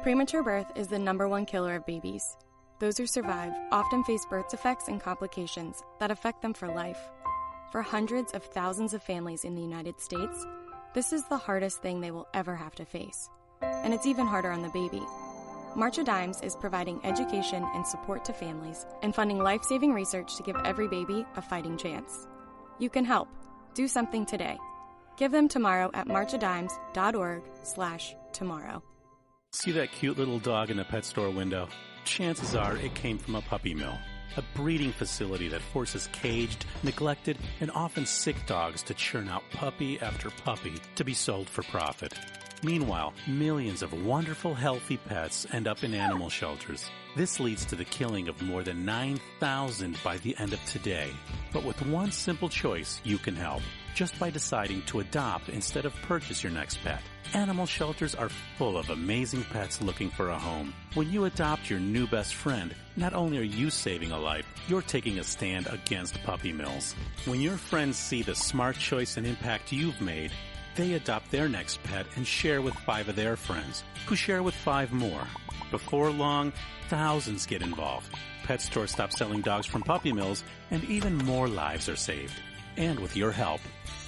Premature birth is the #1 killer of babies. Those who survive often face birth defects and complications that affect them for life. For hundreds of thousands of families in the United States, this is the hardest thing they will ever have to face. And it's even harder on the baby. March of Dimes is providing education and support to families and funding life-saving research to give every baby a fighting chance. You can help. Do something today. Give them tomorrow at marchofdimes.org/tomorrow. See that cute little dog in the pet store window? Chances are it came from a puppy mill, a breeding facility that forces caged, neglected, and often sick dogs to churn out puppy after puppy to be sold for profit. Meanwhile, millions of wonderful, healthy pets end up in animal shelters. This leads to the killing of more than 9,000 by the end of today. But with one simple choice, you can help, just by deciding to adopt instead of purchase your next pet. Animal shelters are full of amazing pets looking for a home. When you adopt your new best friend, not only are you saving a life, you're taking a stand against puppy mills. When your friends see the smart choice and impact you've made, they adopt their next pet and share with 5 of their friends, who share with 5 more. Before long, thousands get involved. Pet stores stop selling dogs from puppy mills, and even more lives are saved. And with your help,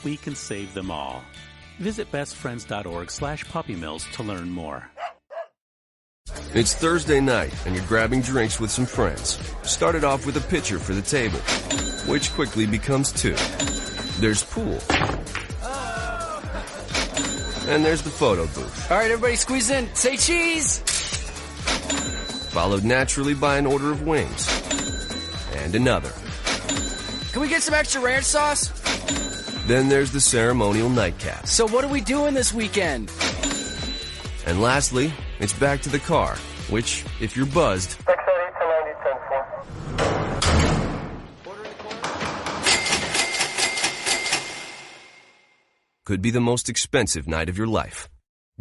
we can save them all. Visit bestfriends.org/puppymills to learn more. It's Thursday night, and you're grabbing drinks with some friends. Started off with a pitcher for the table, which quickly becomes 2. There's pool. And there's the photo booth. All right, everybody squeeze in. Say cheese! Followed naturally by an order of wings. And another. Can we get some extra ranch sauce? Then there's the ceremonial nightcap. So what are we doing this weekend? And lastly, it's back to the car, which, if you're buzzed, could be the most expensive night of your life.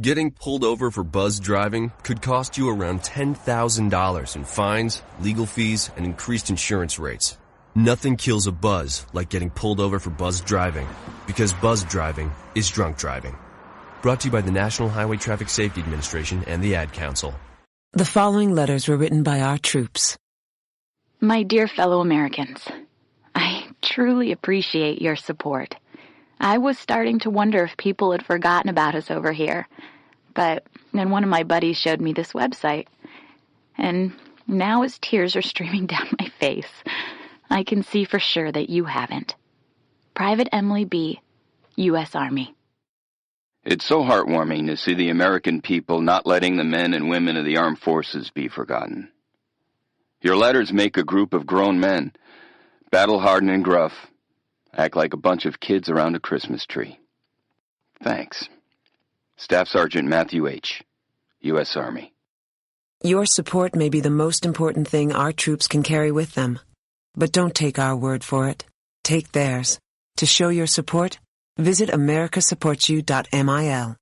Getting pulled over for buzz driving could cost you around $10,000 in fines, legal fees, and increased insurance rates. Nothing kills a buzz like getting pulled over for buzz driving, because buzz driving is drunk driving. Brought to you by the National Highway Traffic Safety Administration and the Ad Council. The following letters were written by our troops. My dear fellow Americans, I truly appreciate your support. I was starting to wonder if people had forgotten about us over here, but then one of my buddies showed me this website, and now as tears are streaming down my face, I can see for sure that you haven't. Private Emily B., U.S. Army. It's so heartwarming to see the American people not letting the men and women of the armed forces be forgotten. Your letters make a group of grown men, battle-hardened and gruff, act like a bunch of kids around a Christmas tree. Thanks. Staff Sergeant Matthew H., U.S. Army. Your support may be the most important thing our troops can carry with them. But don't take our word for it. Take theirs. To show your support, visit americasupportsyou.mil.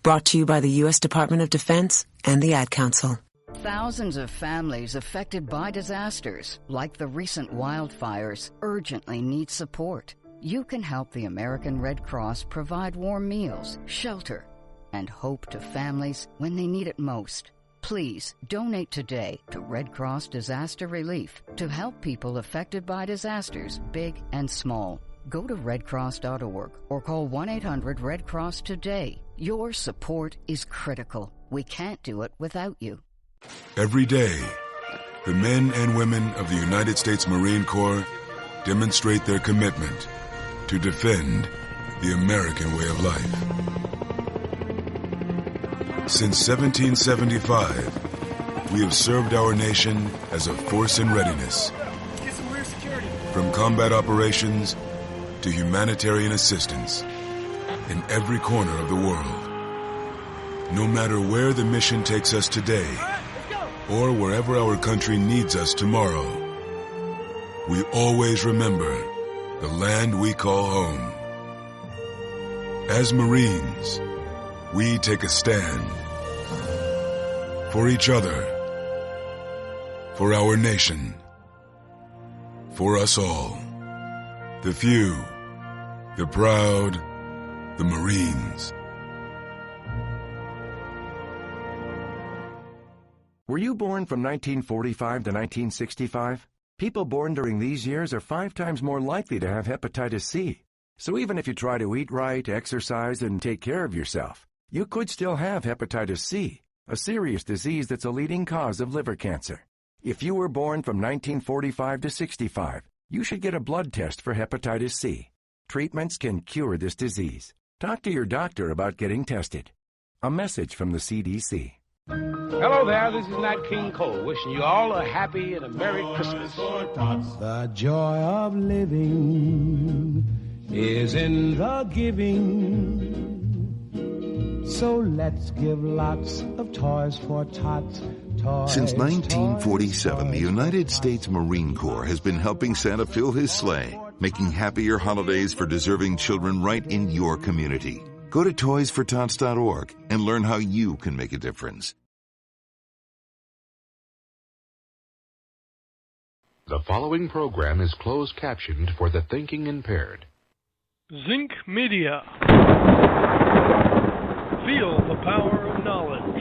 Brought to you by the U.S. Department of Defense and the Ad Council. Thousands of families affected by disasters, like the recent wildfires, urgently need support. You can help the American Red Cross provide warm meals, shelter, and hope to families when they need it most. Please donate today to Red Cross Disaster Relief to help people affected by disasters, big and small. Go to redcross.org or call 1-800-RED-CROSS today. Your support is critical. We can't do it without you. Every day, the men and women of the United States Marine Corps demonstrate their commitment to defend the American way of life. Since 1775, we have served our nation as a force in readiness. From combat operations to humanitarian assistance in every corner of the world. No matter where the mission takes us today, or wherever our country needs us tomorrow, we always remember the land we call home. As Marines, we take a stand for each other, for our nation, for us all. The few, the proud, the Marines. Were you born from 1945 to 1965? People born during these years are 5 times more likely to have hepatitis C. So even if you try to eat right, exercise, and take care of yourself, you could still have hepatitis C, a serious disease that's a leading cause of liver cancer. If you were born from 1945 to 65, you should get a blood test for hepatitis C. Treatments can cure this disease. Talk to your doctor about getting tested. A message from the CDC. Hello there, this is Nat King Cole, wishing you all a happy and a Merry Christmas. The joy of living is in the giving. So let's give lots of toys for tots. Since 1947, the United States Marine Corps has been helping Santa fill his sleigh, making happier holidays for deserving children right in your community. Go to toysfortots.org and learn how you can make a difference. The following program is closed captioned for the thinking impaired. Zinc Media. Feel the power of knowledge.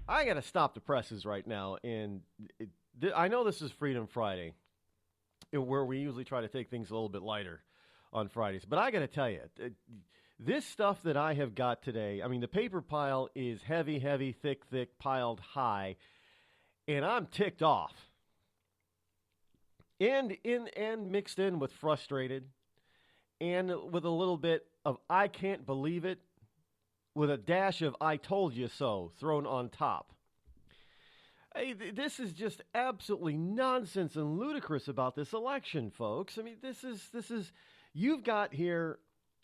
I got to stop the presses right now, and I know this is Freedom Friday, where we usually try to take things a little bit lighter on Fridays, but I got to tell you, this stuff that I have got today, I mean, the paper pile is heavy, heavy, thick, piled high, and I'm ticked off, and mixed in with frustrated, and with a little bit of I can't believe it, with a dash of I told you so thrown on top. Hey, this is just absolutely nonsense and ludicrous about this election, folks. I mean, this is you've got here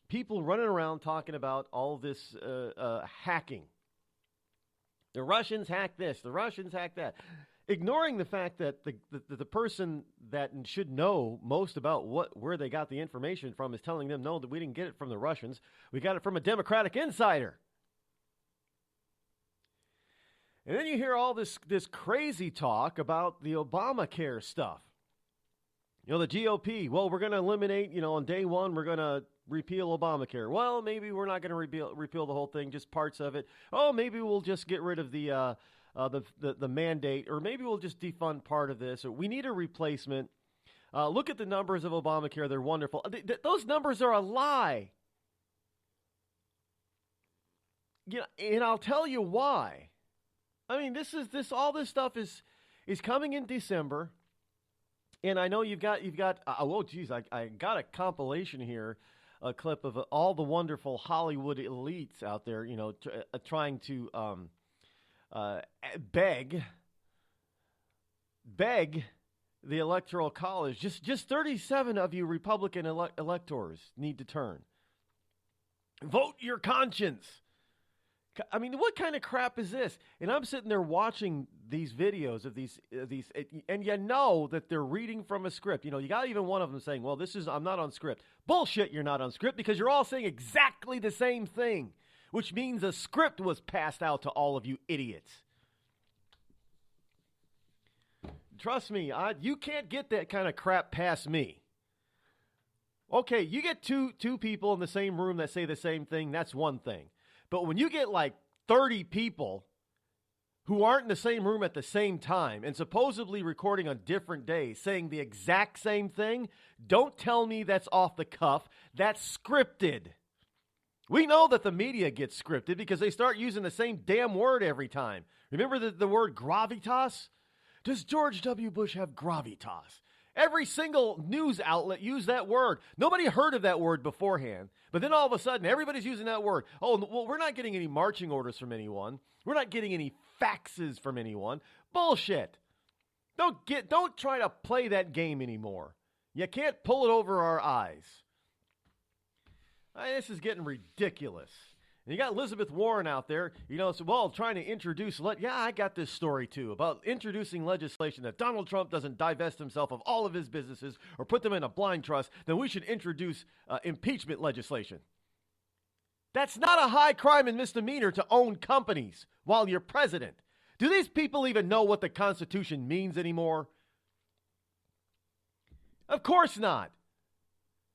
people running around talking about all this hacking. The Russians hacked this, the Russians hacked that, ignoring the fact that the person that should know most about where they got the information from is telling them, no, that we didn't get it from the Russians. We got it from a Democratic insider. And then you hear all this crazy talk about the Obamacare stuff. You know, the GOP, well, we're going to eliminate, on day one, we're going to repeal Obamacare. Well, maybe we're not going to repeal the whole thing, just parts of it. Oh, maybe we'll just get rid of the mandate, or maybe we'll just defund part of this. Or we need a replacement. Look at the numbers of Obamacare. They're wonderful. Those numbers are a lie. And I'll tell you why. I mean, all this stuff is coming in December, and I know you've got I got a compilation here, a clip of all the wonderful Hollywood elites out there, trying to beg the Electoral College. Just 37 of you Republican electors need to turn. Vote your conscience. I mean, what kind of crap is this? And I'm sitting there watching these videos of these, and you know that they're reading from a script. You got even one of them saying, well, I'm not on script. Bullshit, you're not on script, because you're all saying exactly the same thing, which means a script was passed out to all of you idiots. Trust me, you can't get that kind of crap past me. Okay, you get two people in the same room that say the same thing, that's one thing. But when you get like 30 people who aren't in the same room at the same time and supposedly recording on different days saying the exact same thing, don't tell me that's off the cuff. That's scripted. We know that the media gets scripted because they start using the same damn word every time. Remember the word gravitas? Does George W. Bush have gravitas? Every single news outlet used that word. Nobody heard of that word beforehand. But then all of a sudden, everybody's using that word. Oh, well, we're not getting any marching orders from anyone. We're not getting any faxes from anyone. Bullshit. Don't try to play that game anymore. You can't pull it over our eyes. This is getting ridiculous. And you got Elizabeth Warren out there, trying to introduce, I got this story too, about introducing legislation that Donald Trump doesn't divest himself of all of his businesses or put them in a blind trust, then we should introduce impeachment legislation. That's not a high crime and misdemeanor to own companies while you're president. Do these people even know what the Constitution means anymore? Of course not.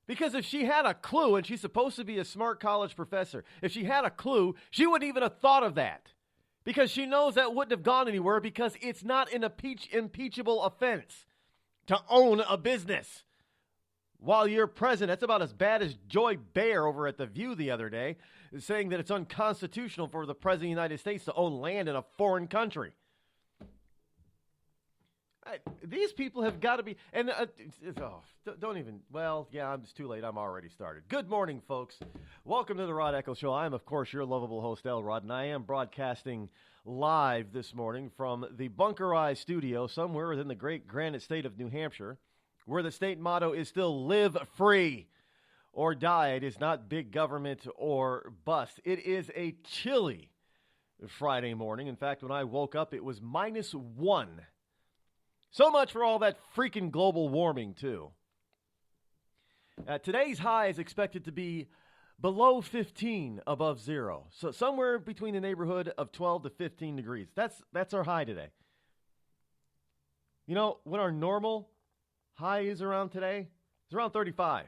Because if she had a clue, and she's supposed to be a smart college professor, if she had a clue, she wouldn't even have thought of that. Because she knows that wouldn't have gone anywhere because it's not an impeachable offense to own a business while you're president. That's about as bad as Joy Behar over at The View the other day, saying that it's unconstitutional for the president of the United States to own land in a foreign country. These people have got to be, and don't even, it's too late. I'm already started. Good morning, folks. Welcome to the Rod Eccles Show. I am, of course, your lovable host, Elrod, and I am broadcasting live this morning from the bunkerized studio somewhere within the great granite state of New Hampshire, where the state motto is still live free or die. It is not big government or bust. It is a chilly Friday morning. In fact, when I woke up, it was -1. So much for all that freaking global warming, too. Today's high is expected to be below 15 above zero. So somewhere between the neighborhood of 12 to 15 degrees. That's our high today. You know, when our normal high is around today, it's around 35.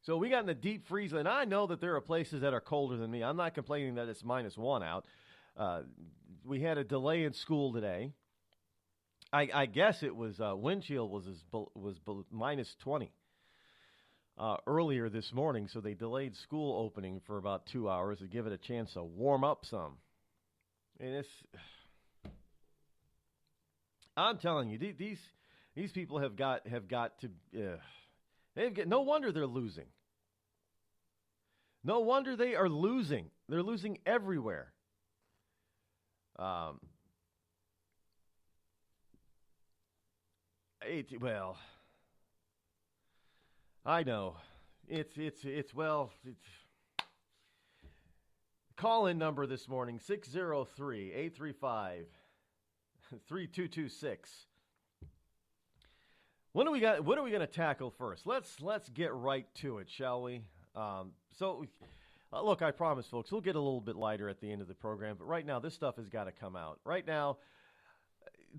So we got in the deep freeze, and I know that there are places that are colder than me. I'm not complaining that it's -1 out. We had a delay in school today. I guess it was wind chill was -20 earlier this morning, so they delayed school opening for about 2 hours to give it a chance to warm up some. And I'm telling you, these people have got to. No wonder they're losing. No wonder they are losing. They're losing everywhere. I know. It's call-in number this morning, 603-835-3226. What are we going to tackle first? Let's get right to it, shall we? Look, I promise, folks, we'll get a little bit lighter at the end of the program, but right now, this stuff has got to come out. Right now,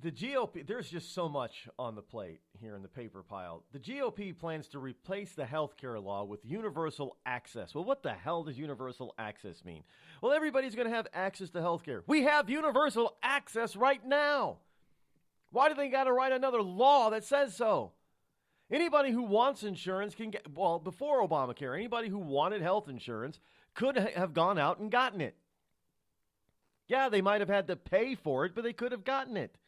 the GOP, there's just so much on the plate here in the paper pile. The GOP plans to replace the health care law with universal access. Well, what the hell does universal access mean? Well, everybody's going to have access to health care. We have universal access right now. Why do they got to write another law that says so? Anybody who wants insurance can get, before Obamacare, anybody who wanted health insurance could have gone out and gotten it. Yeah, they might have had to pay for it, but they could have gotten it.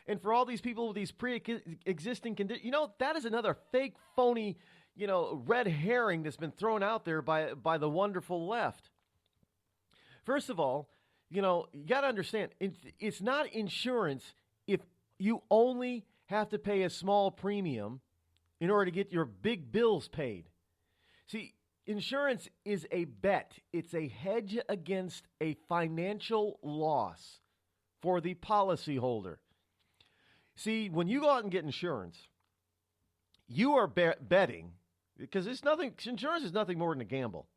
And for all these people with these pre-existing conditions, that is another fake, phony, red herring that's been thrown out there by the wonderful left. First of all, you got to understand, it's not insurance if you only have to pay a small premium in order to get your big bills paid. See, insurance is a bet. It's a hedge against a financial loss for the policyholder. See, when you go out and get insurance, you are betting, because insurance is nothing more than a gamble.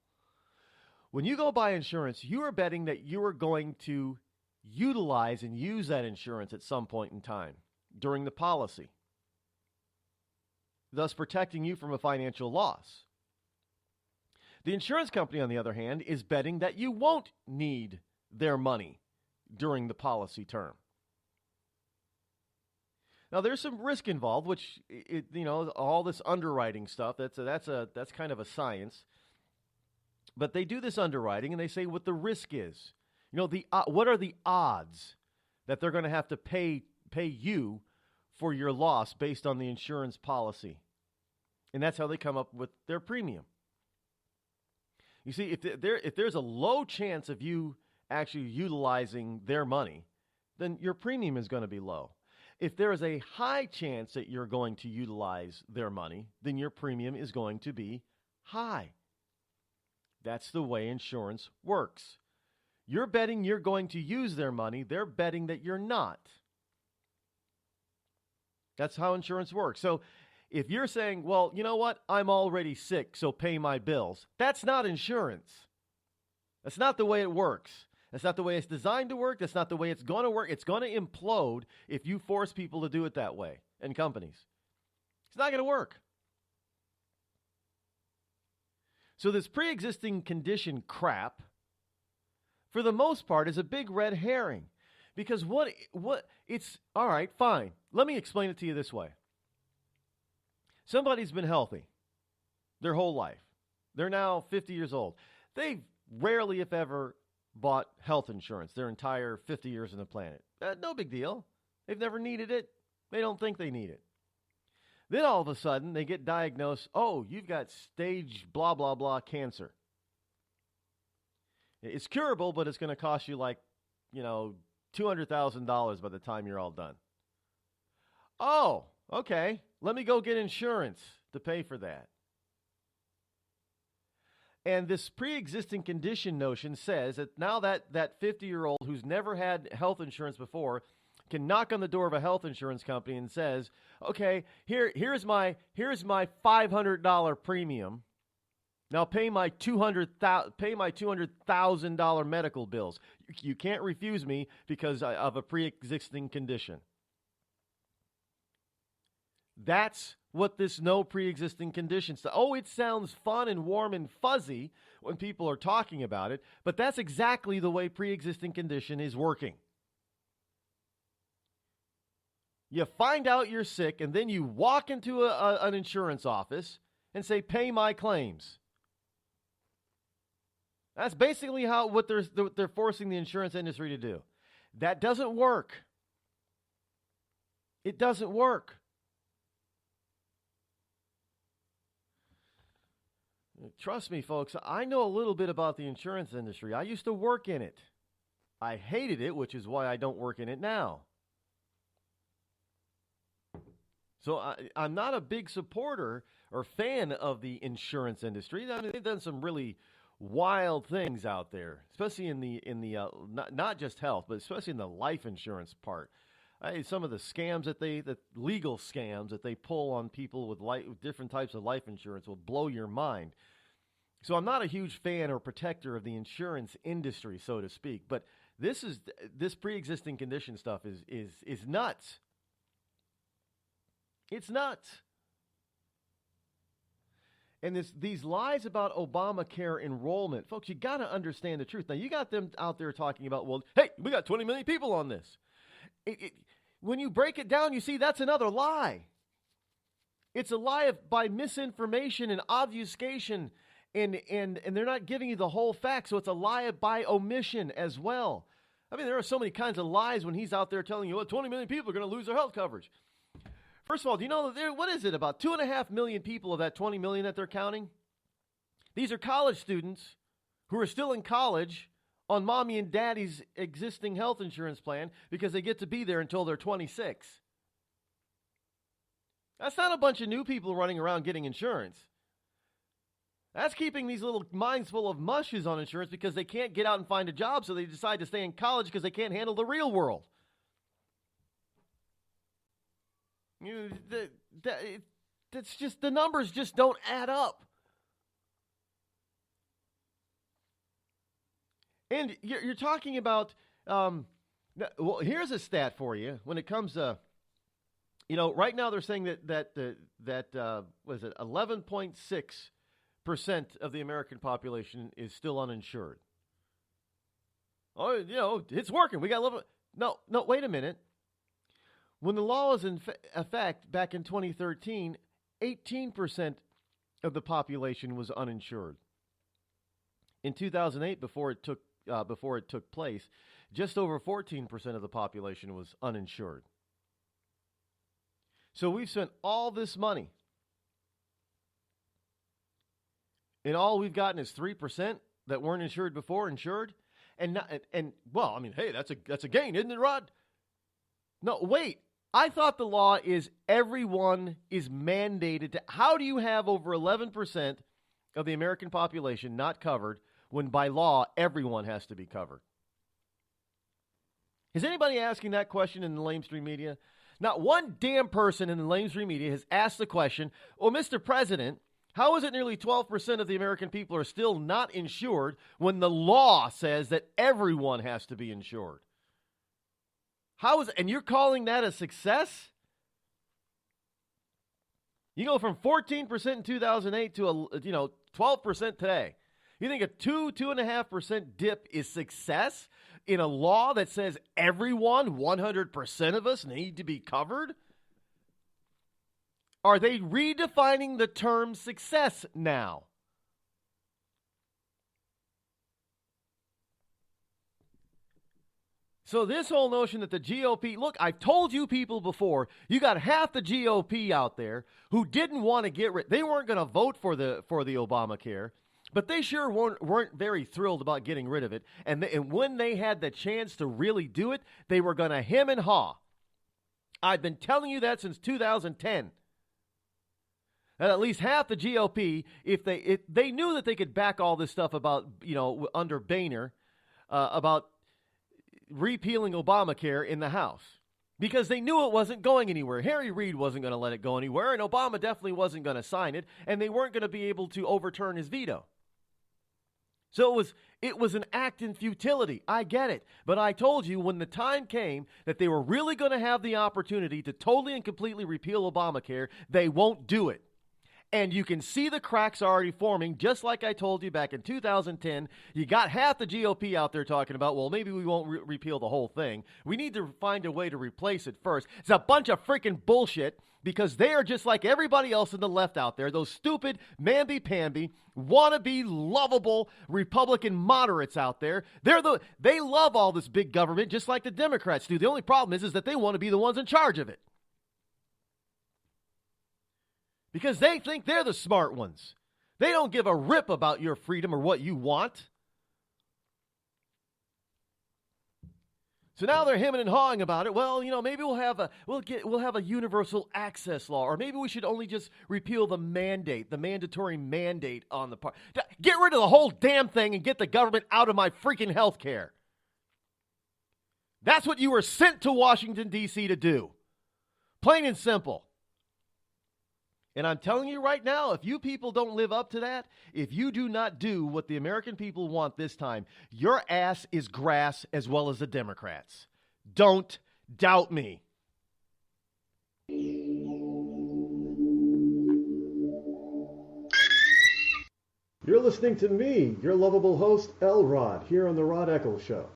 When you go buy insurance, you are betting that you are going to utilize and use that insurance at some point in time during the policy, thus protecting you from a financial loss. The insurance company, on the other hand, is betting that you won't need their money during the policy term. Now, there's some risk involved, which, all this underwriting stuff, that's kind of a science. But they do this underwriting, and they say what the risk is. What are the odds that they're going to have to pay you for your loss based on the insurance policy? And that's how they come up with their premium. You see, if there's a low chance of you actually utilizing their money, then your premium is going to be low. If there is a high chance that you're going to utilize their money, then your premium is going to be high. That's the way insurance works. You're betting you're going to use their money. They're betting that you're not. That's how insurance works. So if you're saying, well, you know what? I'm already sick, so pay my bills. That's not insurance. That's not the way it works. That's not the way it's designed to work. That's not the way it's going to work. It's going to implode if you force people to do it that way, and companies. It's not going to work. So this pre-existing condition crap, for the most part, is a big red herring. Because it's, all right, fine. Let me explain it to you this way. Somebody's been healthy their whole life. They're now 50 years old. They've rarely, if ever, bought health insurance their entire 50 years on the planet. No big deal. They've never needed it. They don't think they need it. Then all of a sudden, they get diagnosed, oh, you've got stage blah, blah, blah cancer. It's curable, but it's going to cost you $200,000 by the time you're all done. Oh, okay. Let me go get insurance to pay for that. And this pre-existing condition notion says that now that 50-year-old who's never had health insurance before can knock on the door of a health insurance company and says, okay, here's my $500 premium. Now pay my $200,000 medical bills. You can't refuse me because of a pre-existing condition. That's what this no pre-existing condition stuff. Oh, it sounds fun and warm and fuzzy when people are talking about it, but that's exactly the way pre-existing condition is working. You find out you're sick, and then you walk into an insurance office and say, pay my claims. That's basically what they're forcing the insurance industry to do. That doesn't work. It doesn't work. Trust me, folks, I know a little bit about the insurance industry. I used to work in it. I hated it, which is why I don't work in it now. So I'm not a big supporter or fan of the insurance industry. I mean, they've done some really wild things out there, especially in the not just health, but especially in the life insurance part. Some of the scams the legal scams that they pull on people with different types of life insurance will blow your mind. So I'm not a huge fan or protector of the insurance industry, so to speak. But this pre-existing condition stuff is nuts. It's nuts. And these lies about Obamacare enrollment, folks, you got to understand the truth. Now, you got them out there talking about, well, hey, we got 20 million people on this. When you break it down, you see that's another lie. It's a lie by misinformation and obfuscation, and they're not giving you the whole fact, so it's a lie by omission as well. I mean, there are so many kinds of lies when he's out there telling you, well, 20 million people are going to lose their health coverage. First of all, do you know what is it, about 2.5 million people of that 20 million that they're counting? These are college students who are still in college on mommy and daddy's existing health insurance plan because they get to be there until they're 26. That's not a bunch of new people running around getting insurance. That's keeping these little minds full of mushes on insurance because they can't get out and find a job, so they decide to stay in college because they can't handle the real world. That's just, the numbers just don't add up. And you're talking about, well, here's a stat for you when it comes to, right now they're saying that what is it, 11.6% of the American population is still uninsured. Oh, it's working. We got 11. No, wait a minute. When the law was in effect back in 2013, 18% of the population was uninsured. In 2008, before it took place, just over 14% of the population was uninsured. So we've spent all this money, and all we've gotten is 3% that weren't insured before insured, well, I mean, hey, that's a gain, isn't it, Rod? No, wait. I thought the law is everyone is mandated to. How do you have over 11% of the American population not covered when by law everyone has to be covered? Is anybody asking that question in the lamestream media? Not one damn person in the lamestream media has asked the question, well, Mr. President, how is it nearly 12% of the American people are still not insured when the law says that everyone has to be insured? And you're calling that a success? You go from 14% in 2008 to 12% today. You think a 2.5% dip is success in a law that says everyone, 100% of us, need to be covered? Are they redefining the term success now? So this whole notion that the GOP, look, I've told you people before, you got half the GOP out there who didn't want to get rid, they weren't going to vote for the Obamacare, but they sure weren't very thrilled about getting rid of it. And when they had the chance to really do it, they were going to hem and haw. I've been telling you that since 2010. And at least half the GOP, if they knew that they could back all this stuff about, under Boehner, about repealing Obamacare in the House, because they knew it wasn't going anywhere. Harry Reid wasn't going to let it go anywhere, and Obama definitely wasn't going to sign it, and they weren't going to be able to overturn his veto. So it was an act in futility. I get it. But I told you when the time came that they were really going to have the opportunity to totally and completely repeal Obamacare, they won't do it. And you can see the cracks already forming, just like I told you back in 2010. You got half the GOP out there talking about, well, maybe we won't repeal the whole thing. We need to find a way to replace it first. It's a bunch of freaking bullshit because they are just like everybody else in the left out there, those stupid, mamby-pamby, wannabe, lovable Republican moderates out there. They love all this big government just like the Democrats do. The only problem is that they want to be the ones in charge of it. Because they think they're the smart ones. They don't give a rip about your freedom or what you want. So now they're hemming and hawing about it. Well, maybe we'll have a universal access law, or maybe we should only just repeal the mandatory mandate on the part. Get rid of the whole damn thing and get the government out of my freaking health care. That's what you were sent to Washington, D.C. to do. Plain and simple. And I'm telling you right now, if you people don't live up to that, if you do not do what the American people want this time, your ass is grass as well as the Democrats. Don't doubt me. You're listening to me, your lovable host, L. Rod, here on the Rod Eccles Show.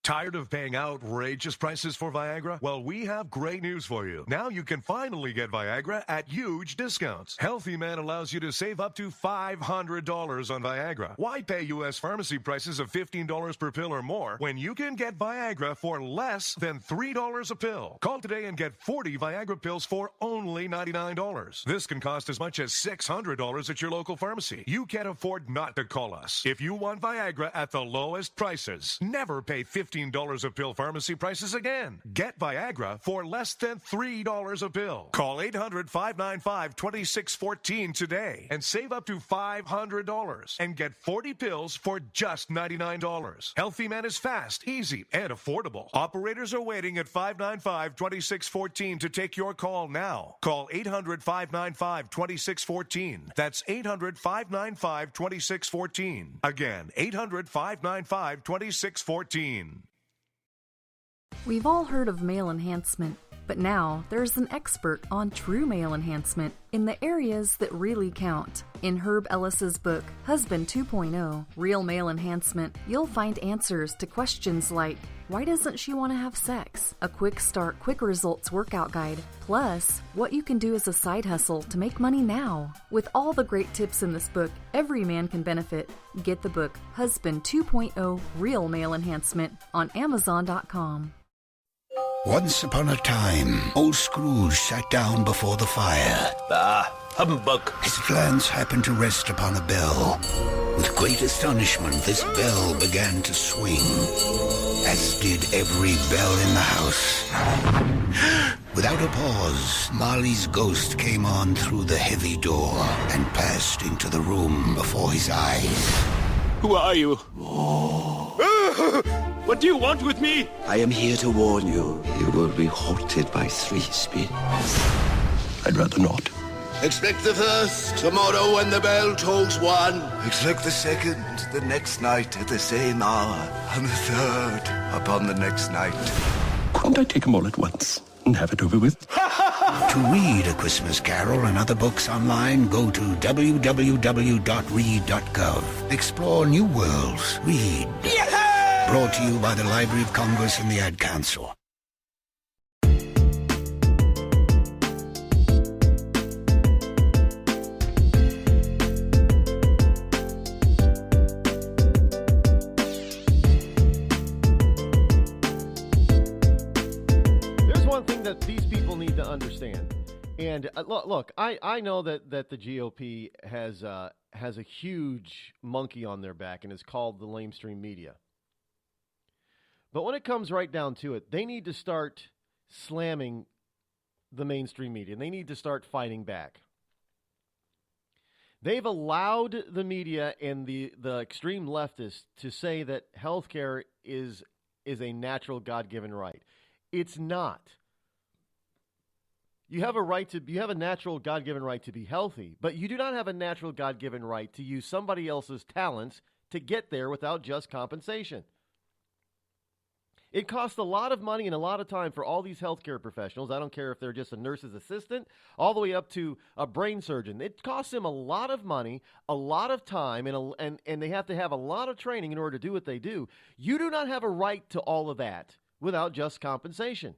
Tired of paying outrageous prices for Viagra? Well, we have great news for you. Now you can finally get Viagra at huge discounts. Healthy Man allows you to save up to $500 on Viagra. Why pay U.S. pharmacy prices of $15 per pill or more when you can get Viagra for less than $3 a pill? Call today and get 40 Viagra pills for only $99. This can cost as much as $600 at your local pharmacy. You can't afford not to call us. If you want Viagra at the lowest prices, never pay $15 a pill pharmacy prices again. Get Viagra for less than $3 a pill. Call 800-595-2614 today and save up to $500 and get 40 pills for just $99. Healthy Man is fast, easy, and affordable. Operators are waiting at 595-2614 to take your call now. Call 800-595-2614. That's 800-595-2614. Again, 800-595-2614. We've all heard of male enhancement, but now there's an expert on true male enhancement in the areas that really count. In Herb Ellis's book, Husband 2.0, Real Male Enhancement, you'll find answers to questions like, Why doesn't she want to have sex? A quick start, quick results workout guide. Plus, what you can do as a side hustle to make money now. With all the great tips in this book, every man can benefit. Get the book Husband 2.0 Real Male Enhancement on Amazon.com. Once upon a time, old Scrooge sat down before the fire. Humbug. His glance happened to rest upon a bell. With great astonishment, this bell began to swing, as did every bell in the house. Without a pause, Marley's ghost came on through the heavy door and passed into the room before his eyes. Who are you? What do you want with me? I am here to warn you. You will be haunted by 3 spirits. I'd rather not. Expect the first tomorrow when the bell tolls 1. Expect the second the next night at the same hour. And the third upon the next night. Couldn't I take them all at once and have it over with? To read A Christmas Carol and other books online, go to www.read.gov. Explore new worlds. Read. Yeah! Brought to you by the Library of Congress and the Ad Council. That these people need to understand. And look, I know that the GOP has a huge monkey on their back and is called the lamestream media. But when it comes right down to it, they need to start slamming the mainstream media. They need to start fighting back. They've allowed the media and the extreme leftists to say that healthcare is a natural God-given right. It's not. You have a natural God-given right to be healthy, but you do not have a natural God-given right to use somebody else's talents to get there without just compensation. It costs a lot of money and a lot of time for all these healthcare professionals. I don't care if they're just a nurse's assistant, all the way up to a brain surgeon. It costs them a lot of money, a lot of time, and they have to have a lot of training in order to do what they do. You do not have a right to all of that without just compensation.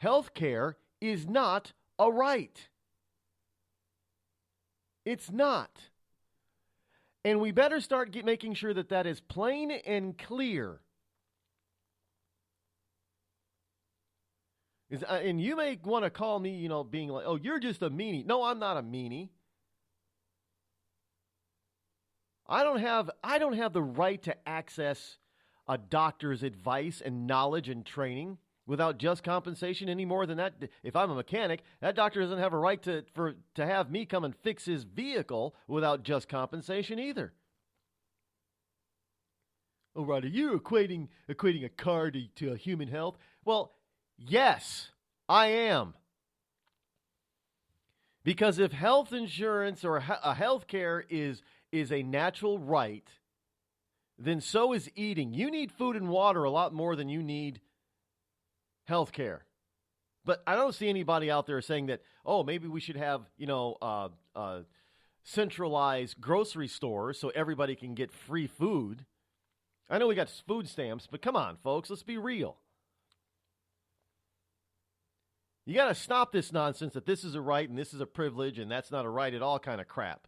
Healthcare is not a right. It's not. And we better start making sure that is plain and clear. And you may want to call me, being like, oh, you're just a meanie. No, I'm not a meanie. I don't have the right to access a doctor's advice and knowledge and training without just compensation any more than that. If I'm a mechanic, that doctor doesn't have a right to have me come and fix his vehicle without just compensation either. Oh, Rod, are you equating a car to a human health? Well, yes, I am. Because if health insurance or health care is a natural right, then so is eating. You need food and water a lot more than you need health care. But I don't see anybody out there saying that, oh, maybe we should have, centralized grocery stores so everybody can get free food. I know we got food stamps, but come on, folks, let's be real. You got to stop this nonsense that this is a right and this is a privilege and that's not a right at all kind of crap.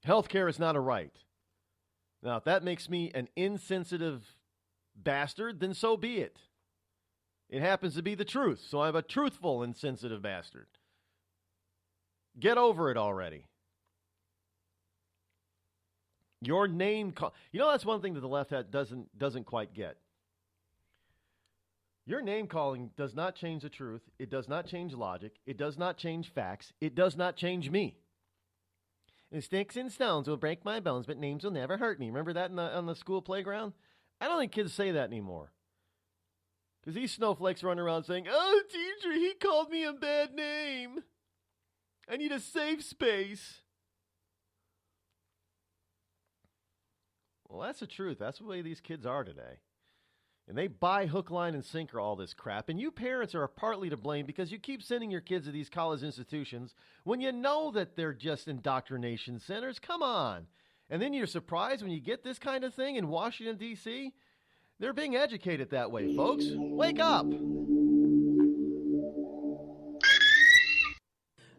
Healthcare is not a right. Now, if that makes me an insensitive bastard, then so be it. It happens to be the truth, so I'm a truthful, insensitive bastard. Get over it already. Your name that's one thing that the left doesn't quite get. Your name calling does not change the truth. It does not change logic. It does not change facts. It does not change me. And sticks and stones will break my bones, but names will never hurt me. Remember that on the school playground? I don't think kids say that anymore. Because these snowflakes run around saying, oh, teacher, he called me a bad name. I need a safe space. Well, that's the truth. That's the way these kids are today. And they buy hook, line, and sinker all this crap. And you parents are partly to blame because you keep sending your kids to these college institutions when you know that they're just indoctrination centers. Come on. And then you're surprised when you get this kind of thing in Washington, D.C.? They're being educated that way, folks. Wake up!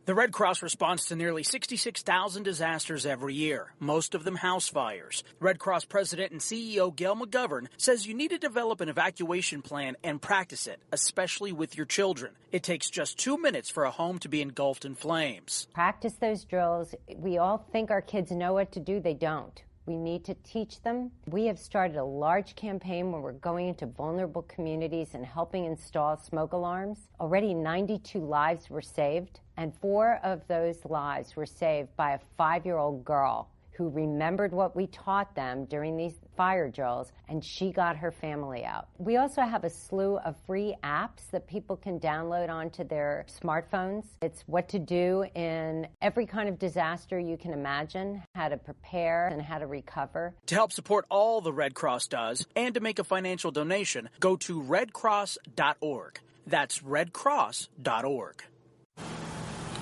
The Red Cross responds to nearly 66,000 disasters every year, most of them house fires. Red Cross President and CEO Gail McGovern says you need to develop an evacuation plan and practice it, especially with your children. It takes just 2 minutes for a home to be engulfed in flames. Practice those drills. We all think our kids know what to do. They don't. We need to teach them. We have started a large campaign where we're going into vulnerable communities and helping install smoke alarms. Already 92 lives were saved, and 4 of those lives were saved by a 5-year-old girl who remembered what we taught them during these fire drills, and she got her family out. We also have a slew of free apps that people can download onto their smartphones. It's what to do in every kind of disaster you can imagine, how to prepare and how to recover. To help support all the Red Cross does and to make a financial donation, go to redcross.org. That's redcross.org.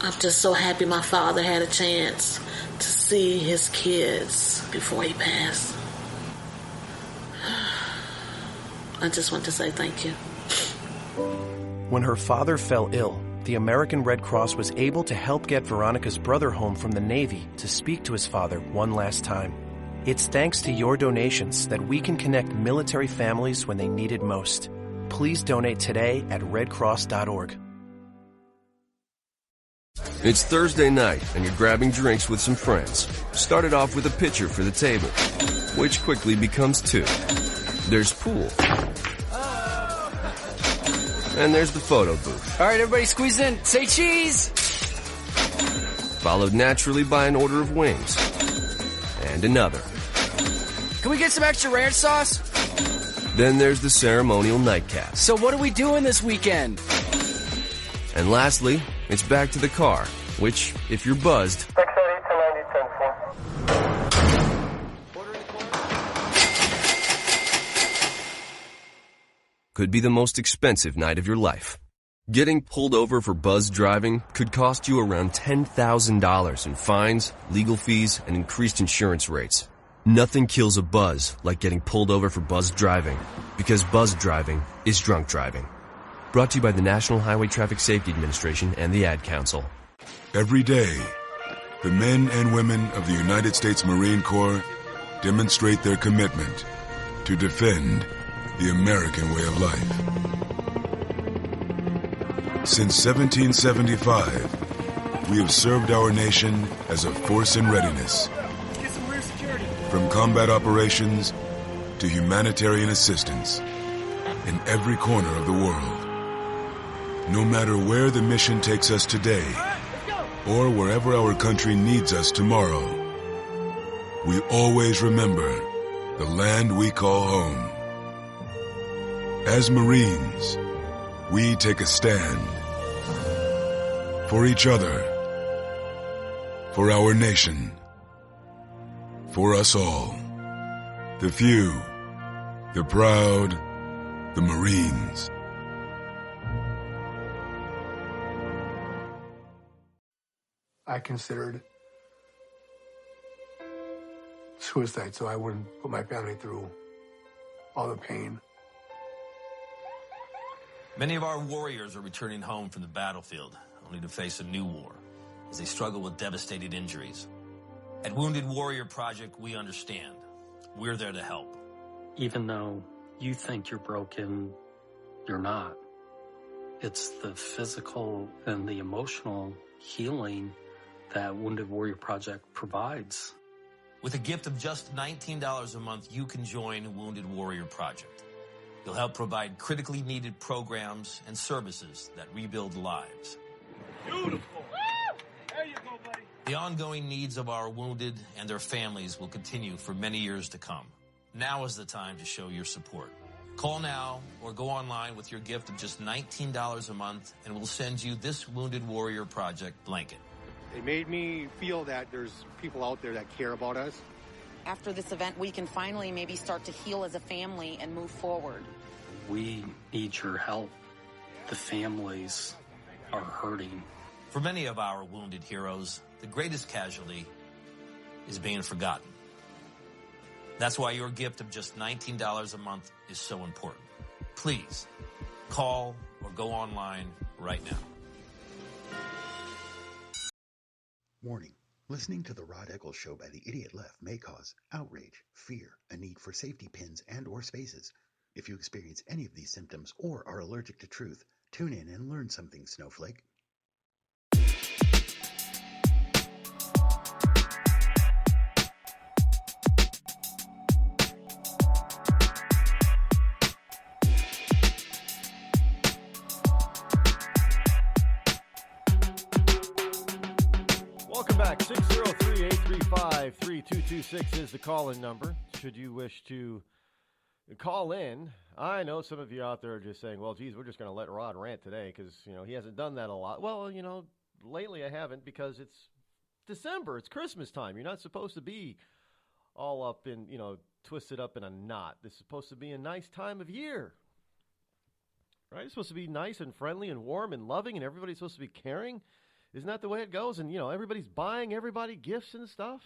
I'm just so happy my father had a chance to see his kids before he passed. I just want to say thank you. When her father fell ill, the American Red Cross was able to help get Veronica's brother home from the Navy to speak to his father one last time. It's thanks to your donations that we can connect military families when they need it most. Please donate today at redcross.org. It's Thursday night, and you're grabbing drinks with some friends. Started off with a pitcher for the table, which quickly becomes 2. There's pool. And there's the photo booth. All right, everybody squeeze in. Say cheese! Followed naturally by an order of wings. And another. Can we get some extra ranch sauce? Then there's the ceremonial nightcap. So what are we doing this weekend? And lastly, it's back to the car, which, if you're buzzed, could be the most expensive night of your life. Getting pulled over for buzz driving could cost you around $10,000 in fines, legal fees, and increased insurance rates. Nothing kills a buzz like getting pulled over for buzz driving, because buzz driving is drunk driving. Brought to you by the National Highway Traffic Safety Administration and the Ad Council. Every day, the men and women of the United States Marine Corps demonstrate their commitment to defend the American way of life. Since 1775, we have served our nation as a force in readiness. From combat operations to humanitarian assistance in every corner of the world. No matter where the mission takes us today, or wherever our country needs us tomorrow, we always remember the land we call home. As Marines, we take a stand for each other, for our nation, for us all. The few, the proud, the Marines. I considered suicide so I wouldn't put my family through all the pain. Many of our warriors are returning home from the battlefield, only to face a new war as they struggle with devastating injuries. At Wounded Warrior Project, we understand. We're there to help. Even though you think you're broken, you're not. It's the physical and the emotional healing that Wounded Warrior Project provides. With a gift of just $19 a month, you can join Wounded Warrior Project. You'll help provide critically needed programs and services that rebuild lives. Beautiful. There you go, buddy. The ongoing needs of our wounded and their families will continue for many years to come. Now is the time to show your support. Call now or go online with your gift of just $19 a month, and we'll send you this Wounded Warrior Project blanket. It made me feel that there's people out there that care about us. After this event, we can finally maybe start to heal as a family and move forward. We need your help. The families are hurting. For many of our wounded heroes, the greatest casualty is being forgotten. That's why your gift of just $19 a month is so important. Please call or go online right now. Warning. Listening to the Rod Eccles Show by the idiot left may cause outrage, fear, a need for safety pins and or spaces. If you experience any of these symptoms or are allergic to truth, tune in and learn something, Snowflake. Welcome back. 603-835-3226 is the call-in number. Should you wish to call in, I know some of you out there are just saying, well, geez, we're just going to let Rod rant today because, he hasn't done that a lot. Well, lately I haven't because it's December. It's Christmas time. You're not supposed to be all up in, twisted up in a knot. This is supposed to be a nice time of year. Right? It's supposed to be nice and friendly and warm and loving, and everybody's supposed to be caring. Isn't that the way it goes? And, everybody's buying everybody gifts and stuff.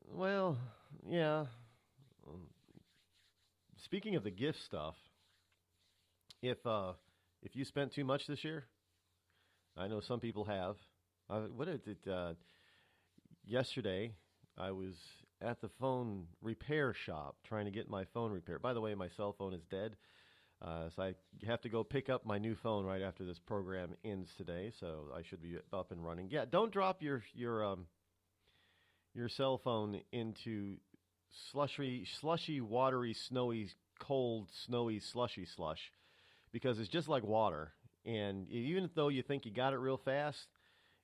Well, yeah. Speaking of the gift stuff, if you spent too much this year, I know some people have. Yesterday, I was at the phone repair shop trying to get my phone repaired. By the way, my cell phone is dead. So I have to go pick up my new phone right after this program ends today. So I should be up and running. Yeah, don't drop your cell phone into slushy, watery, snowy, cold, snowy, slushy slush, because it's just like water. And even though you think you got it real fast,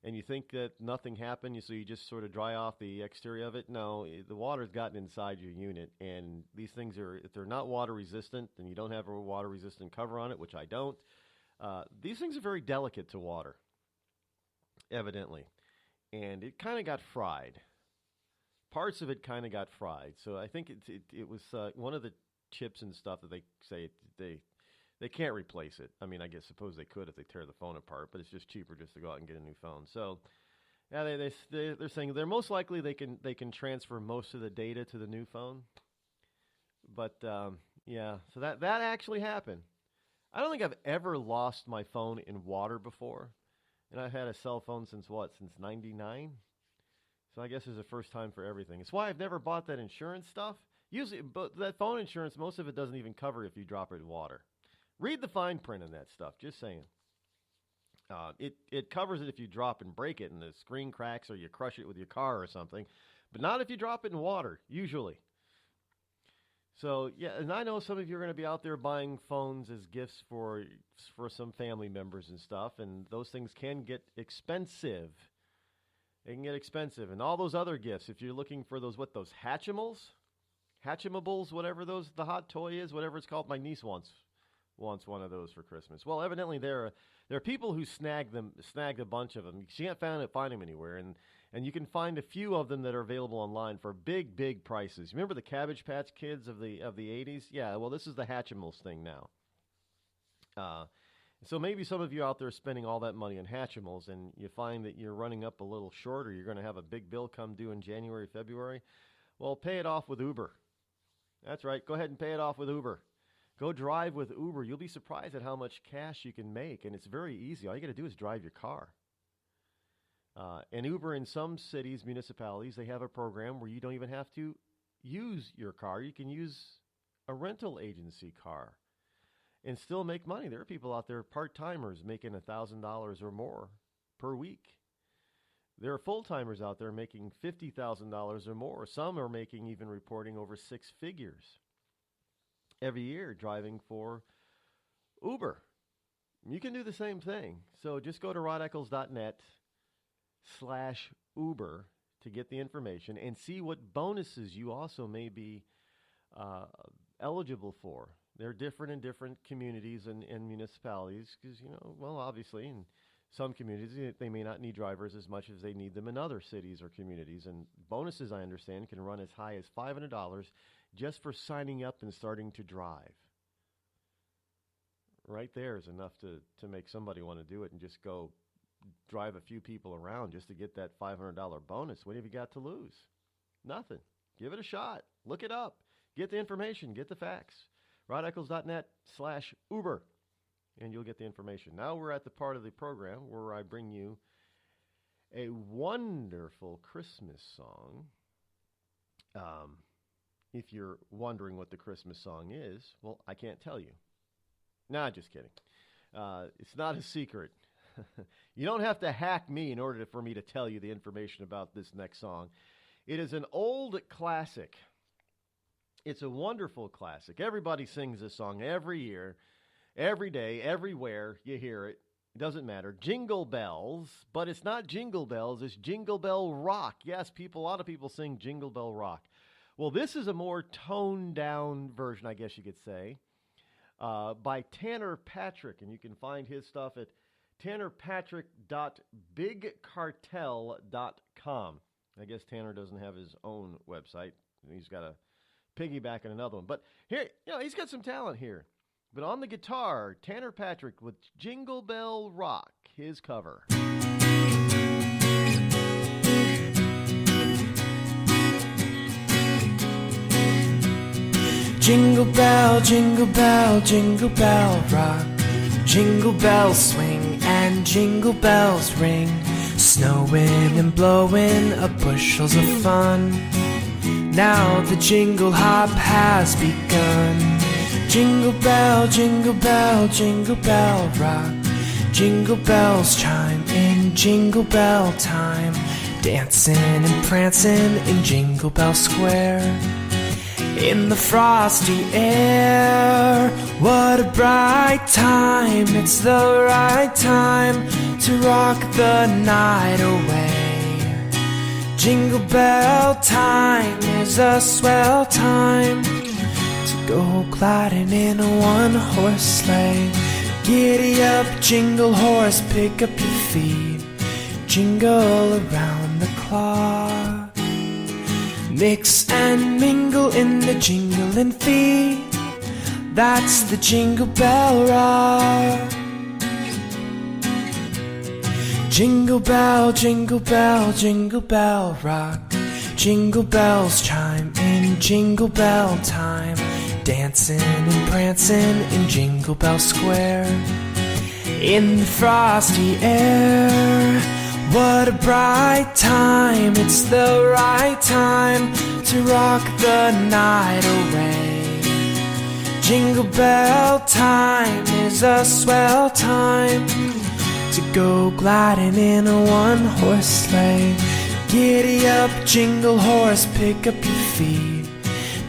and you think that nothing happened, so you just sort of dry off the exterior of it. No, the water's gotten inside your unit, and these things if they're not water resistant, and you don't have a water resistant cover on it, which I don't, these things are very delicate to water, evidently. And it kind of got fried. Parts of it kind of got fried. So I think it was one of the chips and stuff that they say they can't replace it. I mean, suppose they could if they tear the phone apart, but it's just cheaper just to go out and get a new phone. So, yeah, they're saying they're most likely they can transfer most of the data to the new phone. But yeah, so that actually happened. I don't think I've ever lost my phone in water before, and I've had a cell phone since '99. So I guess it's the first time for everything. It's why I've never bought that insurance stuff. Usually, but that phone insurance, most of it doesn't even cover if you drop it in water. Read the fine print on that stuff, just saying. It covers it if you drop and break it and the screen cracks or you crush it with your car or something, but not if you drop it in water, usually. So, yeah, and I know some of you are going to be out there buying phones as gifts for some family members and stuff, and those things can get expensive. They can get expensive. And all those other gifts, if you're looking for those Hatchimables, whatever the hot toy is, whatever it's called, my niece wants one of those for Christmas. Well, evidently there are people who snagged a bunch of them. She can't find them anywhere, and you can find a few of them that are available online for big prices. Remember the Cabbage Patch Kids of the 80s? Yeah, well, this is the Hatchimals thing now. So maybe some of you out there are spending all that money on Hatchimals, and you find that you're running up a little short, or you're going to have a big bill come due in January, February. Well, pay it off with Uber. That's right. Go ahead and pay it off with Uber. Go drive with Uber. You'll be surprised at how much cash you can make, and it's very easy. All you got to do is drive your car. And Uber in some cities, municipalities, they have a program where you don't even have to use your car. You can use a rental agency car and still make money. There are people out there, part-timers, making $1,000 or more per week. There are full-timers out there making $50,000 or more. Some are making, even reporting, over six figures every year driving for Uber. You can do the same thing. So just go to rodeccles.net/Uber to get the information and see what bonuses you also may be eligible for. They're different in different communities and municipalities because, obviously in some communities they may not need drivers as much as they need them in other cities or communities. And bonuses, I understand, can run as high as $500 just for signing up and starting to drive. Right there is enough to make somebody want to do it and just go drive a few people around just to get that $500 bonus. What have you got to lose? Nothing. Give it a shot. Look it up. Get the information. Get the facts. RodEccles.net/Uber. And you'll get the information. Now we're at the part of the program where I bring you a wonderful Christmas song. If you're wondering what the Christmas song is, well, I can't tell you. Nah, just kidding. It's not a secret. You don't have to hack me in order for me to tell you the information about this next song. It is an old classic. It's a wonderful classic. Everybody sings this song every year, every day, everywhere you hear it. It doesn't matter. Jingle Bells, but it's not Jingle Bells. It's Jingle Bell Rock. Yes, a lot of people sing Jingle Bell Rock. Well, this is a more toned-down version, I guess you could say, by Tanner Patrick, and you can find his stuff at tannerpatrick.bigcartel.com. I guess Tanner doesn't have his own website. He's got a piggyback on another one. But here, he's got some talent here. But on the guitar, Tanner Patrick with Jingle Bell Rock, his cover. Jingle bell, jingle bell, jingle bell rock. Jingle bells swing and jingle bells ring. Snowing and blowing up bushels of fun. Now the jingle hop has begun. Jingle bell, jingle bell, jingle bell rock. Jingle bells chime in jingle bell time. Dancing and prancing in Jingle Bell Square. In the frosty air, what a bright time. It's the right time to rock the night away. Jingle bell time is a swell time to go gliding in a one-horse sleigh. Giddy up, jingle horse, pick up your feet. Jingle around the clock. Mix and mingle in the jingling feet. That's the Jingle Bell Rock. Jingle bell, jingle bell, jingle bell rock. Jingle bells chime in jingle bell time. Dancing and prancing in Jingle Bell Square. In the frosty air, what a bright time. It's the right time to rock the night away. Jingle bell time is a swell time to go gliding in a one-horse sleigh. Giddy up, jingle horse, pick up your feet.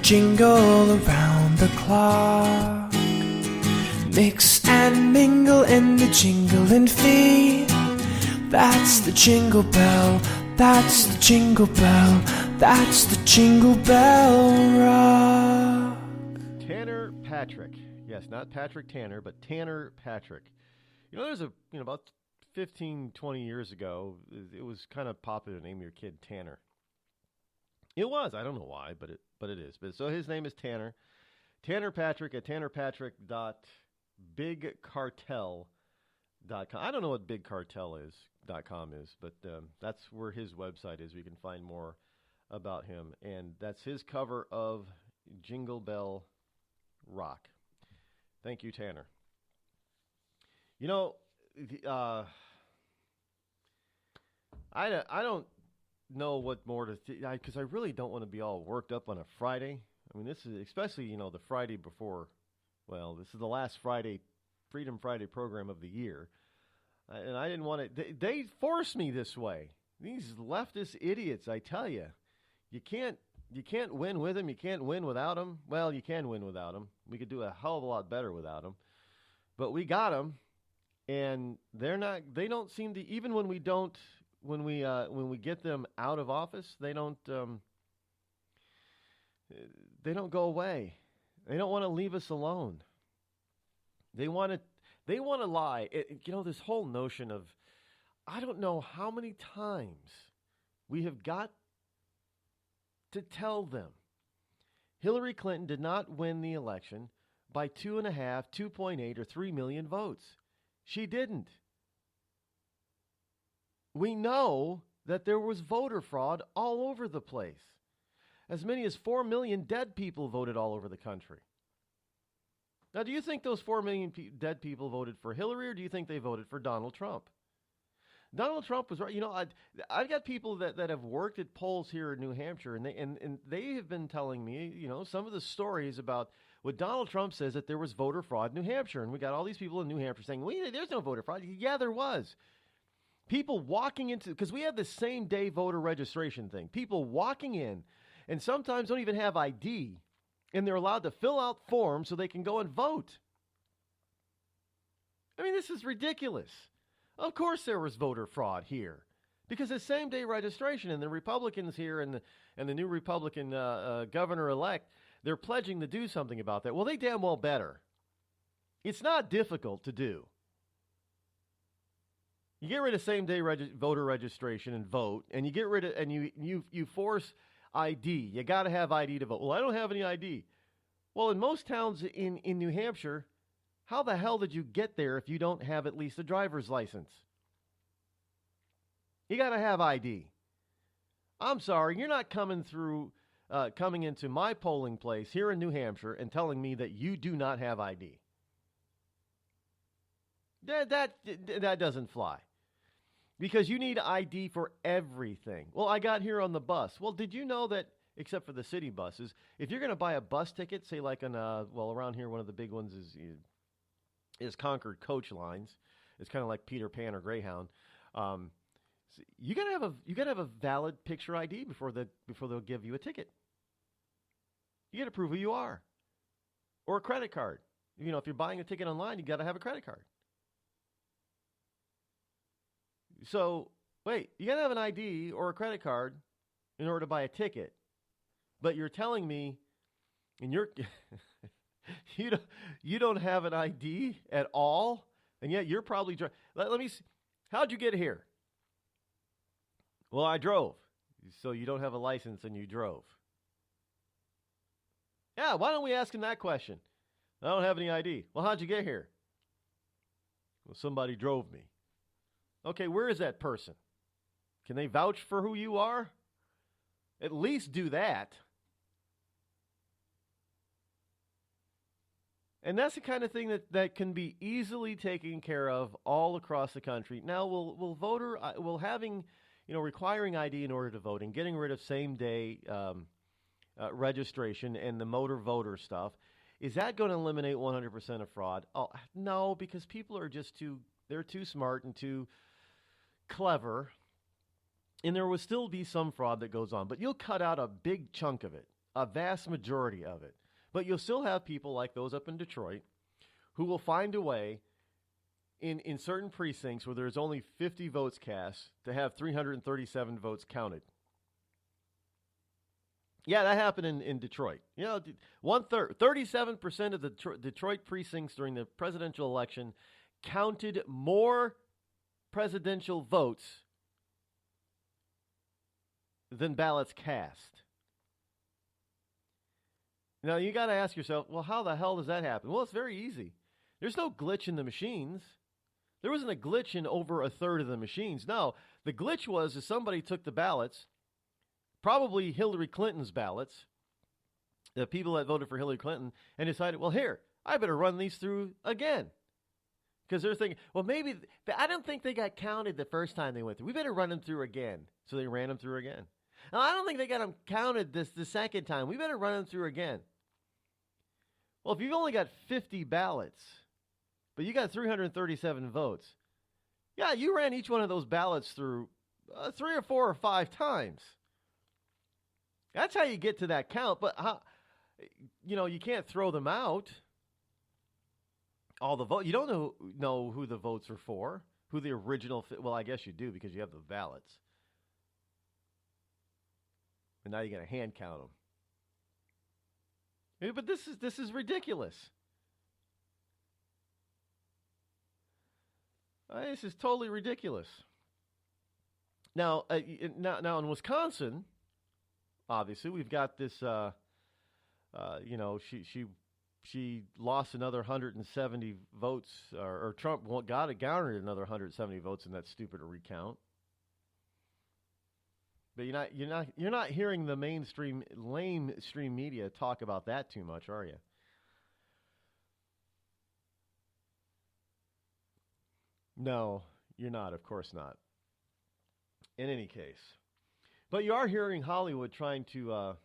Jingle around the clock. Mix and mingle in the jingling feet. That's the Jingle Bell, that's the Jingle Bell, that's the Jingle Bell Rock. Tanner Patrick. Yes, not Patrick Tanner, but Tanner Patrick. There's about 15, 20 years ago, it was kind of popular to name your kid Tanner. It was. I don't know why, but it is. But so his name is Tanner. Tanner Patrick at tannerpatrick.bigcartel.com. I don't know what bigcartel.com is, but that's where his website is. We can find more about him. And that's his cover of Jingle Bell Rock. Thank you, Tanner. I don't know what more to because I really don't want to be all worked up on a Friday. I mean, this is especially, the Friday before, this is the last Friday, Freedom Friday program of the year. And I didn't want to, they forced me this way. These leftist idiots, I tell you, you can't win with them. You can't win without them. Well, you can win without them. We could do a hell of a lot better without them. But we got them. And they don't seem to, even when we don't, when we get them out of office, they don't go away. They don't want to leave us alone. They want to lie. This whole notion of, I don't know how many times we have got to tell them Hillary Clinton did not win the election by 2.5, 2.8, or 3 million votes. She didn't. We know that there was voter fraud all over the place. as many as 4 million dead people voted all over the country. Now, do you think those 4 million dead people voted for Hillary, or do you think they voted for Donald Trump? Donald Trump was right. You know, I've got people that have worked at polls here in New Hampshire, and they have been telling me, you know, some of the stories about what Donald Trump says, that there was voter fraud in New Hampshire. And we got all these people in New Hampshire saying, there's no voter fraud. Yeah, there was. People walking into, because we have the same day voter registration thing. People walking in and sometimes don't even have ID, and they're allowed to fill out forms so they can go and vote. I mean, this is ridiculous. Of course there was voter fraud here, because it's same-day registration, and the Republicans here and the new Republican governor-elect, they're pledging to do something about that. Well, they damn well better. It's not difficult to do. You get rid of same-day voter registration and vote, and you get rid of, and you force ID. You got to have ID to vote. Well, I don't have any ID. Well, in most towns in New Hampshire, how the hell did you get there if you don't have at least a driver's license? You got to have ID. I'm sorry, you're not coming into my polling place here in New Hampshire and telling me that you do not have ID. That doesn't fly. Because you need ID for everything. Well, I got here on the bus. Well, did you know that, except for the city buses, if you're going to buy a bus ticket, say like on, around here, one of the big ones is Concord Coach Lines. It's kind of like Peter Pan or Greyhound. So you gotta have a valid picture ID before they'll give you a ticket. You got to prove who you are, or a credit card. You know, if you're buying a ticket online, you got to have a credit card. So wait, you got to have an ID or a credit card in order to buy a ticket. But you're telling me, and you don't have an ID at all, and yet you're probably let me see. How'd you get here? Well, I drove. So you don't have a license and you drove. Yeah, why don't we ask him that question? I don't have any ID. Well, how'd you get here? Well, somebody drove me. Okay, where is that person? Can they vouch for who you are? At least do that. And that's the kind of thing that can be easily taken care of all across the country. Now, will having, requiring ID in order to vote and getting rid of same-day registration and the motor voter stuff, is that going to eliminate 100% of fraud? Oh, no, because people are they're too smart and too clever, and there will still be some fraud that goes on. But you'll cut out a big chunk of it, a vast majority of it. But you'll still have people like those up in Detroit who will find a way in certain precincts where there's only 50 votes cast to have 337 votes counted. Yeah, that happened in Detroit. 37% of the Detroit precincts during the presidential election counted more presidential votes than ballots cast. Now, you got to ask yourself, well, how the hell does that happen? Well, it's very easy. There's no glitch in the machines. There wasn't a glitch in over a third of the machines. No, the glitch was that somebody took the ballots, probably Hillary Clinton's ballots, the people that voted for Hillary Clinton, and decided, well, here, I better run these through again. Because they're thinking, well, maybe, but I don't think they got counted the first time they went through. We better run them through again. So they ran them through again. Now, I don't think they got them counted the second time. We better run them through again. Well, if you've only got 50 ballots, but you got 337 votes, yeah, you ran each one of those ballots through 3 or 4 or 5 times. That's how you get to that count, but you can't throw them out. All the vote, you don't know who the votes are for, who the original. Well, I guess you do because you have the ballots, and now you got to hand count them. Yeah, but this is ridiculous. This is totally ridiculous. Now, now in Wisconsin, obviously we've got this. She lost another 170 votes, or Trump garnered another 170 votes in that stupid recount. but you're not hearing the mainstream lamestream media talk about that too much, are you? No, you're not. Of course not. In any case, but you are hearing Hollywood trying to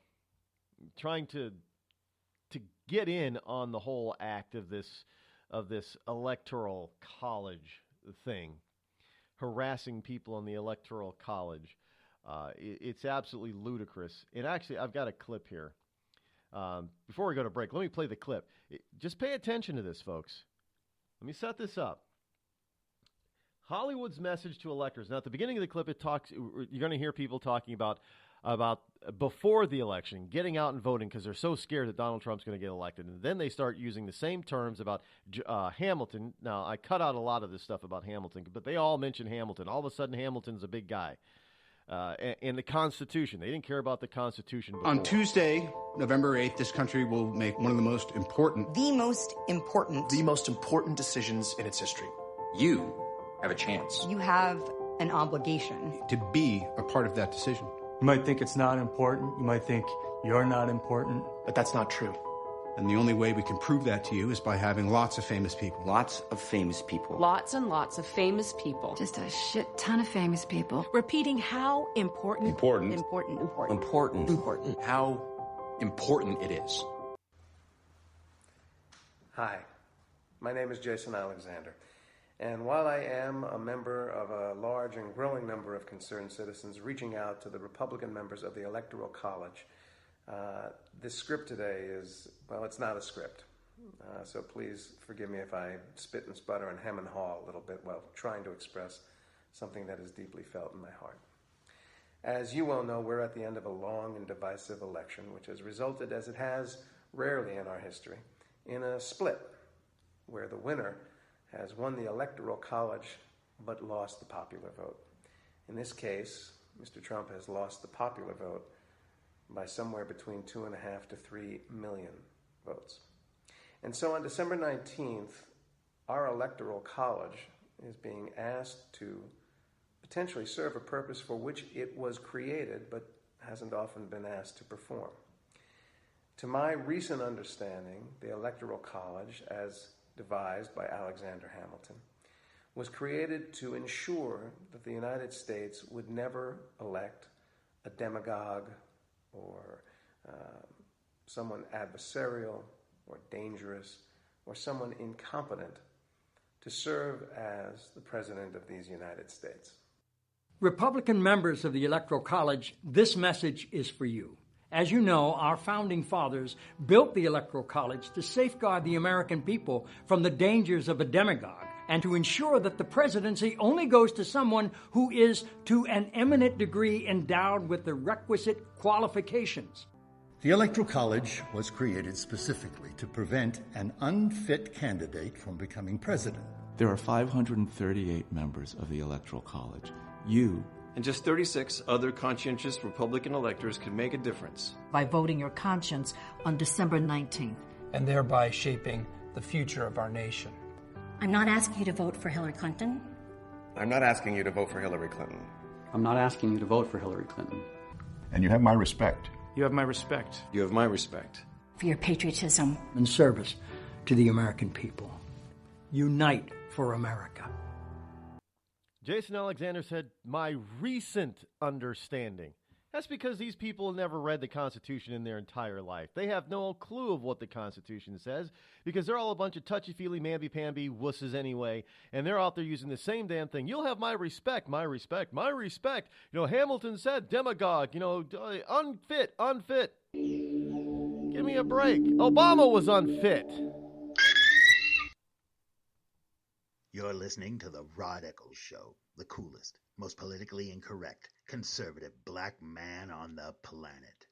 get in on the whole act of this electoral college thing, harassing people in the electoral college. It's absolutely ludicrous. And actually, I've got a clip here. Before we go to break, let me play the clip. Just pay attention to this, folks. Let me set this up. Hollywood's message to electors. Now, at the beginning of the clip, you're going to hear people talking about before the election, getting out and voting because they're so scared that Donald Trump's going to get elected. And then they start using the same terms about Hamilton. Now, I cut out a lot of this stuff about Hamilton, but they all mention Hamilton. All of a sudden, Hamilton's a big guy. And the Constitution. They didn't care about the Constitution before. On Tuesday, November 8th, this country will make one of the most important decisions in its history. You have a chance. You have an obligation to be a part of that decision. You might think it's not important. You might think you're not important. But that's not true. And the only way we can prove that to you is by having lots of famous people. Lots of famous people. Lots and lots of famous people. Just a shit ton of famous people. Repeating how important. Important. Important. Important. Important. Important. How important it is. Hi, my name is Jason Alexander. And while I am a member of a large and growing number of concerned citizens reaching out to the Republican members of the Electoral College, this script today is, well, it's not a script. So please forgive me if I spit and sputter and hem and haw a little bit while trying to express something that is deeply felt in my heart. As you well know, we're at the end of a long and divisive election, which has resulted, as it has rarely in our history, in a split, where the winner has won the Electoral College but lost the popular vote. In this case, Mr. Trump has lost the popular vote by somewhere between 2.5 to 3 million votes. And so on December 19th, our Electoral College is being asked to potentially serve a purpose for which it was created but hasn't often been asked to perform. To my recent understanding, the Electoral College, as devised by Alexander Hamilton, was created to ensure that the United States would never elect a demagogue or someone adversarial or dangerous or someone incompetent to serve as the President of these United States. Republican members of the Electoral College, this message is for you. As you know, our founding fathers built the Electoral College to safeguard the American people from the dangers of a demagogue and to ensure that the presidency only goes to someone who is to an eminent degree endowed with the requisite qualifications. The Electoral College was created specifically to prevent an unfit candidate from becoming president. There are 538 members of the Electoral College. You and just 36 other conscientious Republican electors can make a difference by voting your conscience on December 19th. And thereby shaping the future of our nation. I'm not asking you to vote for Hillary Clinton. I'm not asking you to vote for Hillary Clinton. I'm not asking you to vote for Hillary Clinton. And you have my respect. You have my respect. You have my respect. For your patriotism. And service to the American people. Unite for America. Jason Alexander said, my recent understanding. That's because these people never read the Constitution in their entire life. They have no clue of what the Constitution says because they're all a bunch of touchy-feely, mamby-pamby wusses anyway, and they're out there using the same damn thing. You'll have my respect, my respect, my respect. You know, Hamilton said demagogue, unfit. Give me a break. Obama was unfit. You're listening to the Rod Eccles Show, the coolest, most politically incorrect, conservative black man on the planet.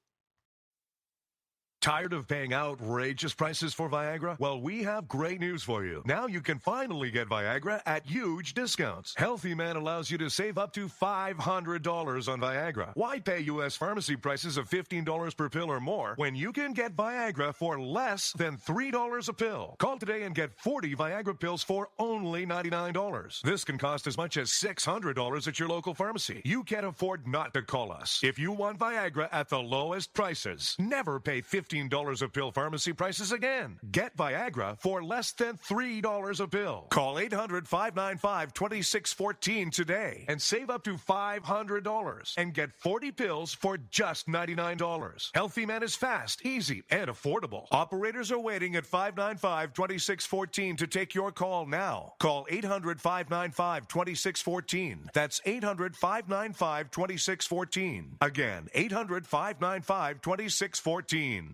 Tired of paying outrageous prices for Viagra? Well, we have great news for you. Now you can finally get Viagra at huge discounts. Healthy Man allows you to save up to $500 on Viagra. Why pay U.S. pharmacy prices of $15 per pill or more when you can get Viagra for less than $3 a pill? Call today and get 40 Viagra pills for only $99. This can cost as much as $600 at your local pharmacy. You can't afford not to call us. If you want Viagra at the lowest prices, never pay $15 a pill pharmacy prices again. Get Viagra for less than $3 a pill. Call 800-595-2614 today and save up to $500 and get 40 pills for just $99. Healthy Man is fast, easy, and affordable. Operators are waiting at 595-2614 to take your call now. Call 800-595-2614. That's 800-595-2614. Again, 800-595-2614.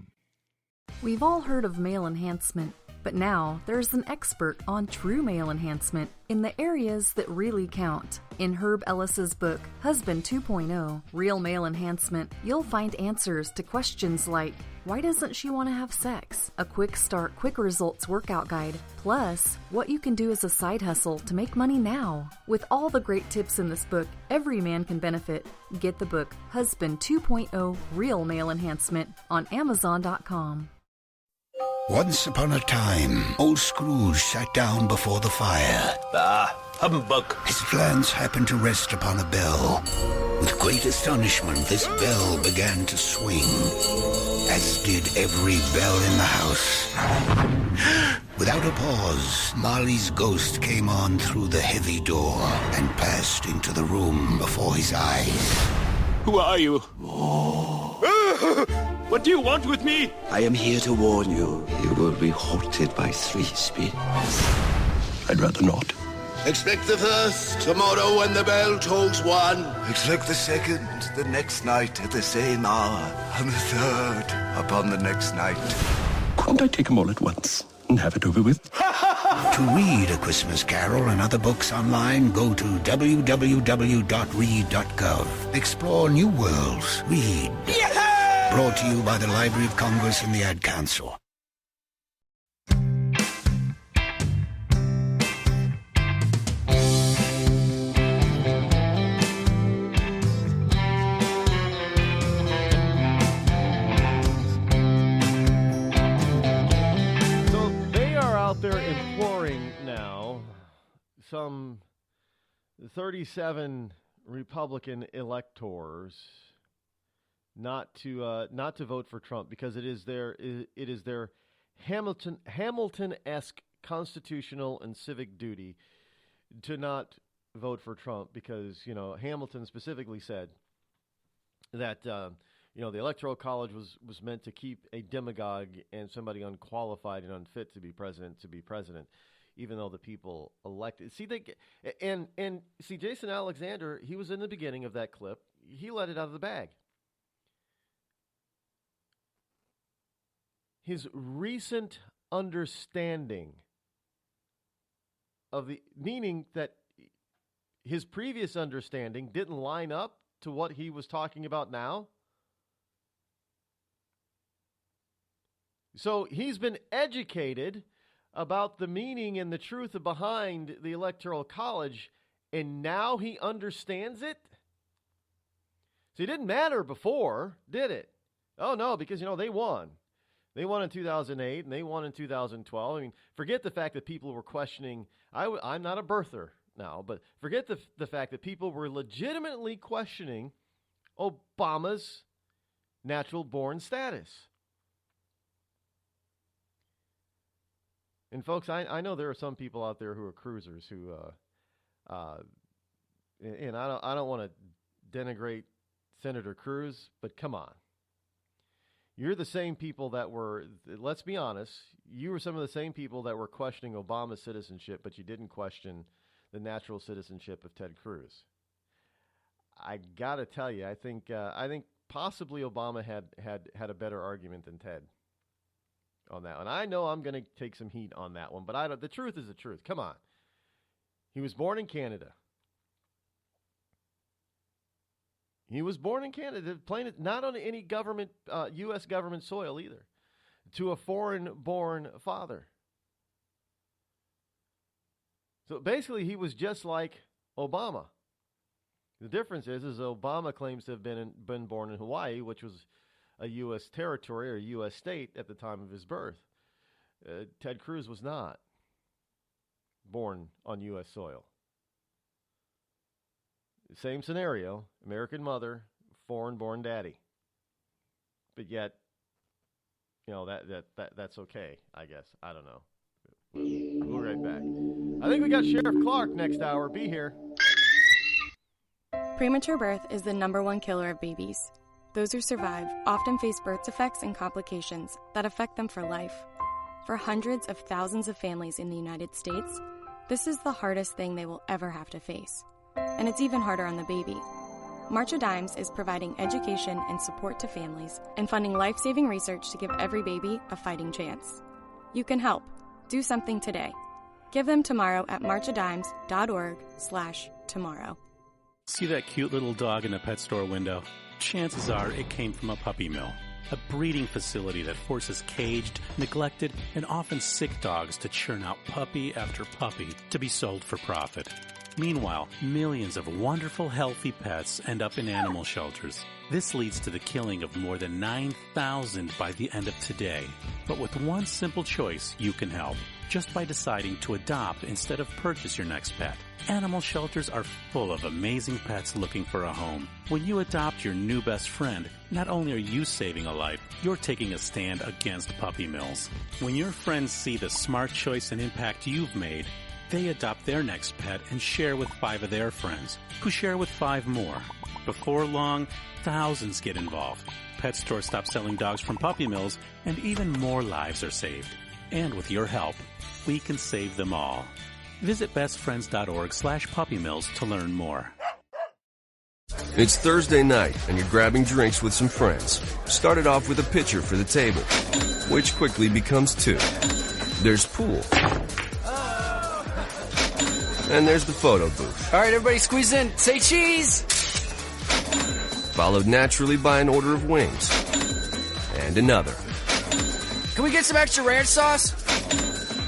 We've all heard of male enhancement, but now there's an expert on true male enhancement in the areas that really count. In Herb Ellis's book, Husband 2.0, Real Male Enhancement, you'll find answers to questions like, why doesn't she want to have sex? A quick start, quick results workout guide, plus what you can do as a side hustle to make money now. With all the great tips in this book, every man can benefit. Get the book, Husband 2.0, Real Male Enhancement, on Amazon.com. Once upon a time, old Scrooge sat down before the fire. Humbug. His glance happened to rest upon a bell. With great astonishment, this bell began to swing, as did every bell in the house. Without a pause, Marley's ghost came on through the heavy door and passed into the room before his eyes. Who are you? What do you want with me? I am here to warn you. You will be haunted by 3 spirits. I'd rather not. Expect the first tomorrow when the bell tolls 1. Expect the second the next night at the same hour. And the third upon the next night. Couldn't I take them all at once and have it over with? To read A Christmas Carol and other books online, go to www.read.gov. Explore new worlds. Read. Yeah! Brought to you by the Library of Congress and the Ad Council. So they are out there imploring now some 37 Republican electors not to vote for Trump because it is their Hamilton-esque constitutional and civic duty to not vote for Trump because Hamilton specifically said that the Electoral College was meant to keep a demagogue and somebody unqualified and unfit to be president, even though the people elected. See, Jason Alexander, he was in the beginning of that clip. He let it out of the bag. His recent understanding of the meaning that his previous understanding didn't line up to what he was talking about now. So he's been educated about the meaning and the truth behind the Electoral College, and now he understands it? So it didn't matter before, did it? Oh, no, because, they won. They won in 2008, and they won in 2012. I mean, forget the fact that people were questioning. I'm not a birther now, but forget the fact that people were legitimately questioning Obama's natural-born status. And folks, I know there are some people out there who are cruisers who, and I don't want to denigrate Senator Cruz, but come on. You're the same people that were, let's be honest, you were some of the same people that were questioning Obama's citizenship, but you didn't question the natural citizenship of Ted Cruz. I got to tell you, I think possibly Obama had a better argument than Ted on that one. I know I'm going to take some heat on that one, but the truth is the truth. Come on. He was born in Canada. He was born in Canada, playing it not on any government, U.S. government soil either. to a foreign-born father. So basically, he was just like Obama. The difference is Obama claims to have been born in Hawaii, which was a U.S. territory or a U.S. state at the time of his birth. Ted Cruz was not born on U.S. soil. Same scenario, American mother, foreign-born daddy. But yet, that's okay, I guess. I don't know. We'll be right back. I think we got Sheriff Clark next hour. Be here. Premature birth is the #1 killer of babies. Those who survive often face birth defects and complications that affect them for life. For hundreds of thousands of families in the United States, this is the hardest thing they will ever have to face. And it's even harder on the baby. March of Dimes is providing education and support to families and funding life-saving research to give every baby a fighting chance. You can help. Do something today. Give them tomorrow at marchofdimes.org/tomorrow. See that cute little dog in the pet store window? Chances are it came from a puppy mill, a breeding facility that forces caged, neglected, and often sick dogs to churn out puppy after puppy to be sold for profit. Meanwhile, millions of wonderful, healthy pets end up in animal shelters. This leads to the killing of more than 9,000 by the end of today. But with one simple choice, you can help. Just by deciding to adopt instead of purchase your next pet. Animal shelters are full of amazing pets looking for a home. When you adopt your new best friend, not only are you saving a life, you're taking a stand against puppy mills. When your friends see the smart choice and impact you've made, they adopt their next pet and share with 5 of their friends, who share with 5 more. Before long, thousands get involved. Pet stores stop selling dogs from puppy mills, and even more lives are saved. And with your help, we can save them all. Visit bestfriends.org/puppymills to learn more. It's Thursday night, and you're grabbing drinks with some friends. Started off with a pitcher for the table, which quickly becomes 2. There's pool. And there's the photo booth. All right, everybody squeeze in. Say cheese! Followed naturally by an order of wings. And another. Can we get some extra ranch sauce?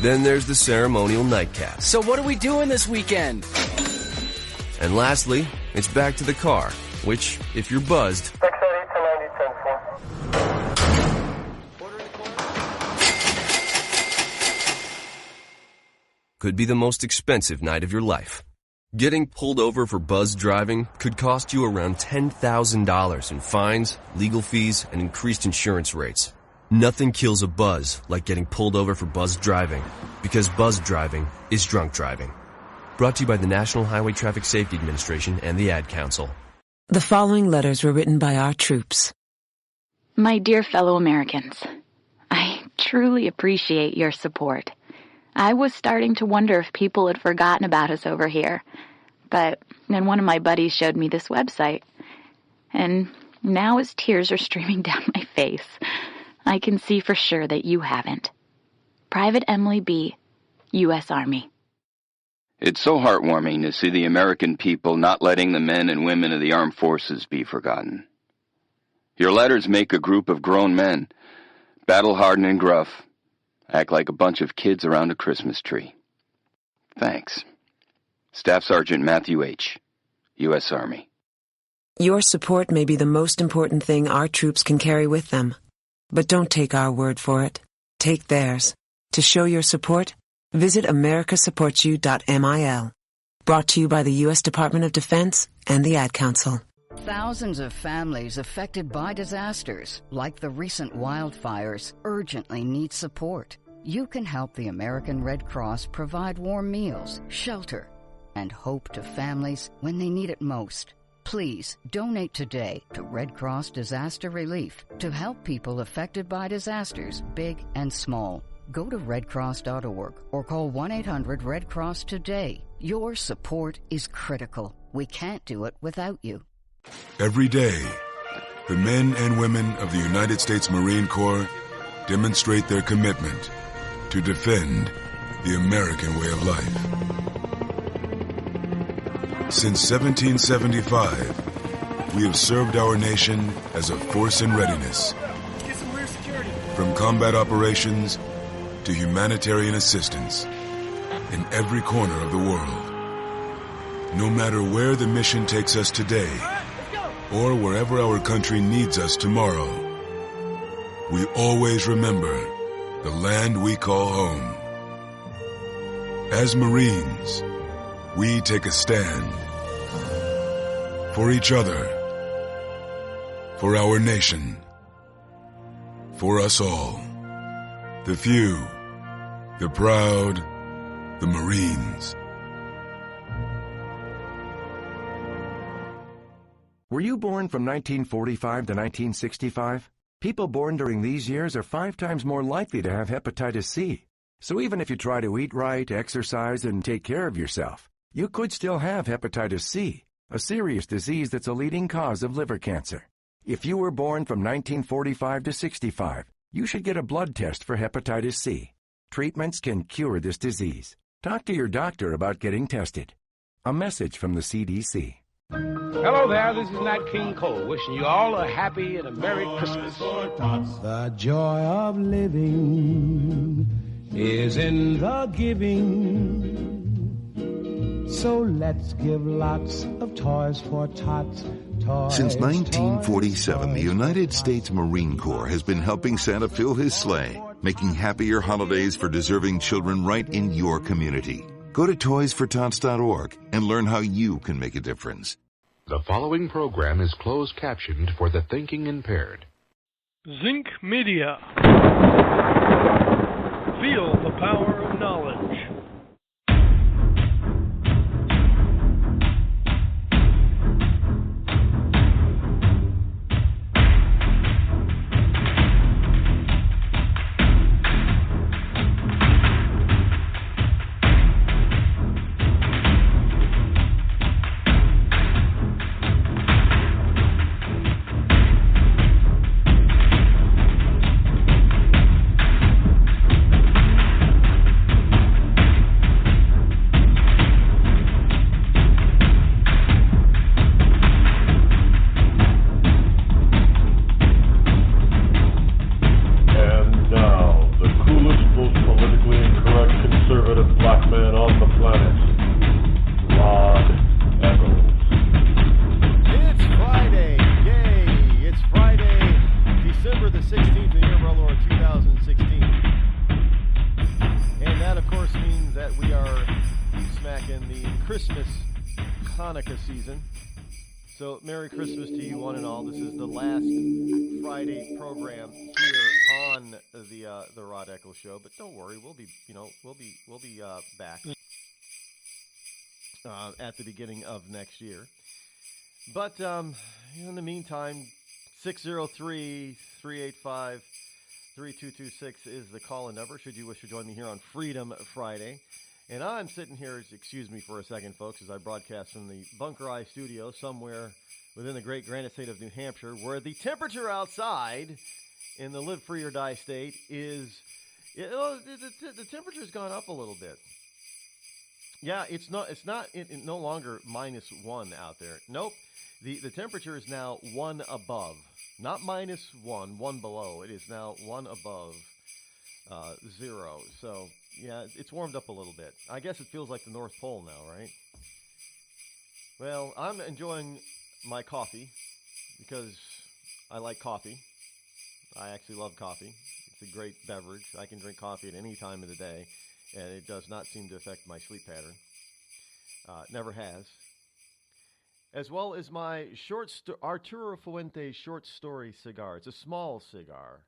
Then there's the ceremonial nightcap. So what are we doing this weekend? And lastly, it's back to the car, which, if you're buzzed, could be the most expensive night of your life. Getting pulled over for buzz driving could cost you around $10,000 in fines, legal fees, and increased insurance rates. Nothing kills a buzz like getting pulled over for buzz driving, because buzz driving is drunk driving. Brought to you by the National Highway Traffic Safety Administration and the Ad Council. The following letters were written by our troops. My dear fellow Americans, I truly appreciate your support. I was starting to wonder if people had forgotten about us over here, but then one of my buddies showed me this website, and now as tears are streaming down my face, I can see for sure that you haven't. Private Emily B., U.S. Army. It's so heartwarming to see the American people not letting the men and women of the armed forces be forgotten. Your letters make a group of grown men, battle-hardened and gruff, act like a bunch of kids around a Christmas tree. Thanks. Staff Sergeant Matthew H., U.S. Army. Your support may be the most important thing our troops can carry with them. But don't take our word for it. Take theirs. To show your support, visit americasupportsyou.mil. Brought to you by the U.S. Department of Defense and the Ad Council. Thousands of families affected by disasters, like the recent wildfires, urgently need support. You can help the American Red Cross provide warm meals, shelter, and hope to families when they need it most. Please donate today to Red Cross Disaster Relief to help people affected by disasters, big and small. Go to redcross.org or call 1-800-RED-CROSS today. Your support is critical. We can't do it without you. Every day, the men and women of the United States Marine Corps demonstrate their commitment to defend the American way of life. Since 1775, we have served our nation as a force in readiness. Get some rear security. From combat operations to humanitarian assistance in every corner of the world. No matter where the mission takes us today, or wherever our country needs us tomorrow, we always remember the land we call home. As Marines, we take a stand for each other, for our nation, for us all. The few, the proud, the Marines. Were you born from 1945 to 1965? People born during these years are 5 times more likely to have hepatitis C. So even if you try to eat right, exercise, and take care of yourself, you could still have hepatitis C, a serious disease that's a leading cause of liver cancer. If you were born from 1945 to 65, you should get a blood test for hepatitis C. Treatments can cure this disease. Talk to your doctor about getting tested. A message from the CDC. Hello there, this is Nat King Cole, wishing you all a happy and a Merry Christmas. The joy of living is in the giving. So let's give lots of toys for tots. Since 1947, the United States Marine Corps has been helping Santa fill his sleigh, making happier holidays for deserving children right in your community. Go to toysfortots.org and learn how you can make a difference. The following program is closed captioned for the thinking impaired. Zinc Media. Feel the power of knowledge. Merry Christmas to you, one and all. This is the last Friday program here on the Rod Eccles Show. But don't worry, we'll be back at the beginning of next year. But in the meantime, 603-385-3226 is the call-in number. Should you wish to join me here on Freedom Friday. And I'm sitting here, excuse me for a second, folks, as I broadcast from the Bunker Eye studio somewhere within the great granite state of New Hampshire, where the temperature outside in the live free or die state is, the temperature's gone up a little bit. Yeah, it's no longer -1 out there. Nope, the temperature is now 1 above, not -1, 1 below. It is now 1 above 0. So yeah, it's warmed up a little bit. I guess it feels like the North Pole now, right? Well, I'm enjoying my coffee because I like coffee. I actually love coffee. It's a great beverage. I can drink coffee at any time of the day, and it does not seem to affect my sleep pattern. Never has. As well as my Arturo Fuente short story cigar. It's a small cigar.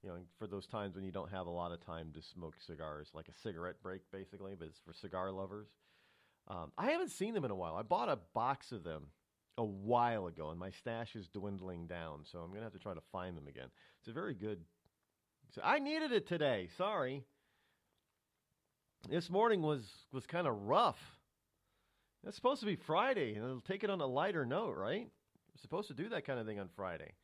You know, for those times when you don't have a lot of time to smoke cigars, like a cigarette break, basically, but it's for cigar lovers. I haven't seen them in a while. I bought a box of them a while ago, and my stash is dwindling down, so I'm going to have to try to find them again. It's a very good... I needed it today. Sorry. This morning was kind of rough. It's supposed to be Friday, and it'll take it on a lighter note, right? We're supposed to do that kind of thing on Friday.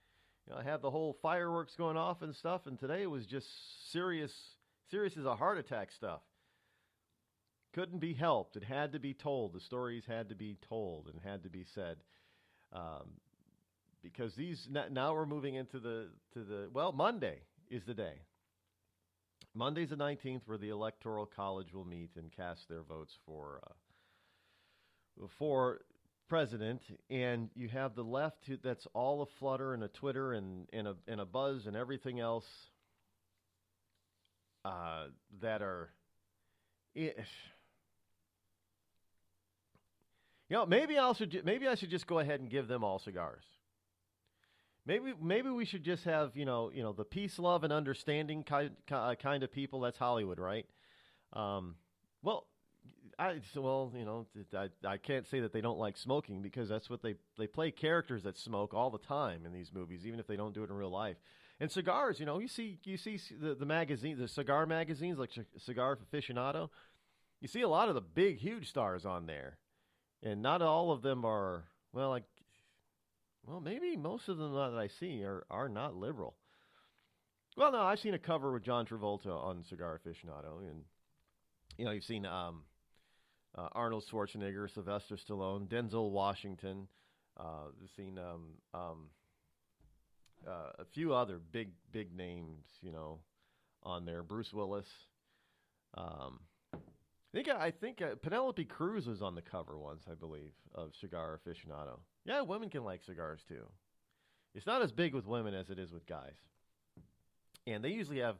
You know, I have the whole fireworks going off and stuff, and today it was just serious as a heart attack stuff. Couldn't be helped. It had to be told. The stories had to be told and had to be said. Because now we're moving into the Monday. is the day. Monday's the 19th, where the Electoral College will meet and cast their votes for president. And you have the left that's all a flutter and a Twitter and a buzz and everything else that are... maybe I should just go ahead and give them all cigars. Maybe we should just have the peace, love, and understanding kind of people. That's Hollywood, right? I can't say that they don't like smoking, because that's what they play characters that smoke all the time in these movies, even if they don't do it in real life. And cigars, you see the magazine, the cigar magazines like Cigar Aficionado. You see a lot of the big, huge stars on there, and not all of them are maybe most of them that I see are not liberal. Well, no, I've seen a cover with John Travolta on Cigar Aficionado, and you've seen Arnold Schwarzenegger, Sylvester Stallone, Denzel Washington. You've seen a few other big names, on there. Bruce Willis. I think Penelope Cruz was on the cover once, I believe, of Cigar Aficionado. Yeah, women can like cigars too. It's not as big with women as it is with guys. And they usually have,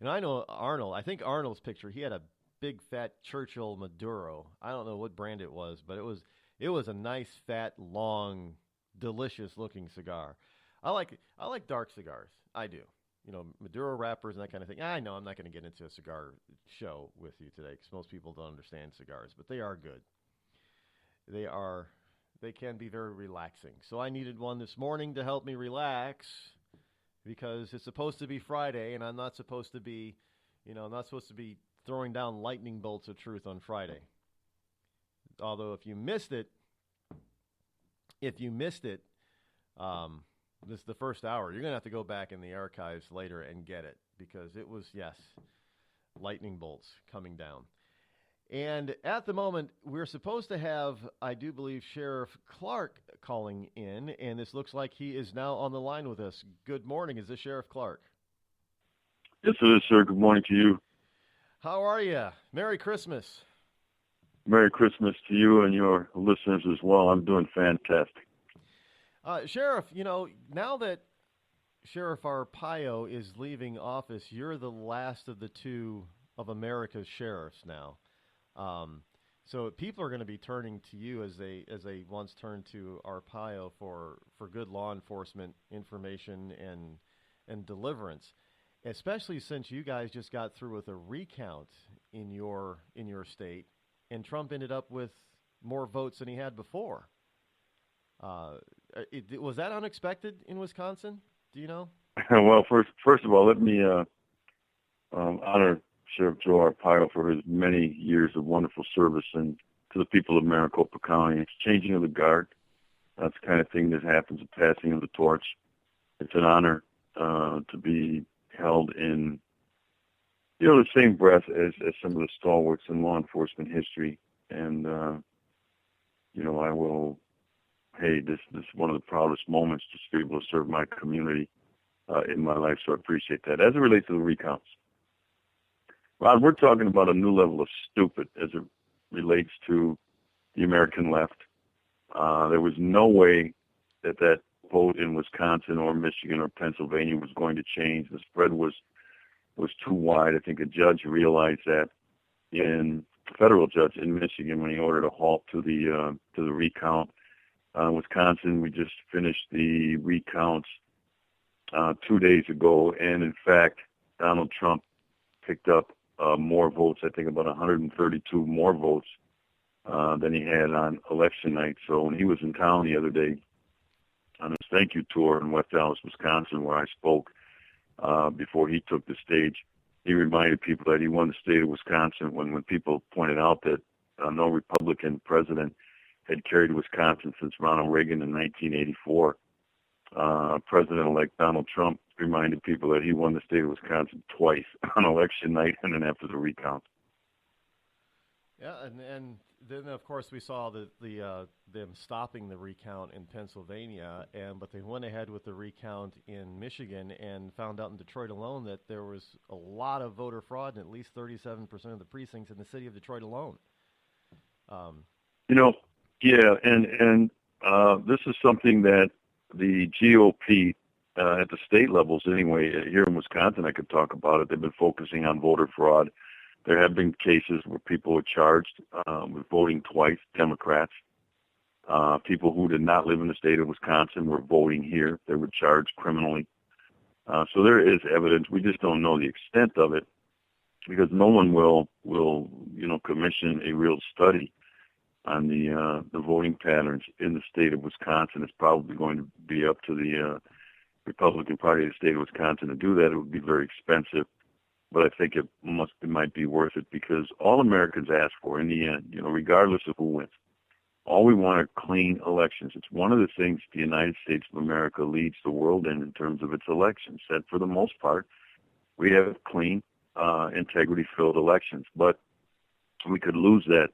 I know Arnold. I think Arnold's picture, he had a big fat Churchill Maduro. I don't know what brand it was, but it was a nice fat long, delicious looking cigar. I like dark cigars. I do. Maduro wrappers and that kind of thing. I know I'm not going to get into a cigar show with you today, because most people don't understand cigars, but they are good. They can be very relaxing. So I needed one this morning to help me relax, because it's supposed to be Friday, and I'm not supposed to be, throwing down lightning bolts of truth on Friday. Although if you missed it, this is the first hour. You're going to have to go back in the archives later and get it, because it was, yes, lightning bolts coming down. And at the moment, we're supposed to have, I do believe, Sheriff Clark calling in, and this looks like he is now on the line with us. Good morning. Is this Sheriff Clark? Yes, it is, sir. Good morning to you. How are you? Merry Christmas. Merry Christmas to you and your listeners as well. I'm doing fantastic. Sheriff, now that Sheriff Arpaio is leaving office, you're the last of the two of America's sheriffs now. So people are going to be turning to you as they once turned to Arpaio for good law enforcement information and deliverance, especially since you guys just got through with a recount in your state, and Trump ended up with more votes than he had before. Was that unexpected in Wisconsin? Do you know? Well, first of all, let me honor Sheriff Joe Arpaio for his many years of wonderful service, and to the people of Maricopa County. It's changing of the guard. That's the kind of thing that happens, the passing of the torch. It's an honor to be held in, the same breath as some of the stalwarts in law enforcement history. And, I will, this is one of the proudest moments just to be able to serve my community in my life, so I appreciate that. As it relates to the recounts, Rod, we're talking about a new level of stupid as it relates to the American left. There was no way that vote in Wisconsin or Michigan or Pennsylvania was going to change. The spread was too wide. I think a judge realized that, federal judge in Michigan, when he ordered a halt to the recount. Wisconsin, we just finished the recounts 2 days ago, and in fact, Donald Trump picked up more votes, I think about 132 more votes than he had on election night. So when he was in town the other day on his thank you tour in West Dallas, Wisconsin, where I spoke before he took the stage, he reminded people that he won the state of Wisconsin when people pointed out that no Republican president had carried Wisconsin since Ronald Reagan in 1984. President-elect Donald Trump reminded people that he won the state of Wisconsin twice on election night and then after the recount. Yeah, and then of course we saw them stopping the recount in Pennsylvania, but they went ahead with the recount in Michigan and found out in Detroit alone that there was a lot of voter fraud in at least 37% of the precincts in the city of Detroit alone. Yeah, and this is something that the GOP at the state levels anyway, here in Wisconsin, I could talk about it. They've been focusing on voter fraud. There have been cases where people were charged with voting twice, Democrats. People who did not live in the state of Wisconsin were voting here. They were charged criminally. So there is evidence. We just don't know the extent of it because no one will commission a real study on the voting patterns in the state of Wisconsin. It's probably going to be up to the Republican Party of the state of Wisconsin to do that. It would be very expensive, but I think it might be worth it because all Americans ask for in the end, regardless of who wins, all we want are clean elections. It's one of the things the United States of America leads the world in terms of its elections, that for the most part, we have clean, integrity-filled elections. But we could lose that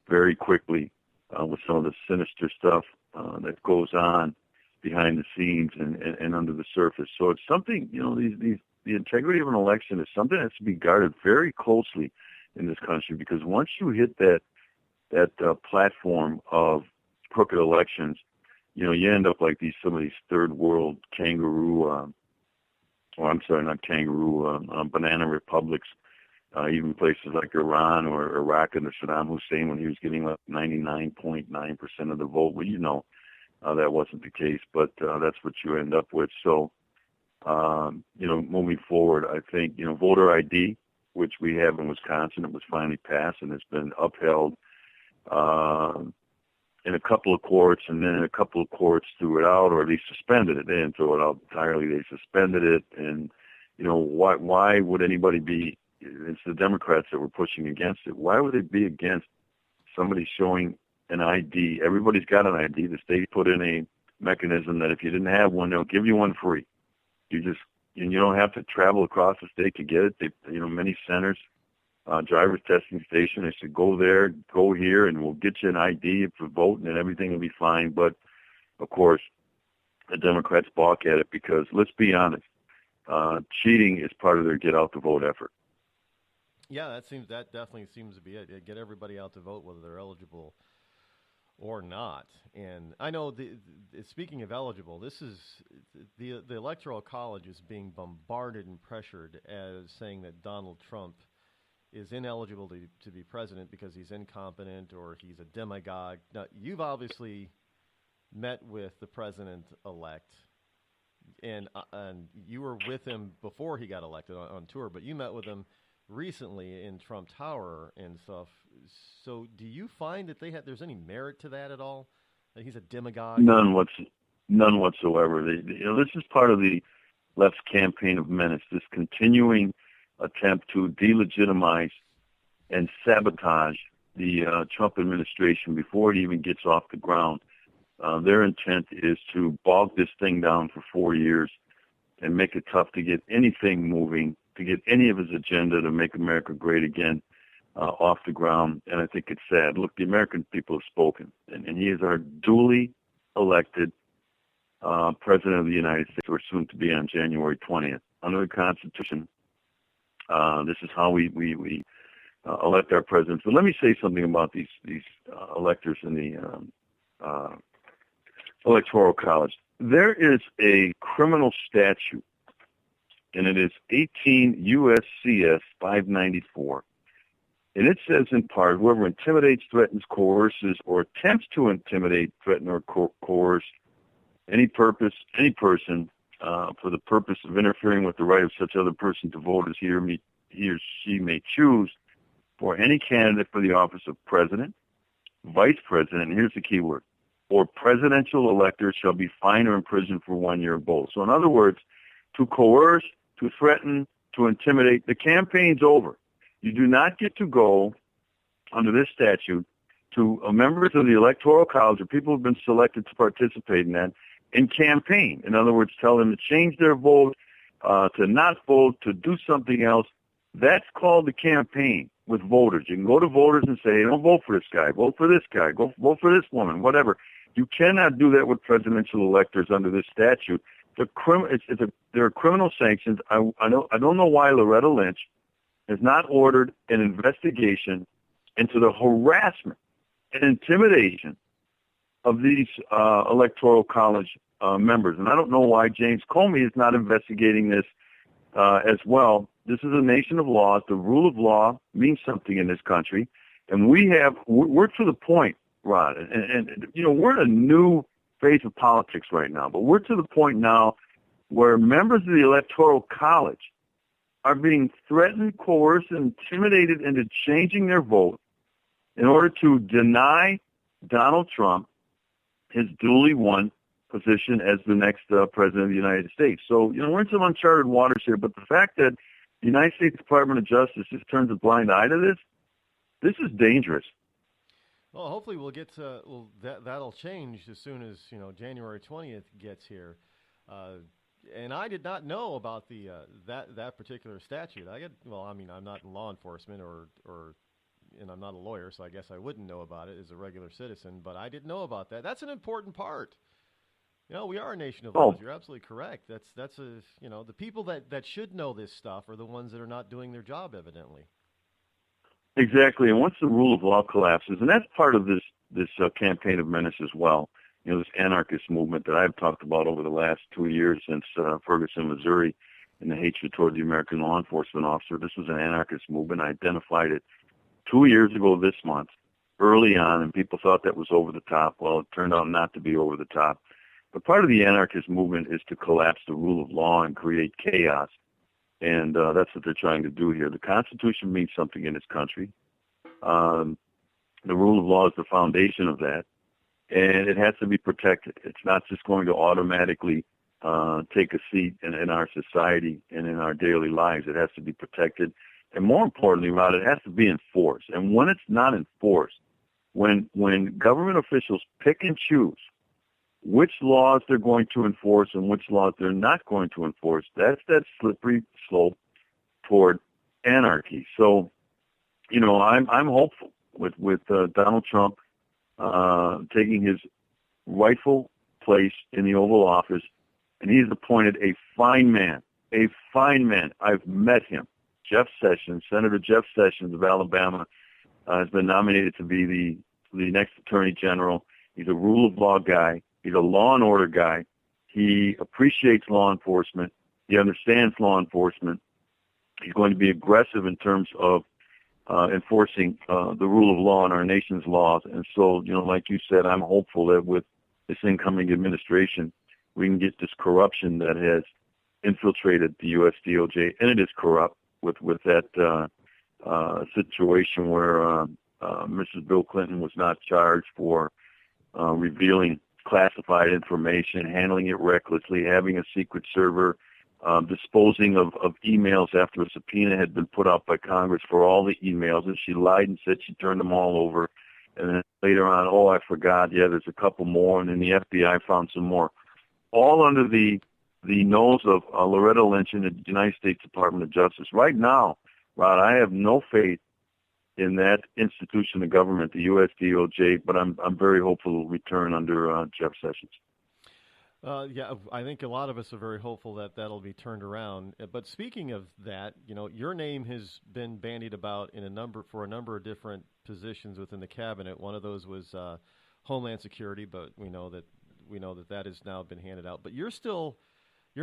very quickly with some of the sinister stuff that goes on behind the scenes and under the surface. So it's something, the integrity of an election is something that has to be guarded very closely in this country because once you hit that platform of crooked elections, you end up like some of these third world banana republics, even places like Iran or Iraq under Saddam Hussein when he was getting like 99.9% of the vote. Well, that wasn't the case, but that's what you end up with. So, moving forward, I think, voter ID, which we have in Wisconsin, it was finally passed and it's been upheld in a couple of courts, and then a couple of courts threw it out, or at least suspended it. They didn't throw it out entirely; they suspended it. And why would anybody be? It's the Democrats that were pushing against it. Why would they be against somebody showing an ID? Everybody's got an ID. The state put in a mechanism that if you didn't have one, they'll give you one free. You don't have to travel across the state to get it. Many centers, driver's testing station, they said go there, go here, and we'll get you an ID for voting, and everything will be fine. But of course, the Democrats balk at it because let's be honest, cheating is part of their get out the vote effort. Yeah, that definitely seems to be it. Get everybody out to vote, whether they're eligible or not. And I know, speaking of eligible, this is the Electoral College is being bombarded and pressured as saying that Donald Trump is ineligible to be president because he's incompetent or he's a demagogue. Now, you've obviously met with the president-elect, and you were with him before he got elected on tour, but you met with him recently in Trump Tower and stuff. So do you find that there's any merit to that at all? That he's a demagogue? None whatsoever. This is part of the left's campaign of menace, this continuing attempt to delegitimize and sabotage the Trump administration before it even gets off the ground. Their intent is to bog this thing down for 4 years and make it tough to get anything moving, to get any of his agenda to make America great again off the ground. And I think it's sad. Look, the American people have spoken, and he is our duly elected President of the United States, or soon to be on January 20th. Under the Constitution, this is how we elect our presidents. But let me say something about these electors in the Electoral College. There is a criminal statute, and it is 18 U.S.C.S. 594. And it says in part, whoever intimidates, threatens, coerces, or attempts to intimidate, threaten, or coerce any person for the purpose of interfering with the right of such other person to vote as he or she may choose for any candidate for the office of president, vice president, and here's the key word, or presidential elector shall be fined or imprisoned for 1 year both. So in other words, to coerce, to threaten, to intimidate, the campaign's over. You do not get to go under this statute to members of the Electoral College or people who have been selected to participate in that and campaign. In other words, tell them to change their vote, to not vote, to do something else. That's called the campaign with voters. You can go to voters and say, don't vote for this guy, vote for this guy, go vote for this woman, whatever. You cannot do that with presidential electors under this statute. There are criminal sanctions. I don't know why Loretta Lynch has not ordered an investigation into the harassment and intimidation of these electoral college members. And I don't know why James Comey is not investigating this as well. This is a nation of laws. The rule of law means something in this country. And we're to the point, Rod, and we're in a new phase of politics right now, but we're to the point now where members of the Electoral College are being threatened, coerced, and intimidated into changing their vote in order to deny Donald Trump his duly won position as the next president of the United States. So, we're in some uncharted waters here, but the fact that the United States Department of Justice just turns a blind eye to this is dangerous. Well, hopefully we'll get to that'll change as soon as January 20th gets here. And I did not know about the that particular statute. I'm not in law enforcement and I'm not a lawyer, so I guess I wouldn't know about it as a regular citizen. But I didn't know about that. That's an important part. We are a nation of laws. You're absolutely correct. That's the people that should know this stuff are the ones that are not doing their job, evidently. Exactly, and once the rule of law collapses, and that's part of this campaign of menace as well, this anarchist movement that I've talked about over the last 2 years since Ferguson, Missouri, and the hatred toward the American law enforcement officer. This was an anarchist movement. I identified it 2 years ago this month, early on, and people thought that was over the top. Well, it turned out not to be over the top. But part of the anarchist movement is to collapse the rule of law and create chaos. And that's what they're trying to do here. The Constitution means something in this country. The rule of law is the foundation of that. And it has to be protected. It's not just going to automatically take a seat in our society and in our daily lives. It has to be protected. And more importantly, Rod, it has to be enforced. And when it's not enforced, when government officials pick and choose which laws they're going to enforce and which laws they're not going to enforce, that's that slippery slope toward anarchy. So, I'm hopeful with Donald Trump taking his rightful place in the Oval Office, and he's appointed a fine man. I've met him. Senator Jeff Sessions of Alabama has been nominated to be the next Attorney General. He's a rule of law guy. He's a law and order guy. He appreciates law enforcement. He understands law enforcement. He's going to be aggressive in terms of enforcing the rule of law in our nation's laws. And so, like you said, I'm hopeful that with this incoming administration, we can get this corruption that has infiltrated the U.S. DOJ, and it is corrupt with that situation where Mrs. Bill Clinton was not charged for revealing classified information, handling it recklessly, having a secret server, disposing of emails after a subpoena had been put out by Congress for all the emails, and she lied and said she turned them all over. And then later on, I forgot, there's a couple more, and then the FBI found some more. All under the nose of Loretta Lynch and the United States Department of Justice. Right now, Rod, I have no faith in that institution of government, the U.S. DOJ, but I'm very hopeful it will return under Jeff Sessions. I think a lot of us are very hopeful that that'll be turned around. But speaking of that, your name has been bandied about for a number of different positions within the cabinet. One of those was Homeland Security, but we know that has now been handed out. But your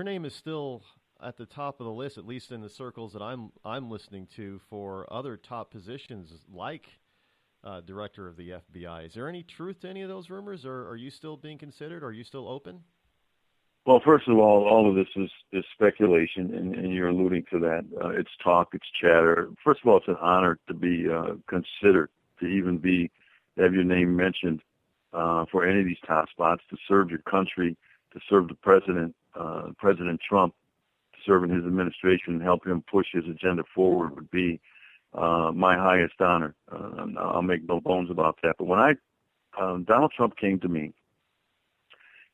name is still at the top of the list, at least in the circles that I'm listening to, for other top positions like director of the FBI. Is there any truth to any of those rumors, or are you still being considered? Are you still open? Well, first of all of this is speculation, and you're alluding to that. It's talk, it's chatter. First of all, it's an honor to be considered, to have your name mentioned for any of these top spots, to serve your country, to serve the president, President Trump, to serve in his administration and help him push his agenda forward would be my highest honor. I'll make no bones about that. But when Donald Trump came to me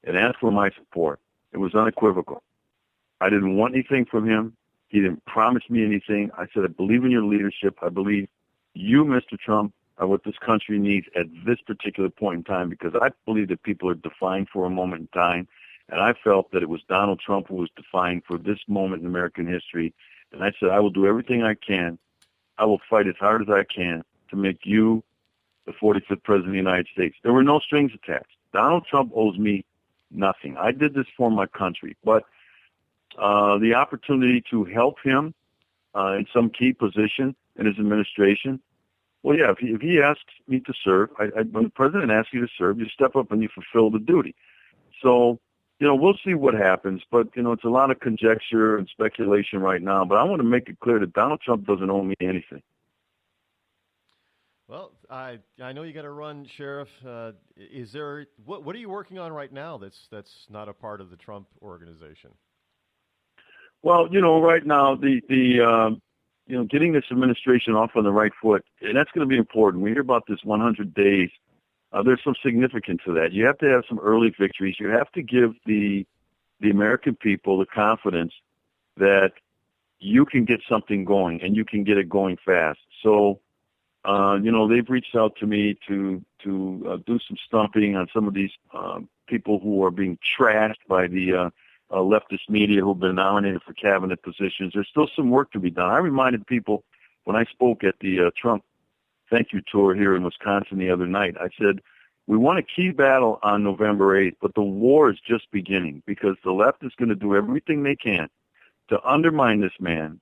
and asked for my support, it was unequivocal. I didn't want anything from him. He didn't promise me anything. I said, I believe in your leadership. I believe you, Mr. Trump, are what this country needs at this particular point in time, because I believe that people are defined for a moment in time, and I felt that it was Donald Trump who was defined for this moment in American history. And I said, I will do everything I can. I will fight as hard as I can to make you the 45th President of the United States. There were no strings attached. Donald Trump owes me nothing. I did this for my country. But the opportunity to help him in some key position in his administration, well, yeah, if he asks me to serve, when the president asks you to serve, you step up and you fulfill the duty. So, we'll see what happens. But, it's a lot of conjecture and speculation right now. But I want to make it clear that Donald Trump doesn't owe me anything. Well, I know you got to run, Sheriff. Is there what are you working on right now that's not a part of the Trump organization? Well, right now getting this administration off on the right foot, and that's going to be important. We hear about this 100 days. There's some significance to that. You have to have some early victories. You have to give the American people the confidence that you can get something going and you can get it going fast. So, they've reached out to me to do some stumping on some of these people who are being trashed by the leftist media who've been nominated for cabinet positions. There's still some work to be done. I reminded people when I spoke at the Trump thank you tour here in Wisconsin the other night, I said, we won a key battle on November 8th, but the war is just beginning because the left is going to do everything they can to undermine this man,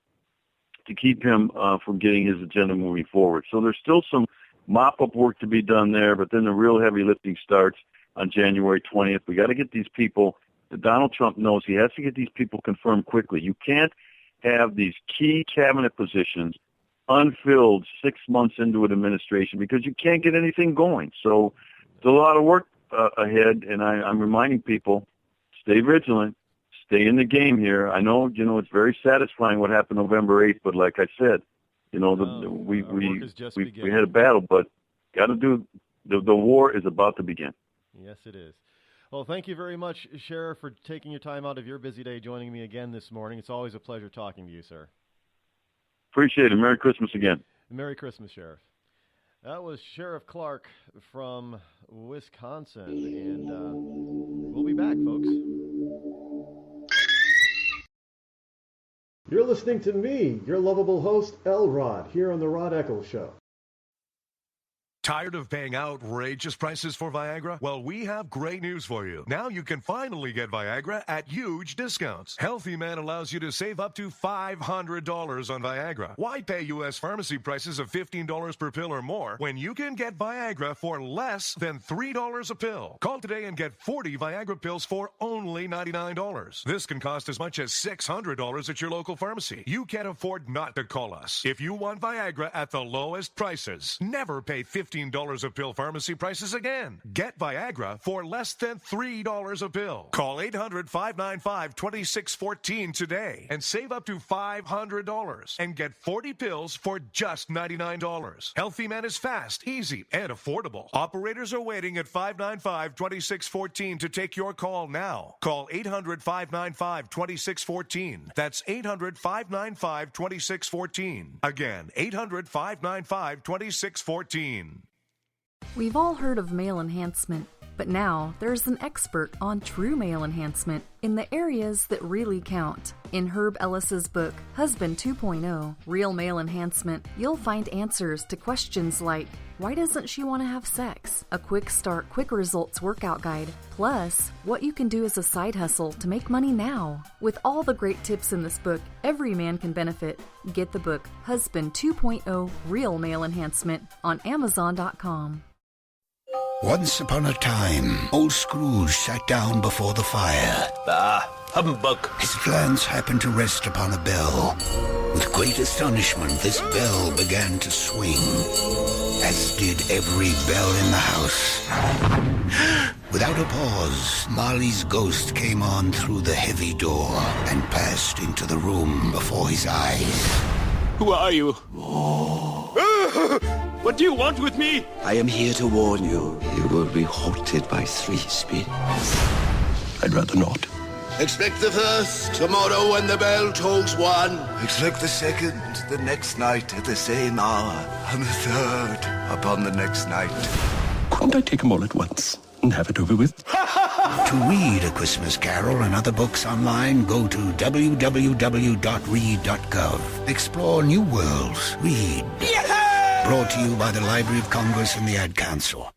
to keep him from getting his agenda moving forward. So there's still some mop-up work to be done there, but then the real heavy lifting starts on January 20th. We got to get these people, Donald Trump knows he has to get these people confirmed quickly. You can't have these key cabinet positions unfilled 6 months into an administration because you can't get anything going. So there's a lot of work ahead, and I'm reminding people, stay vigilant, stay in the game here. I know, it's very satisfying what happened November 8th, but like I said, we had a battle, but got to do, the war is about to begin. Yes, it is. Well, thank you very much, Sheriff, for taking your time out of your busy day joining me again this morning. It's always a pleasure talking to you, sir. Appreciate it. Merry Christmas again. Merry Christmas, Sheriff. That was Sheriff Clark from Wisconsin, and we'll be back, folks. You're listening to me, your lovable host, Rod, here on the Rod Eccles Show. Tired of paying outrageous prices for Viagra? Well, we have great news for you. Now you can finally get Viagra at huge discounts. Healthy Man allows you to save up to $500 on Viagra. Why pay U.S. pharmacy prices of $15 per pill or more when you can get Viagra for less than $3 a pill? Call today and get 40 Viagra pills for only $99. This can cost as much as $600 at your local pharmacy. You can't afford not to call us. If you want Viagra at the lowest prices, never pay $15 a pill pharmacy prices again. Get Viagra for less than $3 a pill. Call 800-595-2614 today and save up to $500 and get 40 pills for just $99. Healthy Man is fast, easy, and affordable. Operators are waiting at 595-2614 to take your call now. Call 800-595-2614. That's 800-595-2614. Again, 800-595-2614. We've all heard of male enhancement, but now there's an expert on true male enhancement in the areas that really count. In Herb Ellis's book, Husband 2.0, Real Male Enhancement, you'll find answers to questions like, why doesn't she want to have sex? A quick start, quick results workout guide, plus what you can do as a side hustle to make money now. With all the great tips in this book, every man can benefit. Get the book, Husband 2.0, Real Male Enhancement, on Amazon.com. Once upon a time, old Scrooge sat down before the fire. Humbug. His glance happened to rest upon a bell. With great astonishment, this bell began to swing, as did every bell in the house. Without a pause, Marley's ghost came on through the heavy door and passed into the room before his eyes. Who are you? What do you want with me? I am here to warn you. You will be haunted by 3 spirits. I'd rather not. Expect the first tomorrow when the bell tolls one. Expect the second the next night at the same hour. And the third upon the next night. Couldn't I take them all at once and have it over with? To read A Christmas Carol and other books online, go to www.read.gov. Explore new worlds. Read. Yeah! Brought to you by the Library of Congress and the Ad Council.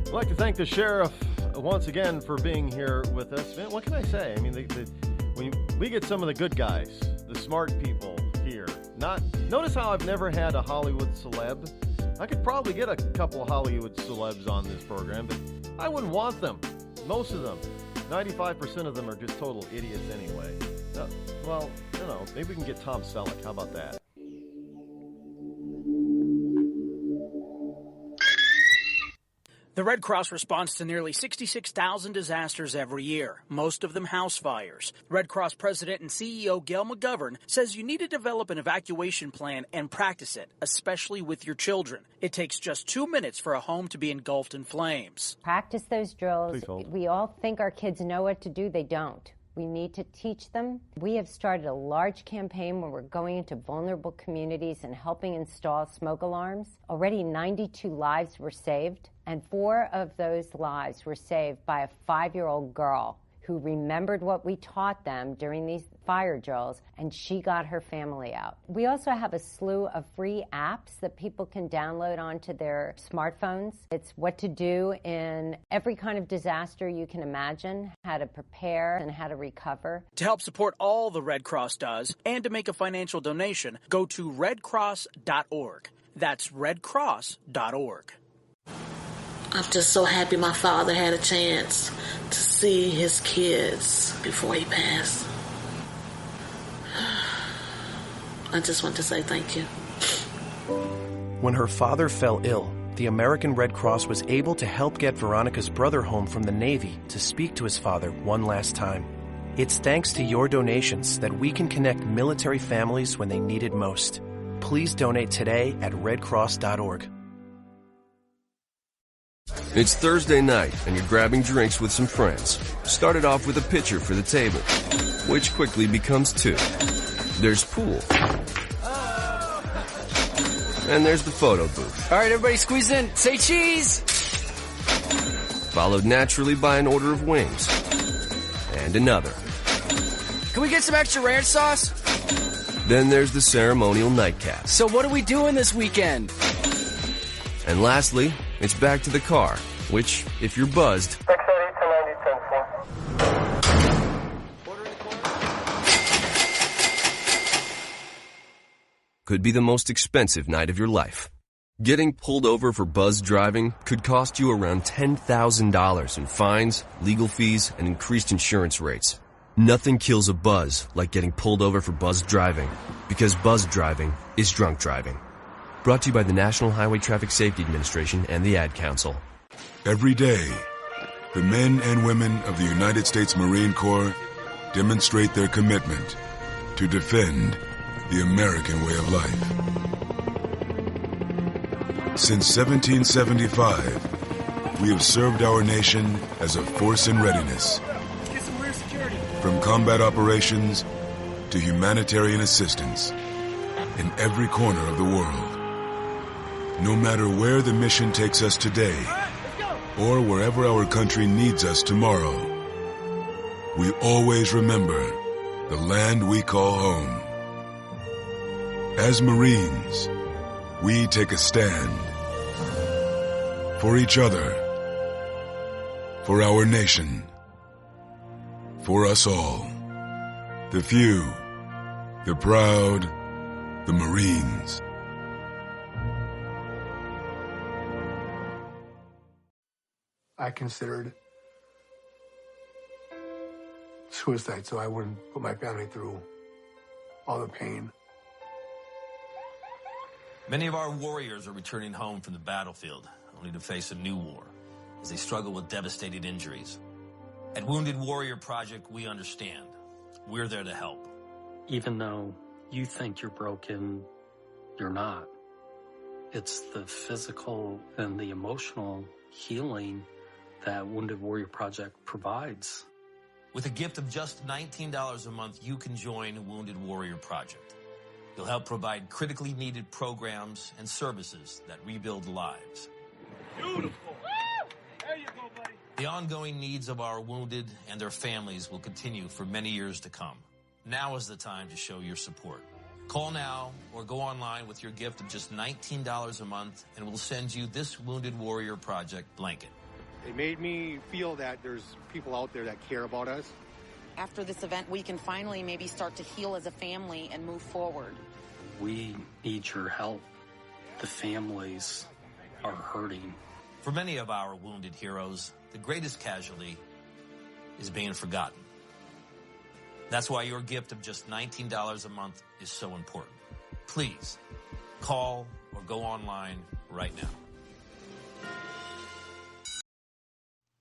I'd like to thank the sheriff once again for being here with us. Man, what can I say? I mean, when we get some of the good guys, the smart people here. Notice how I've never had a Hollywood celeb. I could probably get a couple of Hollywood celebs on this program, but I wouldn't want them. Most of them. 95% of them are just total idiots anyway. Well, maybe we can get Tom Selleck. How about that? The Red Cross responds to nearly 66,000 disasters every year, most of them house fires. Red Cross President and CEO Gail McGovern says you need to develop an evacuation plan and practice it, especially with your children. It takes just 2 minutes for a home to be engulfed in flames. Practice those drills. We all think our kids know what to do. They don't. We need to teach them. We have started a large campaign where we're going into vulnerable communities and helping install smoke alarms. Already 92 lives were saved, and 4 of those lives were saved by a 5-year-old girl who remembered what we taught them during these fire drills, and she got her family out. We also have a slew of free apps that people can download onto their smartphones. It's what to do in every kind of disaster you can imagine, how to prepare and how to recover. To help support all the Red Cross does and to make a financial donation, go to redcross.org. That's redcross.org. I'm just so happy my father had a chance to see his kids before he passed. I just want to say thank you. When her father fell ill, the American Red Cross was able to help get Veronica's brother home from the Navy to speak to his father one last time. It's thanks to your donations that we can connect military families when they need it most. Please donate today at redcross.org. It's Thursday night, and you're grabbing drinks with some friends. Started off with a pitcher for the table, which quickly becomes 2. There's pool. And there's the photo booth. All right, everybody squeeze in. Say cheese! Followed naturally by an order of wings. And another. Can we get some extra ranch sauce? Then there's the ceremonial nightcap. So what are we doing this weekend? And lastly, it's back to the car, which, if you're buzzed, could be the most expensive night of your life. Getting pulled over for buzz driving could cost you around $10,000 in fines, legal fees, and increased insurance rates. Nothing kills a buzz like getting pulled over for buzz driving, because buzz driving is drunk driving. Brought to you by the National Highway Traffic Safety Administration and the Ad Council. Every day, the men and women of the United States Marine Corps demonstrate their commitment to defend the American way of life. Since 1775, we have served our nation as a force in readiness. From combat operations to humanitarian assistance in every corner of the world. No matter where the mission takes us today, or wherever our country needs us tomorrow, we always remember the land we call home. As Marines, we take a stand for each other, for our nation, for us all. The few, the proud, the Marines. I considered suicide so I wouldn't put my family through all the pain. Many of our warriors are returning home from the battlefield, only to face a new war as they struggle with devastating injuries. At Wounded Warrior Project, we understand. We're there to help. Even though you think you're broken, you're not. It's the physical and the emotional healing that Wounded Warrior Project provides. With a gift of just $19 a month, you can join Wounded Warrior Project. You'll help provide critically needed programs and services that rebuild lives. Beautiful. There you go, buddy. The ongoing needs of our wounded and their families will continue for many years to come. Now is the time to show your support. Call now or go online with your gift of just $19 a month, and we'll send you this Wounded Warrior Project blanket. It made me feel that there's people out there that care about us. After this event, we can finally maybe start to heal as a family and move forward. We need your help. The families are hurting. For many of our wounded heroes, the greatest casualty is being forgotten. That's why your gift of just $19 a month is so important. Please, call or go online right now.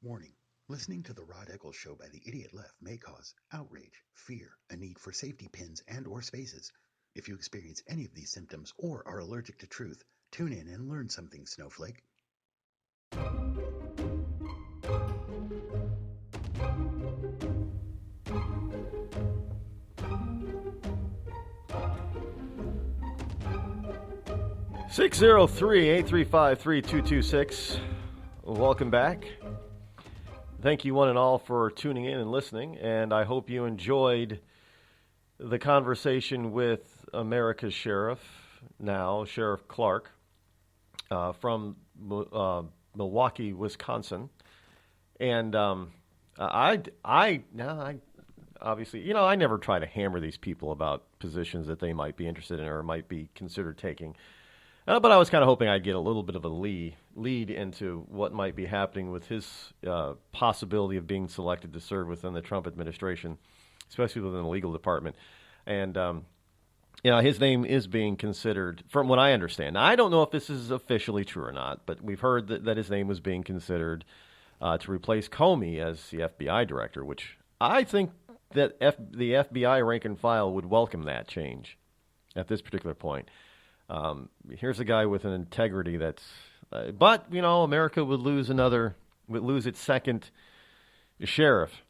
Warning. Listening to the Rod Eccles Show by the Idiot Left may cause outrage, fear, a need for safety pins and or spaces. If you experience any of these symptoms or are allergic to truth, tune in and learn something, Snowflake. (603-835-3226). Welcome back. Thank you one and all for tuning in and listening, and I hope you enjoyed the conversation with America's Sheriff, now Sheriff Clark, from Milwaukee, Wisconsin. And I obviously, I never try to hammer these people about positions that they might be interested in or might be considered taking. But I was kind of hoping I'd get a little bit of a lead into what might be happening with his possibility of being selected to serve within the Trump administration, especially within the legal department. And, his name is being considered, from what I understand. Now, I don't know if this is officially true or not, but we've heard that his name was being considered to replace Comey as the FBI director, which I think that the FBI rank and file would welcome that change at this particular point. Here's a guy with an integrity that's, but America would lose its second sheriff.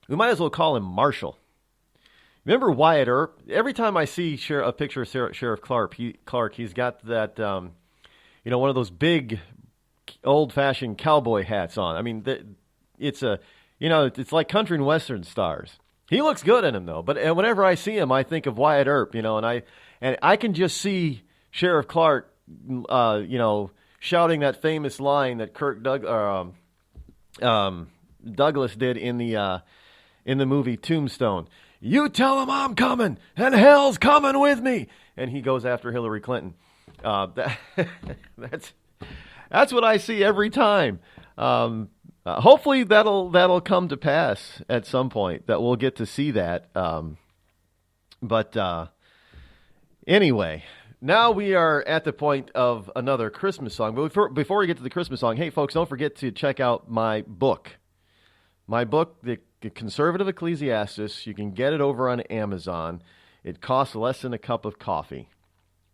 We might as well call him Marshall. Remember Wyatt Earp? Every time I see a picture of Sheriff Clark, he's got that, one of those big, old-fashioned cowboy hats on. I mean, it's like country and western stars. He looks good in him though. But whenever I see him, I think of Wyatt Earp. And I can just see Sheriff Clark, shouting that famous line that Douglas did in the movie Tombstone. You tell him I'm coming, and hell's coming with me. And he goes after Hillary Clinton. That's what I see every time. Hopefully that'll come to pass at some point. That we'll get to see that. Anyway, now we are at the point of another Christmas song. But before we get to the Christmas song, hey, folks, don't forget to check out my book. My book, The Conservative Ecclesiastes. You can get it over on Amazon. It costs less than a cup of coffee.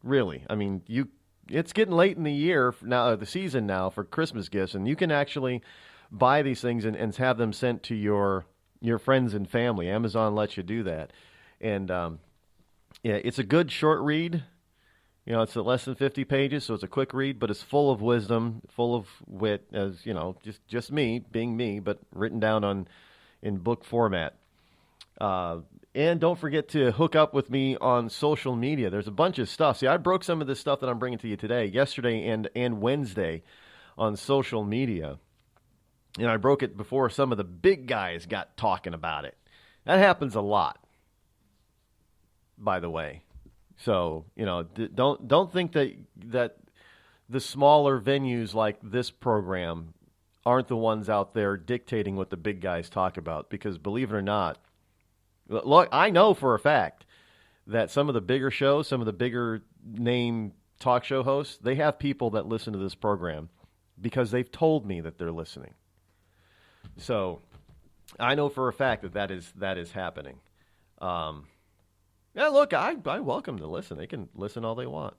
Really. I mean, it's getting late in the year now, the season now, for Christmas gifts, and you can actually buy these things and have them sent to your friends and family. Amazon lets you do that. And it's a good short read. It's less than 50 pages, so it's a quick read, but it's full of wisdom, full of wit, as, just me, being me, but written down in book format. And don't forget to hook up with me on social media. There's a bunch of stuff. See, I broke some of this stuff that I'm bringing to you today, yesterday and Wednesday on social media. And I broke it before some of the big guys got talking about it. That happens a lot, by the way. So, don't think that the smaller venues like this program aren't the ones out there dictating what the big guys talk about. Because believe it or not, look, I know for a fact that some of the bigger shows, some of the bigger name talk show hosts, they have people that listen to this program because they've told me that they're listening. So I know for a fact that is happening. Yeah, look, I welcome them to listen. They can listen all they want.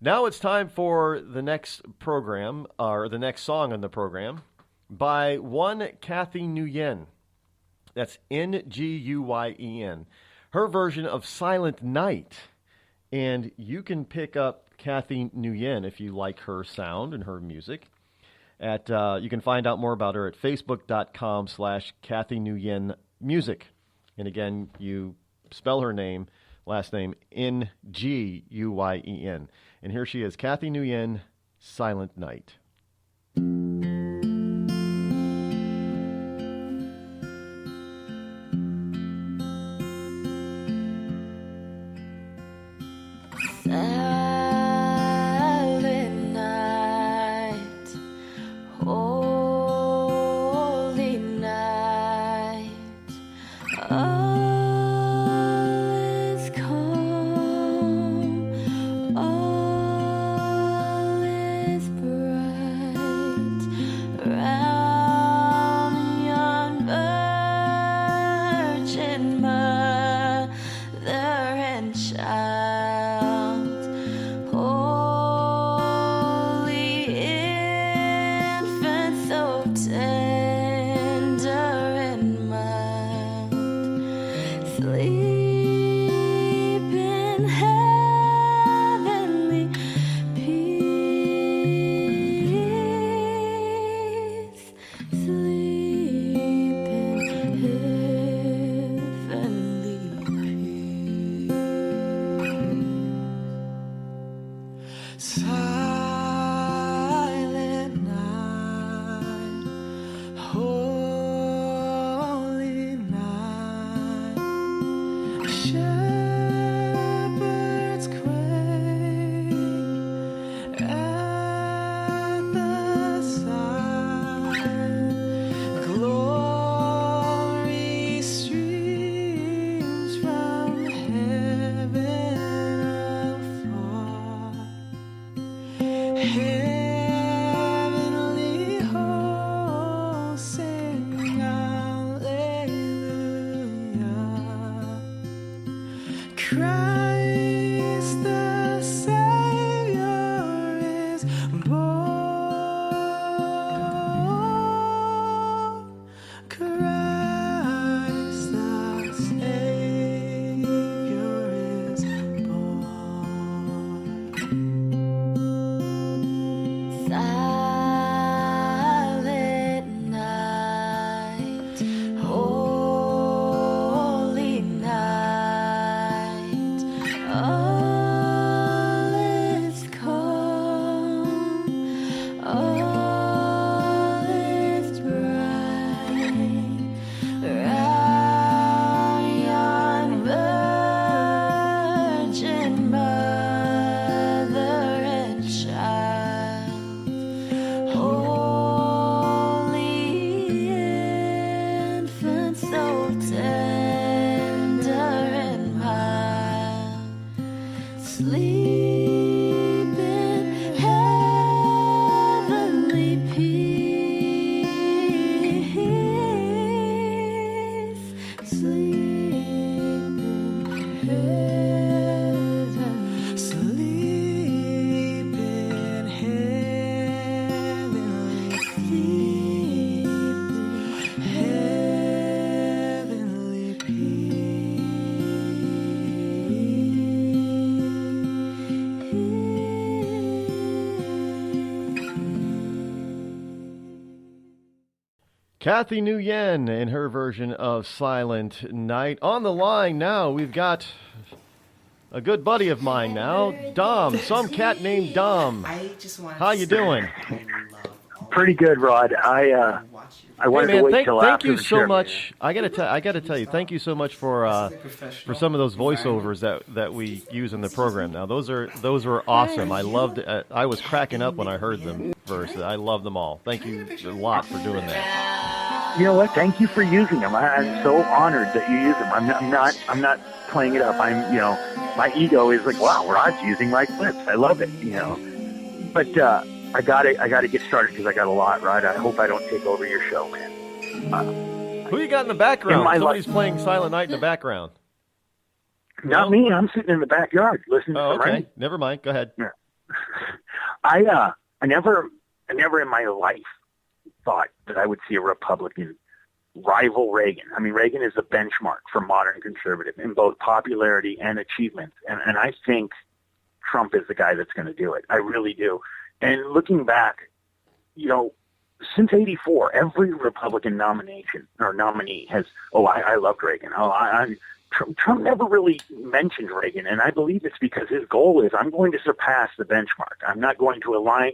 Now it's time for the next program, or the next song on the program, by one Kathy Nguyen. That's Nguyen. Her version of Silent Night. And you can pick up Kathy Nguyen if you like her sound and her music. You can find out more about her at facebook.com/Kathy Nguyen Music. And again, you spell her name, last name, Nguyen. And here she is, Kathy Nguyen, Silent Night. Silent night, holy night, all is calm, all is bright, round yon virgin mother and child. Kathy Nguyen in her version of Silent Night. On the line now, we've got a good buddy of mine now, Dom, some cat named Dom. How you doing? Pretty good, Rod. I wanted to wait till thank after you the so show. much. I gotta tell you, thank you so much for some of those voiceovers that we use in the program. Now those were awesome. I loved. I was cracking up when I heard them first. I love them all. Thank you a lot for doing that. You know what? Thank you for using them. I'm so honored that you use them. I'm not playing it up. My ego is like, wow, Rod's using my clips. I love it. But I gotta get started because I got a lot, Rod. I hope I don't take over your show, man. Who you got in the background? Somebody's playing Silent Night in the background. Not me. I'm sitting in the backyard listening to okay. rain. Never mind. Go ahead. Yeah. I never in my life thought that I would see a Republican rival Reagan. I mean, Reagan is the benchmark for modern conservative in both popularity and achievement. And I think Trump is the guy that's going to do it. I really do. And looking back, since '84, every Republican nomination or nominee has, I loved Reagan. Trump never really mentioned Reagan, and I believe it's because his goal is, I'm going to surpass the benchmark. I'm not going to align,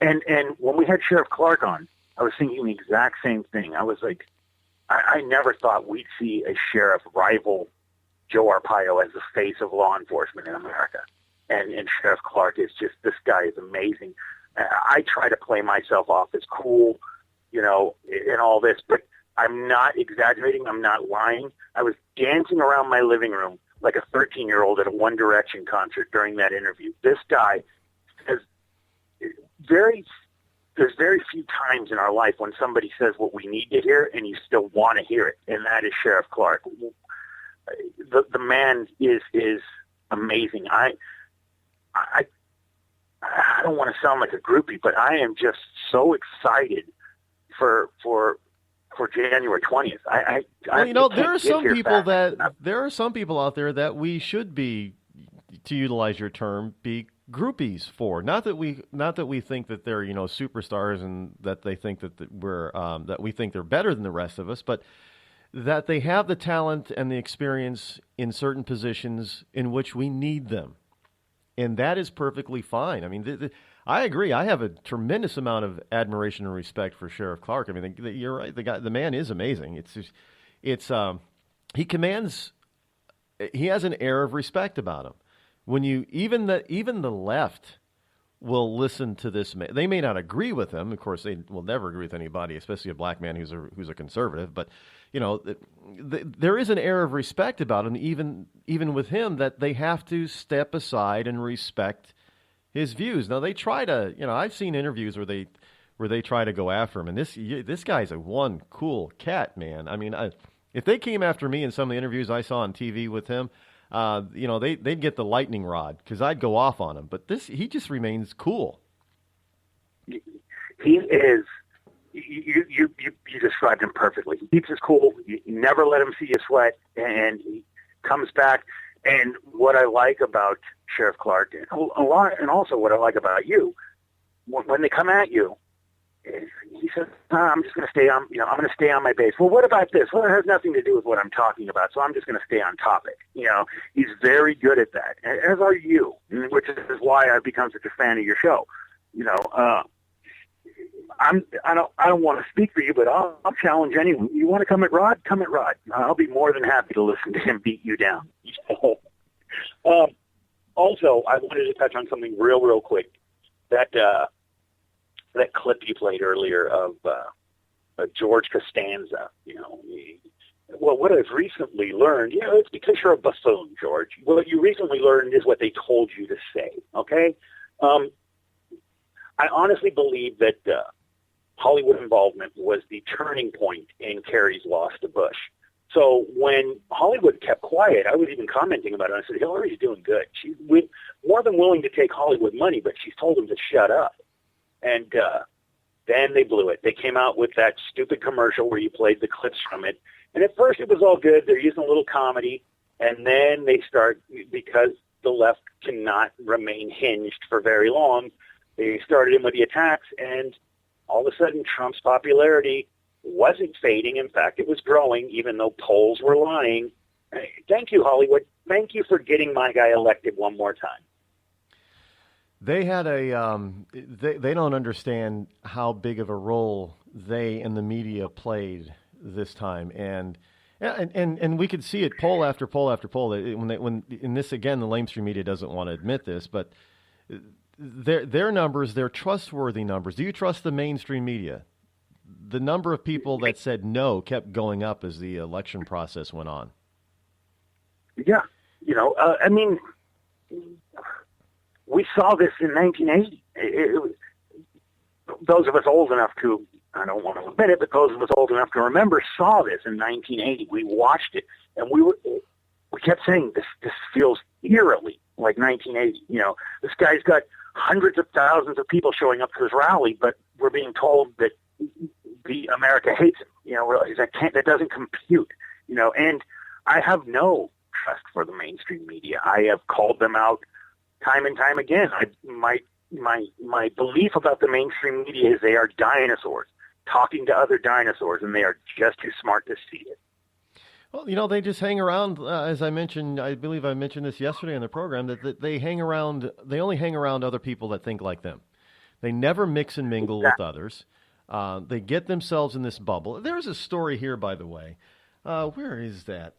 And when we had Sheriff Clark on, I was thinking the exact same thing. I was like, I never thought we'd see a sheriff rival Joe Arpaio as the face of law enforcement in America. And Sheriff Clark is just, this guy is amazing. I try to play myself off as cool, and all this, but I'm not exaggerating. I'm not lying. I was dancing around my living room like a 13-year-old at a One Direction concert during that interview. This guy has there's very few times in our life when somebody says what we need to hear and you still want to hear it, and that is Sheriff Clark. The man is amazing. I don't want to sound like a groupie, but I am just so excited for January 20th. There are some people out there that we should be, to utilize your term, be groupies for. Not that we think that they're superstars and that they think that that we think they're better than the rest of us, but that they have the talent and the experience in certain positions in which we need them, and that is perfectly fine. I mean, I agree. I have a tremendous amount of admiration and respect for Sheriff Clark. I mean, you're right. The man is amazing. He has an air of respect about him. When even the left will listen to this man. They may not agree with him. Of course, they will never agree with anybody, especially a black man who's a conservative. But there is an air of respect about him, even with him, that they have to step aside and respect his views. Now they try to. I've seen interviews where they try to go after him, and this guy's a one cool cat, man. I mean, if they came after me in some of the interviews I saw on TV with him. They'd get the lightning rod because I'd go off on him. But he just remains cool. He is. You described him perfectly. He keeps his cool. You never let him see you sweat, and he comes back. And what I like about Sheriff Clark, and also what I like about you, when they come at you, he says, I'm just going to stay on, I'm going to stay on my base. Well, what about this? Well, it has nothing to do with what I'm talking about, so I'm just going to stay on topic. He's very good at that, as are you, which is why I've become such a fan of your show. I don't want to speak for you, but I'll challenge anyone. You want to come at Rod? Come at Rod. I'll be more than happy to listen to him beat you down. Also, I wanted to touch on something real quick. That clip you played earlier of George Costanza, what I've recently learned, it's because you're a buffoon, George. What you recently learned is what they told you to say, okay? I honestly believe that Hollywood involvement was the turning point in Kerry's loss to Bush. So when Hollywood kept quiet, I was even commenting about it. I said, Hillary's doing good. She's more than willing to take Hollywood money, but she's told them to shut up. And then they blew it. They came out with that stupid commercial where you played the clips from it. And at first it was all good. They're using a little comedy. And then they start, because the left cannot remain hinged for very long, they started in with the attacks. And all of a sudden Trump's popularity wasn't fading. In fact, it was growing, even though polls were lying. Thank you, Hollywood. Thank you for getting my guy elected one more time. They had they don't understand how big of a role they and the media played this time, and we could see it poll after poll after poll. When in this again, the lamestream media doesn't want to admit this, but their numbers, they're trustworthy numbers. Do you trust the mainstream media? The number of people that said no kept going up as the election process went on. Yeah, I mean. We saw this in 1980. Those of us old enough to, I don't want to admit it, but those of us old enough to remember saw this in 1980. We watched it, and we kept saying this feels eerily like 1980. You know, this guy's got hundreds of thousands of people showing up to his rally, but we're being told that America hates him. You know, that doesn't compute. You know, and I have no trust for the mainstream media. I have called them out time and time again. My belief about the mainstream media is they are dinosaurs talking to other dinosaurs, and they are just too smart to see it. Well, you know, they just hang around, as I mentioned, I believe I mentioned this yesterday in the program, that they hang around, they only hang around other people that think like them. They never mix and mingle with others. They get themselves in this bubble. There's a story here, by the way. Where is that?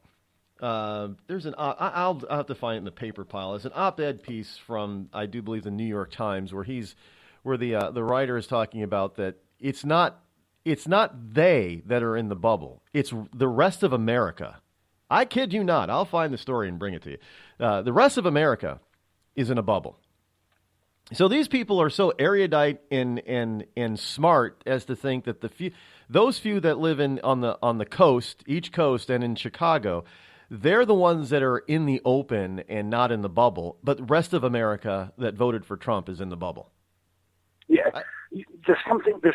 There's I'll have to find it in the paper pile. It's an op-ed piece from, I do believe, the New York Times, where the writer is talking about that it's not they that are in the bubble. It's the rest of America. I kid you not. I'll find the story and bring it to you. The rest of America is in a bubble. So these people are so erudite and smart as to think that those few that live on the coast, each coast, and in Chicago, they're the ones that are in the open and not in the bubble. But the rest of America that voted for Trump is in the bubble. Yeah. There's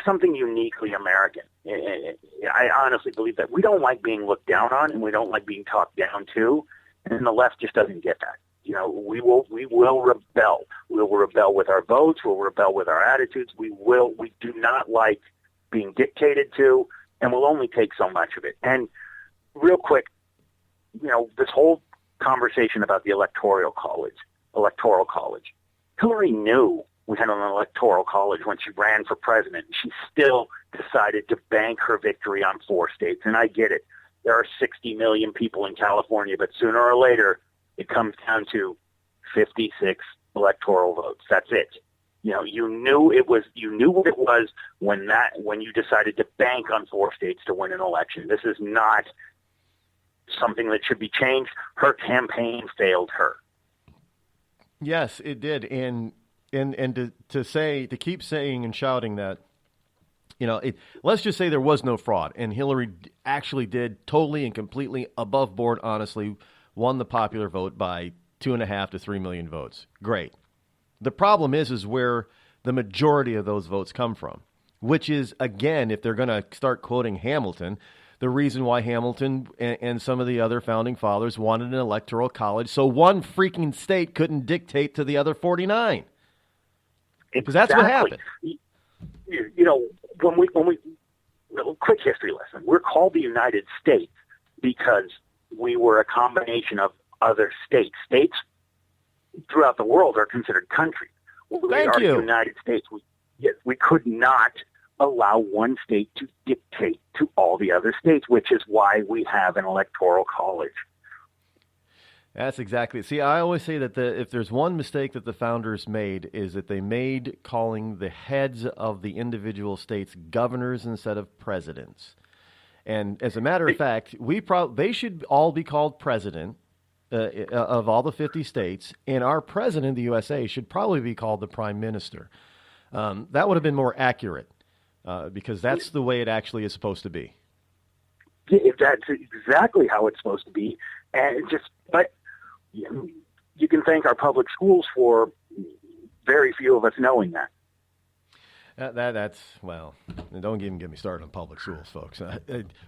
something uniquely American. I honestly believe that we don't like being looked down on, and we don't like being talked down to, and the left just doesn't get that. You know, we will rebel. We will rebel with our votes. We'll rebel with our attitudes. We do not like being dictated to, and we'll only take so much of it. And real quick, you know, this whole conversation about the electoral college. Hillary knew we had an electoral college when she ran for president. She still decided to bank her victory on 4 states. And I get it. There are 60 million people in California, but sooner or later it comes down to 56 electoral votes. That's it. You know, you knew what it was when you decided to bank on 4 states to win an election. This is not something that should be changed. Her campaign failed her. Yes, it did. And to keep saying and shouting that, you know, let's just say there was no fraud, and Hillary actually did totally and completely above board, honestly, won the popular vote by 2.5 to 3 million votes. Great. The problem is where the majority of those votes come from, which is, again, if they're going to start quoting Hamilton, the reason why Hamilton and some of the other founding fathers wanted an electoral college so one freaking state couldn't dictate to the other 49. Because that's what happened. You know, when we quick history lesson, we're called the United States because we were a combination of other states. States throughout the world are considered countries. Thank you. The United States. We could not allow one state to dictate to all the other states, which is why we have an electoral college. That's exactly. See, I always say that if there's one mistake that the founders made is that they made calling the heads of the individual states governors instead of presidents. And as a matter of fact, they should all be called president of all the 50 states, and our president of the USA should probably be called the prime minister. That would have been more accurate because that's the way it actually is supposed to be. That's exactly how it's supposed to be, but you can thank our public schools for very few of us knowing that. That's well. Don't even get me started on public schools, folks.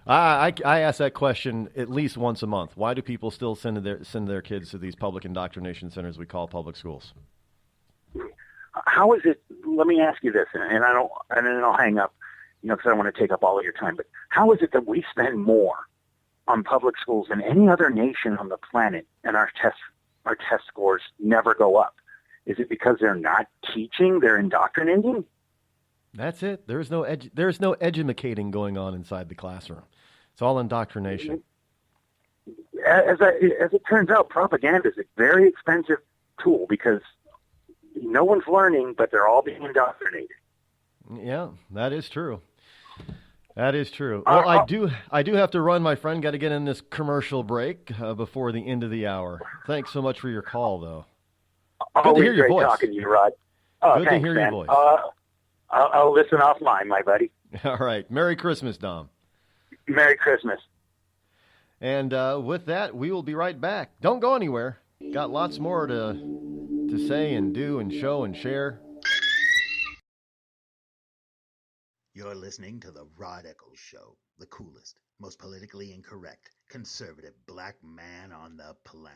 I ask that question at least once a month. Why do people still send their kids to these public indoctrination centers we call public schools? How is it? Let me ask you this, and then I'll hang up, because I don't want to take up all of your time. But how is it that we spend more on public schools than any other nation on the planet, and our test scores never go up? Is it because they're not teaching, they're indoctrinating? That's it. There's no edumacating going on inside the classroom. It's all indoctrination. As it turns out, propaganda is a very expensive tool because no one's learning, but they're all being indoctrinated. Yeah, that is true. That is true. Well, I do have to run, my friend. Got to get in this commercial break before the end of the hour. Thanks so much for your call, though. Good to hear your voice. Talking to you, Rod. Oh, good thanks, to hear man. your voice. I'll listen offline, my buddy. All right. Merry Christmas, Dom. Merry Christmas. And with that, we will be right back. Don't go anywhere. Got lots more to say and do and show and share. You're listening to the Rod Eccles Show, the coolest, most politically incorrect, conservative black man on the planet.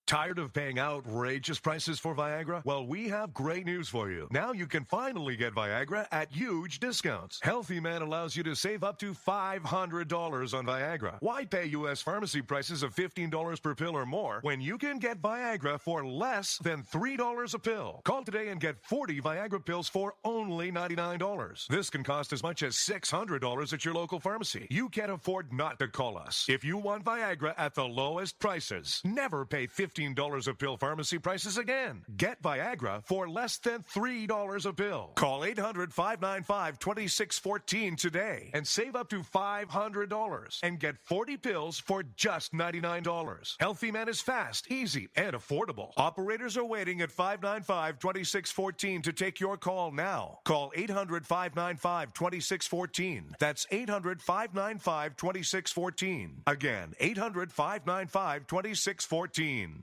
Tired of paying outrageous prices for Viagra? Well, we have great news for you. Now you can finally get Viagra at huge discounts. Healthy Man allows you to save up to $500 on Viagra. Why pay U.S. pharmacy prices of $15 per pill or more when you can get Viagra for less than $3 a pill? Call today and get 40 Viagra pills for only $99. This can cost as much as $600 at your local pharmacy. You can't afford not to call us. If you want Viagra at the lowest prices, never pay $15 a pill pharmacy prices again. Get Viagra for less than $3 a pill. Call 800-595-2614 today and save up to $500 and get 40 pills for just $99. Healthy Man is fast, easy, and affordable. Operators are waiting at 595-2614 to take your call now. Call 800-595-2614. That's 800-595-2614. Again, 800-595-2614.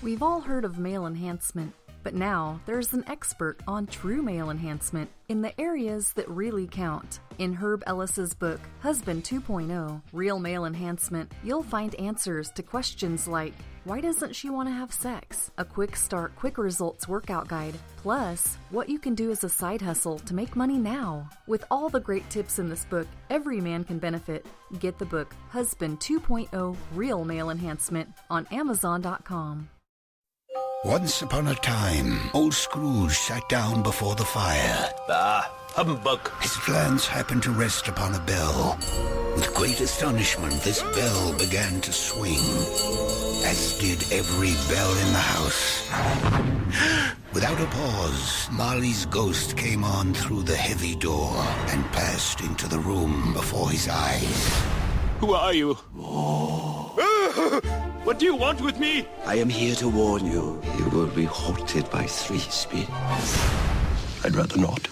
We've all heard of male enhancement, but now there's an expert on true male enhancement in the areas that really count. In Herb Ellis's book, Husband 2.0, Real Male Enhancement, you'll find answers to questions like, why doesn't she want to have sex? A quick start, quick results workout guide, plus what you can do as a side hustle to make money now. With all the great tips in this book, every man can benefit. Get the book, Husband 2.0, Real Male Enhancement, on Amazon.com. Once upon a time, old Scrooge sat down before the fire. Humbug. His glance happened to rest upon a bell. With great astonishment, this bell began to swing, as did every bell in the house. Without a pause, Marley's ghost came on through the heavy door and passed into the room before his eyes. Who are you? What do you want with me? I am here to warn you. You will be haunted by 3 spirits. I'd rather not.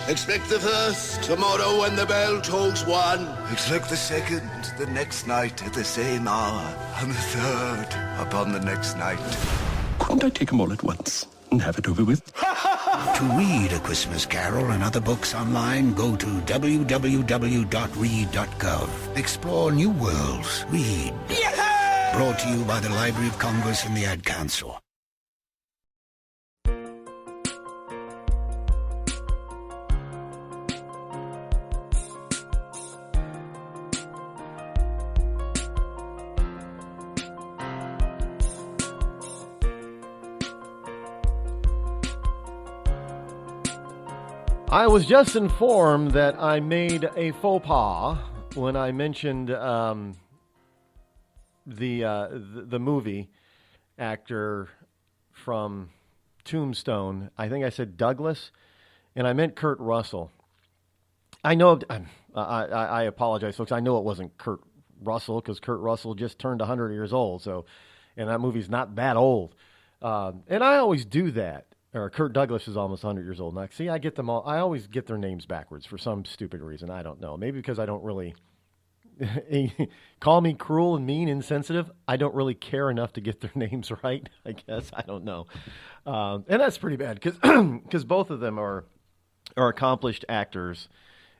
Expect the first tomorrow when the bell tolls 1. Expect the second the next night at the same hour. And the third upon the next night. Couldn't I take them all at once and have it over with? To read A Christmas Carol and other books online, go to www.read.gov. Explore new worlds. Read. Yeah! Brought to you by the Library of Congress and the Ad Council. I was just informed that I made a faux pas when I mentioned the movie actor from Tombstone. I think I said Douglas, and I meant Kurt Russell. I know. I apologize, folks. I know it wasn't Kurt Russell because Kurt Russell just turned 100 years old. So, and that movie's not that old. And I always do that. Or Kurt Douglas is almost 100 years old now. See, I get them all. I always get their names backwards for some stupid reason. I don't know. Maybe because I don't really call me cruel and mean, insensitive. I don't really care enough to get their names right, I guess. I don't know. And that's pretty bad because both of them are accomplished actors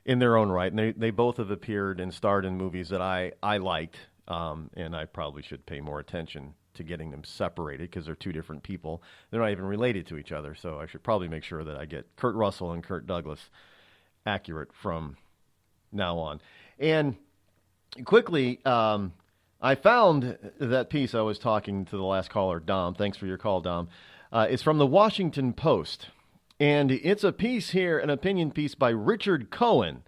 in their own right. And they both have appeared and starred in movies that I liked. And I probably should pay more attention to getting them separated because they're two different people. They're not even related to each other. So I should probably make sure that I get Kurt Russell and Kurt Douglas accurate from now on. And quickly, I found that piece I was talking to the last caller, Dom. Thanks for your call, Dom. It's from the Washington Post. And it's a piece here, an opinion piece by Richard Cohen.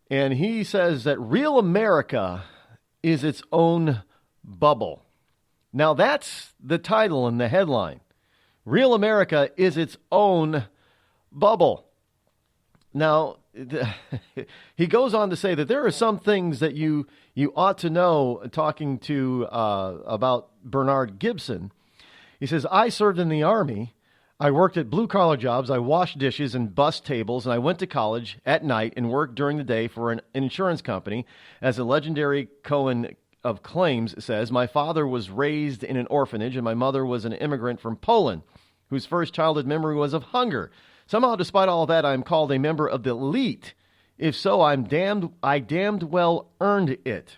And he says that real America is its own bubble. Now, that's the title and the headline. Real America is its own bubble. Now, he goes on to say that there are some things that you ought to know, talking to about Bernard Gibson. He says, I served in the Army. I worked at blue-collar jobs. I washed dishes and bussed tables, and I went to college at night and worked during the day for an insurance company. As a legendary Cohen of Claims says, my father was raised in an orphanage, and my mother was an immigrant from Poland, whose first childhood memory was of hunger. Somehow, despite all that, I am called a member of the elite. If so, I damned well earned it.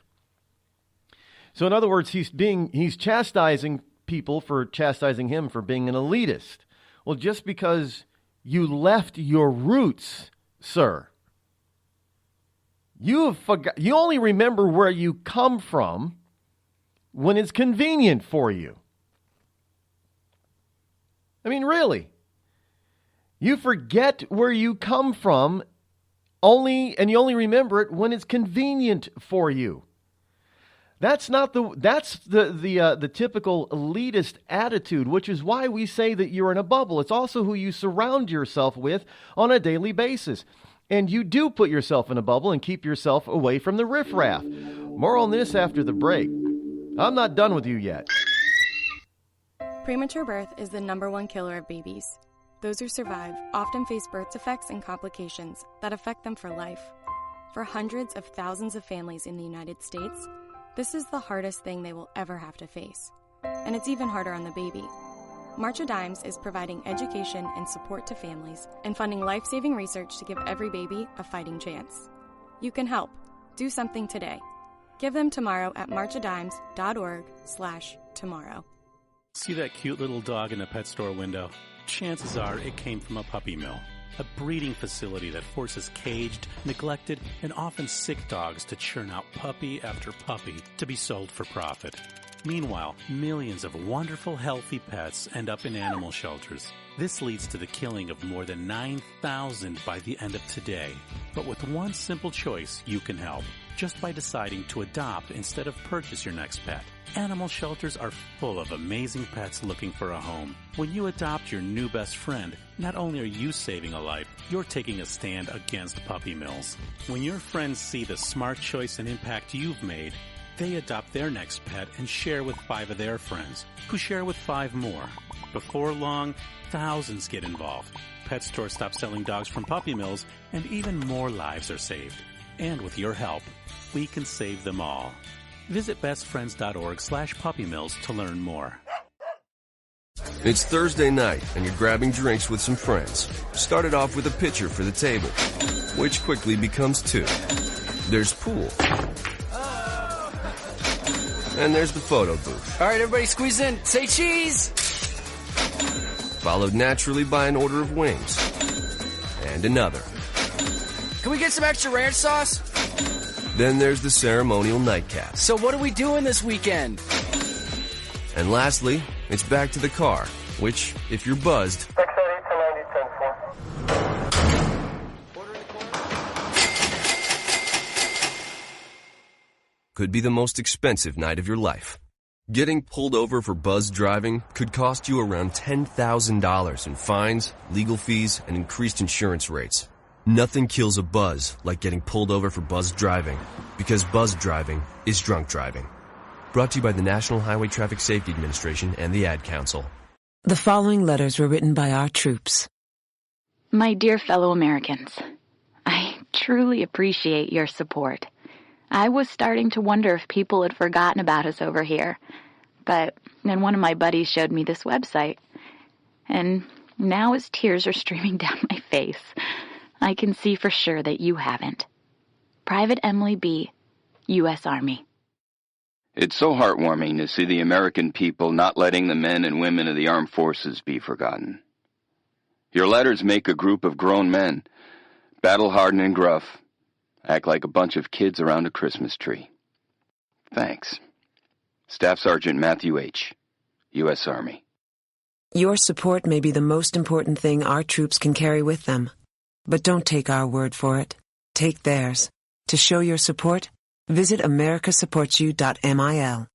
So in other words, he's chastising people for chastising him for being an elitist. Well, just because you left your roots, sir, you only remember where you come from when it's convenient for you. I mean, really. You forget where you come from and you only remember it when it's convenient for you. That's the typical elitist attitude, which is why we say that you're in a bubble. It's also who you surround yourself with on a daily basis. And you do put yourself in a bubble and keep yourself away from the riffraff. More on this after the break. I'm not done with you yet. Premature birth is the #1 killer of babies. Those who survive often face birth defects and complications that affect them for life. For hundreds of thousands of families in the United States, this is the hardest thing they will ever have to face. And it's even harder on the baby. March of Dimes is providing education and support to families and funding life-saving research to give every baby a fighting chance. You can help. Do something today. Give them tomorrow at marchofdimes.org/tomorrow. See that cute little dog in the pet store window? Chances are it came from a puppy mill. A breeding facility that forces caged, neglected, and often sick dogs to churn out puppy after puppy to be sold for profit. Meanwhile, millions of wonderful, healthy pets end up in animal shelters. This leads to the killing of more than 9,000 by the end of today. But with one simple choice, you can help. Just by deciding to adopt instead of purchase your next pet. Animal shelters are full of amazing pets looking for a home. When you adopt your new best friend, not only are you saving a life, you're taking a stand against puppy mills. When your friends see the smart choice and impact you've made, they adopt their next pet and share with 5 of their friends, who share with 5 more. Before long, thousands get involved. Pet stores stop selling dogs from puppy mills, and even more lives are saved. And with your help, we can save them all. Visit bestfriends.org/puppymills to learn more. It's Thursday night, and you're grabbing drinks with some friends. Started off with a pitcher for the table, which quickly becomes 2. There's pool. And there's the photo booth. All right, everybody squeeze in. Say cheese! Followed naturally by an order of wings. And another. Can we get some extra ranch sauce? Then there's the ceremonial nightcap. So what are we doing this weekend? And lastly, it's back to the car, which, if you're buzzed, could be the most expensive night of your life. Getting pulled over for buzz driving could cost you around $10,000 in fines, legal fees, and increased insurance rates. Nothing kills a buzz like getting pulled over for buzz driving, because buzz driving is drunk driving. Brought to you by the National Highway Traffic Safety Administration and the Ad Council. The following letters were written by our troops. My dear fellow Americans, I truly appreciate your support. I was starting to wonder if people had forgotten about us over here, but then one of my buddies showed me this website, and now as tears are streaming down my face, I can see for sure that you haven't. Private Emily B., U.S. Army. It's so heartwarming to see the American people not letting the men and women of the armed forces be forgotten. Your letters make a group of grown men, battle-hardened and gruff, act like a bunch of kids around a Christmas tree. Thanks. Staff Sergeant Matthew H., U.S. Army. Your support may be the most important thing our troops can carry with them. But don't take our word for it. Take theirs. To show your support, visit americasupportsyou.mil.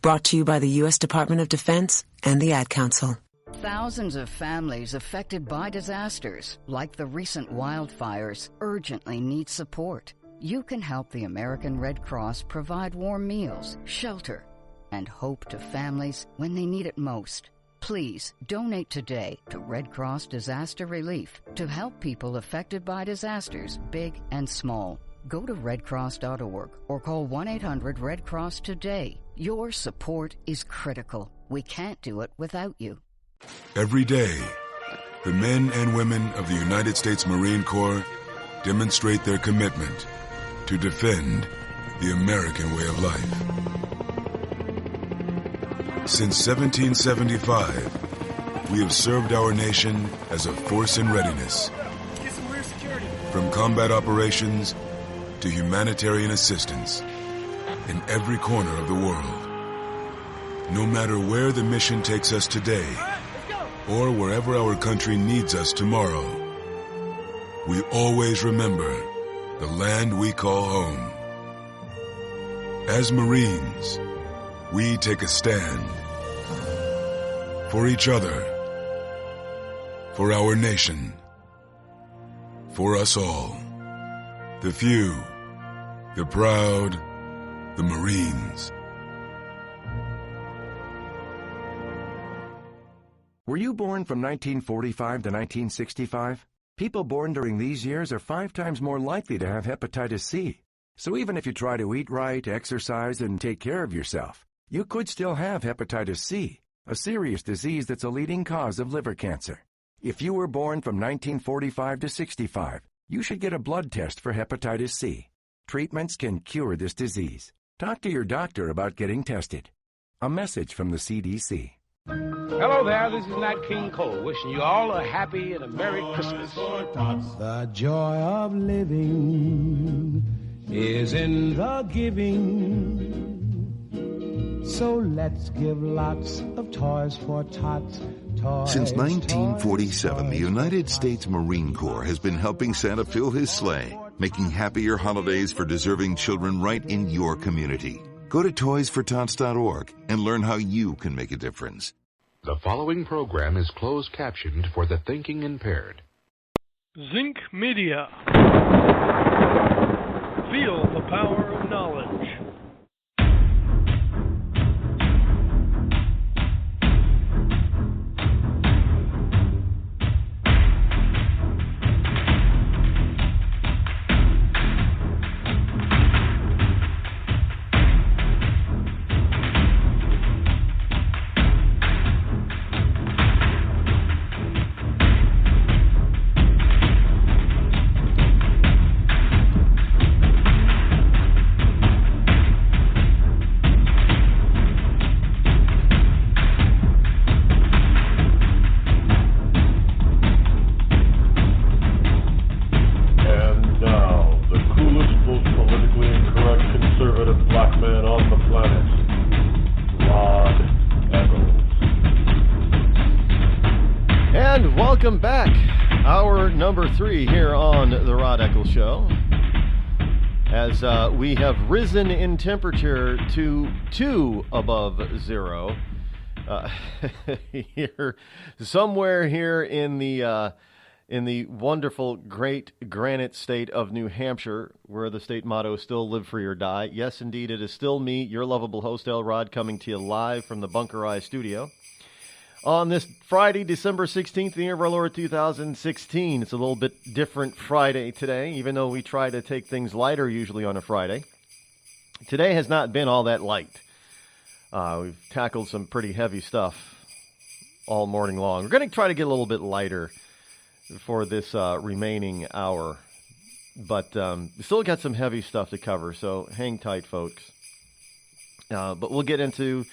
Brought to you by the U.S. Department of Defense and the Ad Council. Thousands of families affected by disasters, like the recent wildfires, urgently need support. You can help the American Red Cross provide warm meals, shelter, and hope to families when they need it most. Please donate today to Red Cross Disaster Relief to help people affected by disasters, big and small. Go to redcross.org or call 1-800-RED-CROSS today. Your support is critical. We can't do it without you. Every day, the men and women of the United States Marine Corps demonstrate their commitment to defend the American way of life. Since 1775, we have served our nation as a force in readiness. From combat operations to humanitarian assistance in every corner of the world. No matter where the mission takes us today, or wherever our country needs us tomorrow, we always remember the land we call home. As Marines, we take a stand for each other, for our nation, for us all. The few, the proud, the Marines. Were you born from 1945 to 1965? People born during these years are 5 times more likely to have hepatitis C. So even if you try to eat right, exercise, and take care of yourself, you could still have hepatitis C, a serious disease that's a leading cause of liver cancer. If you were born from 1945 to 65, you should get a blood test for hepatitis C. Treatments can cure this disease. Talk to your doctor about getting tested. A message from the CDC. Hello there, this is Nat King Cole, wishing you all a happy and a Merry Christmas. The joy of living is in the giving. So let's give lots of toys for tots. Since 1947, the United States Marine Corps has been helping Santa fill his sleigh, making happier holidays for deserving children right in your community. Go to toysfortots.org and learn how you can make a difference. The following program is closed captioned for the thinking impaired. Zinc Media. Feel the power of knowledge. Welcome back. Hour number 3 here on the Rod Eccles Show. As we have risen in temperature to 2 above zero. Here, somewhere here in the wonderful, great granite state of New Hampshire, where the state motto is still live free or die. Yes, indeed, it is still me, your lovable host, El Rod, coming to you live from the Bunker Eye studio. On this Friday, December 16th, the year of our Lord 2016. It's a little bit different Friday today, even though we try to take things lighter usually on a Friday. Today has not been all that light. We've tackled some pretty heavy stuff all morning long. We're going to try to get a little bit lighter for this remaining hour, but we still got some heavy stuff to cover, so hang tight, folks. But we'll get into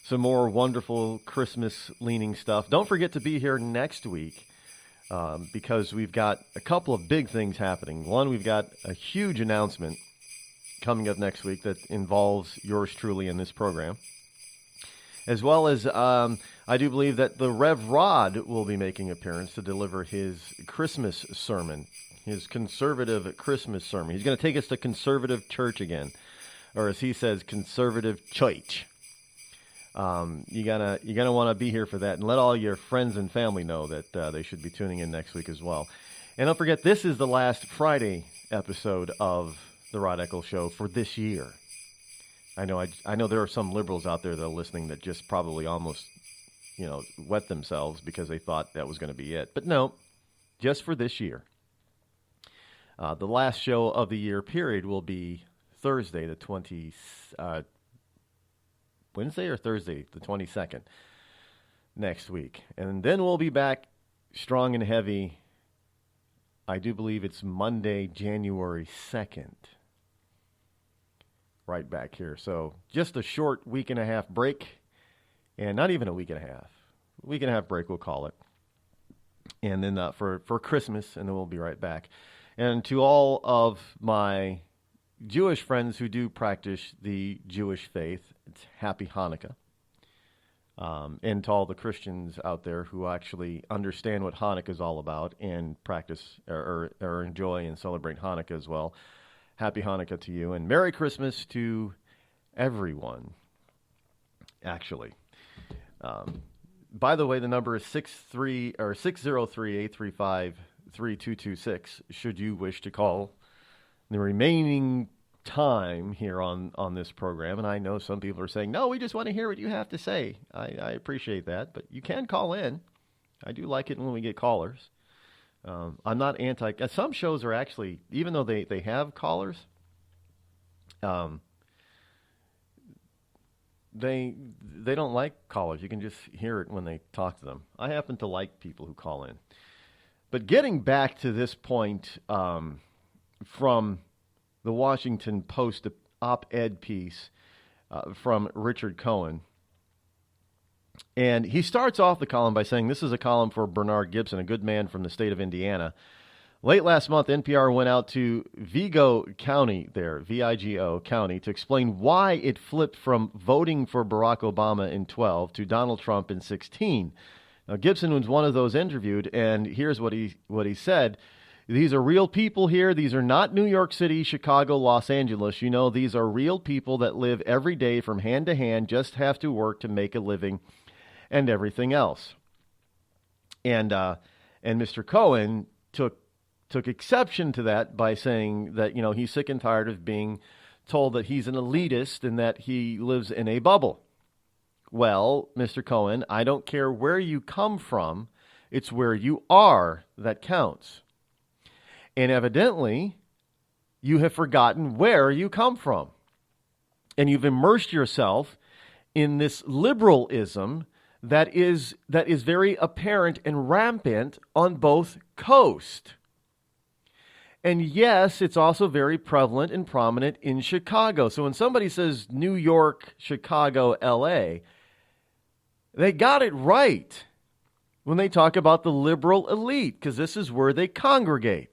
some more wonderful Christmas-leaning stuff. Don't forget to be here next week because we've got a couple of big things happening. One, we've got a huge announcement coming up next week that involves yours truly in this program. As well as I do believe that the Rev Rod will be making an appearance to deliver his Christmas sermon, his conservative Christmas sermon. He's going to take us to conservative church again, or as he says, conservative church. You're gonna want to be here for that, and let all your friends and family know that they should be tuning in next week as well. And don't forget, this is the last Friday episode of the Rod Eccles Show for this year. I know there are some liberals out there that are listening that just probably almost wet themselves because they thought that was going to be it. But no, just for this year. The last show of the year period will be Thursday, Wednesday or Thursday, the 22nd, next week. And then we'll be back strong and heavy. I do believe it's Monday, January 2nd. Right back here. So just a short week and a half break, and not even a week and a half. Week and a half break, we'll call it. And then for Christmas, and then we'll be right back. And to all of my Jewish friends who do practice the Jewish faith, it's Happy Hanukkah. And to all the Christians out there who actually understand what Hanukkah is all about and practice or enjoy and celebrate Hanukkah as well, Happy Hanukkah to you, and Merry Christmas to everyone, actually. By the way, the number is 603-835-3226, should you wish to call the remaining time here on this program. And I know some people are saying, no, we just want to hear what you have to say. I appreciate that, but you can call in. I do like it when we get callers. I'm not anti. Some shows are actually, even though they have callers, they don't like callers. You can just hear it when they talk to them. I happen to like people who call in. But getting back to this point from the Washington Post op-ed piece from Richard Cohen. And he starts off the column by saying, this is a column for Bernard Gibson, a good man from the state of Indiana. Late last month, NPR went out to Vigo County there, Vigo County, to explain why it flipped from voting for Barack Obama in 12 to Donald Trump in 16. Now, Gibson was one of those interviewed, and here's what he said. These are real people here. These are not New York City, Chicago, Los Angeles. These are real people that live every day from hand to hand, just have to work to make a living and everything else. And Mr. Cohen took exception to that by saying that, he's sick and tired of being told that he's an elitist and that he lives in a bubble. Well, Mr. Cohen, I don't care where you come from. It's where you are that counts. And evidently, you have forgotten where you come from. And you've immersed yourself in this liberalism that is very apparent and rampant on both coasts. And yes, it's also very prevalent and prominent in Chicago. So when somebody says New York, Chicago, L.A., they got it right when they talk about the liberal elite, because this is where they congregate.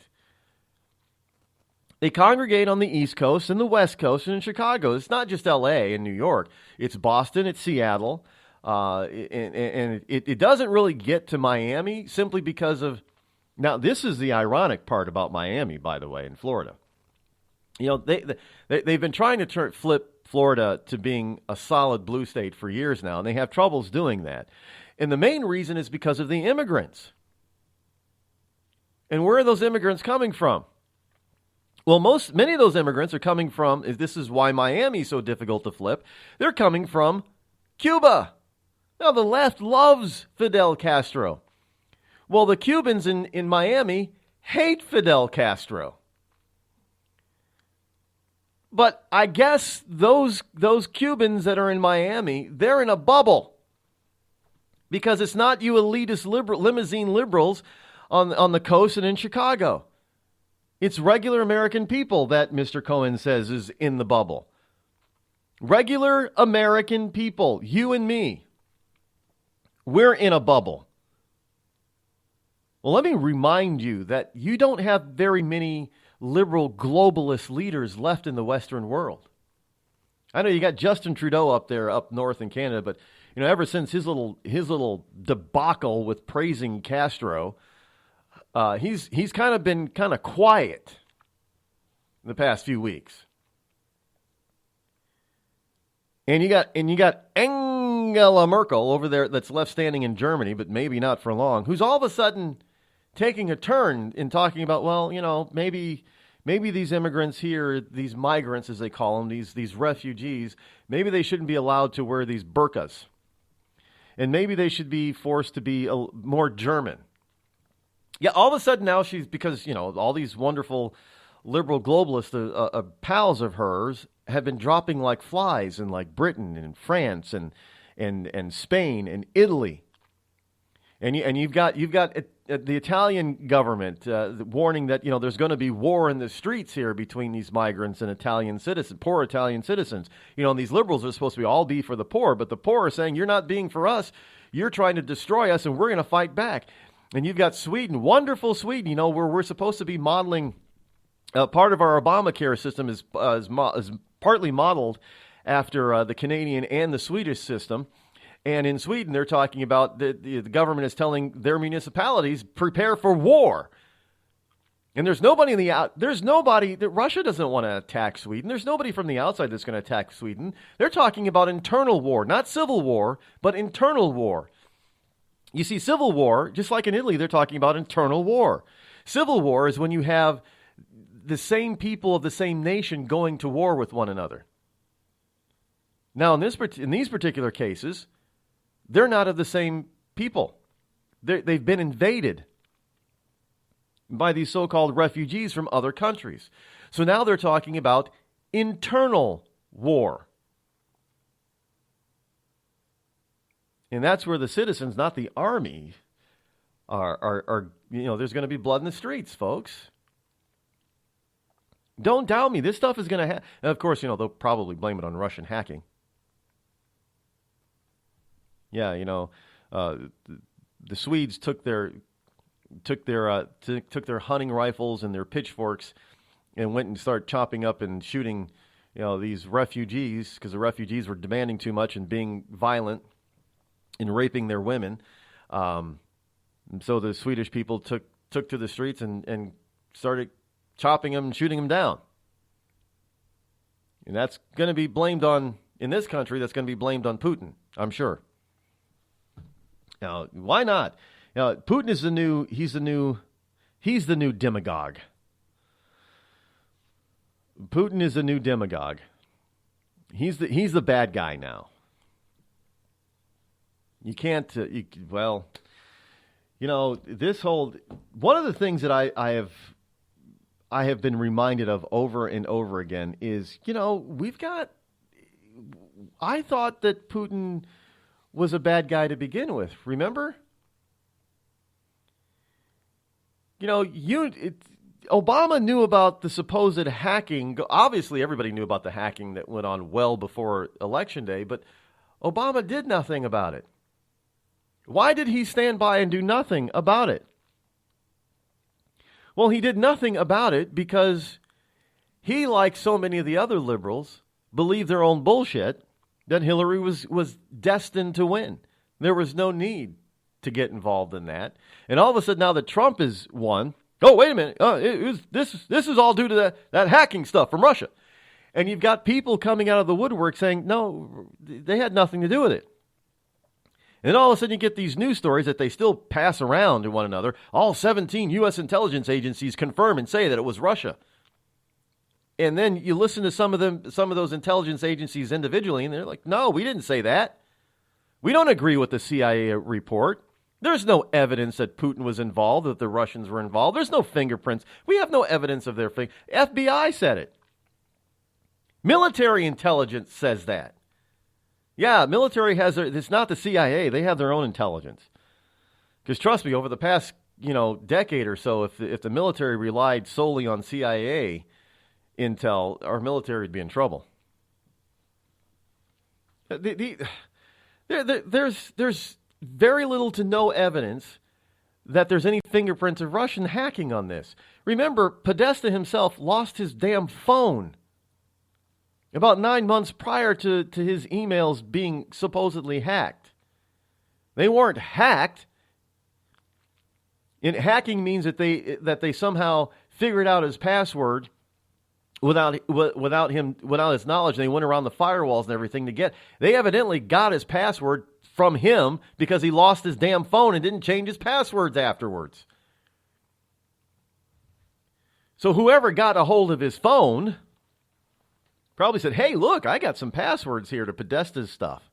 They congregate on the East Coast and the West Coast and in Chicago. It's not just L.A. and New York. It's Boston, it's Seattle. And it doesn't really get to Miami simply because of... Now, this is the ironic part about Miami, by the way, in Florida. They've been trying to flip Florida to being a solid blue state for years now, and they have troubles doing that. And the main reason is because of the immigrants. And where are those immigrants coming from? Well, many of those immigrants are coming from, this is why Miami is so difficult to flip, they're coming from Cuba. Now, the left loves Fidel Castro. Well, the Cubans in Miami hate Fidel Castro. But I guess those Cubans that are in Miami, they're in a bubble. Because it's not you elitist limousine liberals on the coast and in Chicago. It's regular American people that Mr. Cohen says is in the bubble. Regular American people, you and me, we're in a bubble. Well, let me remind you that you don't have very many liberal globalist leaders left in the Western world. I know you got Justin Trudeau up there, up north in Canada, but ever since his little debacle with praising Castro, he's kind of been kind of quiet the past few weeks. And you got Angela Merkel over there that's left standing in Germany, but maybe not for long, who's all of a sudden taking a turn in talking about, maybe these immigrants here, these migrants as they call them, these refugees, maybe they shouldn't be allowed to wear these burqas. and maybe they should be forced to be more German. Yeah, all of a sudden now because, all these wonderful liberal globalists, pals of hers, have been dropping like flies in like Britain and France and Spain and Italy. And you've got the Italian government warning that there's going to be war in the streets here between these migrants and Italian citizens, poor Italian citizens. And these liberals are supposed to all be for the poor, but the poor are saying you're not being for us. You're trying to destroy us, and we're going to fight back. And you've got Sweden, wonderful Sweden, where we're supposed to be modeling. Part of our Obamacare system is partly modeled after the Canadian and the Swedish system. And in Sweden, they're talking about the government is telling their municipalities, prepare for war. And there's nobody that Russia doesn't want to attack Sweden. There's nobody from the outside that's going to attack Sweden. They're talking about internal war, not civil war, but internal war. You see, civil war, just like in Italy, they're talking about internal war. Civil war is when you have the same people of the same nation going to war with one another. Now, in these particular cases, they're not of the same people. They've been invaded by these so-called refugees from other countries. So now they're talking about internal war. And that's where the citizens, not the army, are there's going to be blood in the streets, folks. Don't doubt me. This stuff is going to happen. And of course, they'll probably blame it on Russian hacking. Yeah, the Swedes took their hunting rifles and their pitchforks and went and started chopping up and shooting, these refugees, because the refugees were demanding too much and being violent and raping their women. And so the Swedish people took to the streets and started chopping them and shooting them down. And that's going to be blamed on, in this country, that's going to be blamed on Putin, I'm sure. Now, why not? Putin is he's the new demagogue. Putin is the new demagogue. He's the bad guy now. You can't, this whole, one of the things that I have been reminded of over and over again is, I thought that Putin was a bad guy to begin with. Remember? Obama knew about the supposed hacking. Obviously, everybody knew about the hacking that went on well before Election Day, but Obama did nothing about it. Why did he stand by and do nothing about it? Well, he did nothing about it because he, like so many of the other liberals, believed their own bullshit that Hillary was destined to win. There was no need to get involved in that. And all of a sudden, now that Trump has won, oh, wait a minute, this is all due to that hacking stuff from Russia. And you've got people coming out of the woodwork saying, no, they had nothing to do with it. And all of a sudden you get these news stories that they still pass around to one another. All 17 U.S. intelligence agencies confirm and say that it was Russia. And then you listen to some of those intelligence agencies individually, and they're like, no, we didn't say that. We don't agree with the CIA report. There's no evidence that Putin was involved, that the Russians were involved. There's no fingerprints. We have no evidence of their FBI said it. Military intelligence says that. Yeah, military has it's not the CIA. They have their own intelligence. Because trust me, over the past, decade or so, if the military relied solely on CIA intel, our military would be in trouble. There's very little to no evidence that there's any fingerprints of Russian hacking on this. Remember, Podesta himself lost his damn phone about 9 months prior to his emails being supposedly hacked. They weren't hacked. And hacking means that they somehow figured out his password without his knowledge. They went around the firewalls and everything to get. They evidently got his password from him because he lost his damn phone and didn't change his passwords afterwards. So whoever got a hold of his phone probably said, hey, look, I got some passwords here to Podesta's stuff.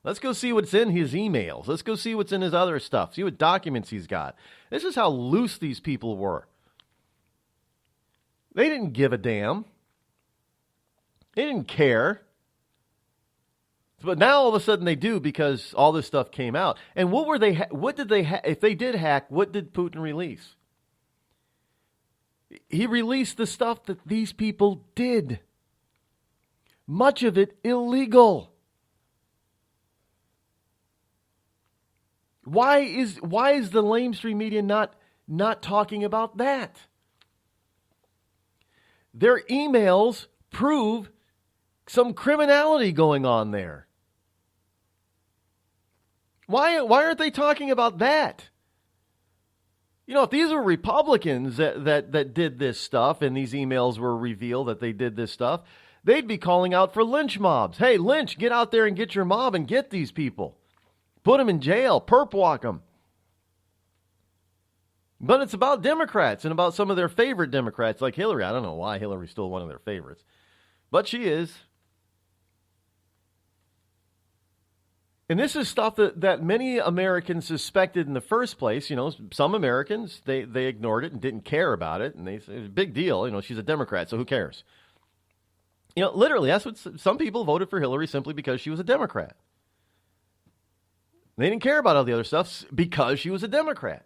Let's go see what's in his emails. Let's go see what's in his other stuff. See what documents he's got. This is how loose these people were. They didn't give a damn. They didn't care. But now all of a sudden they do because all this stuff came out. And what were they? What did they? If they did hack, what did Putin release? He released the stuff that these people did. Much of it illegal. Why is the lamestream media not talking about that? Their emails prove some criminality going on there. Why aren't they talking about that? You know, if these were Republicans that did this stuff and these emails were revealed that they did this stuff, they'd be calling out for lynch mobs. Hey, lynch, get out there and get your mob and get these people. Put them in jail, perp walk them. But it's about Democrats and about some of their favorite Democrats like Hillary. I don't know why Hillary's still one of their favorites, but she is. And this is stuff that many Americans suspected in the first place. You know, some Americans, they ignored it and didn't care about it. And they said, it's a big deal. You know, she's a Democrat, so who cares? You know, literally, that's what some people voted for Hillary simply because she was a Democrat. They didn't care about all the other stuff because she was a Democrat.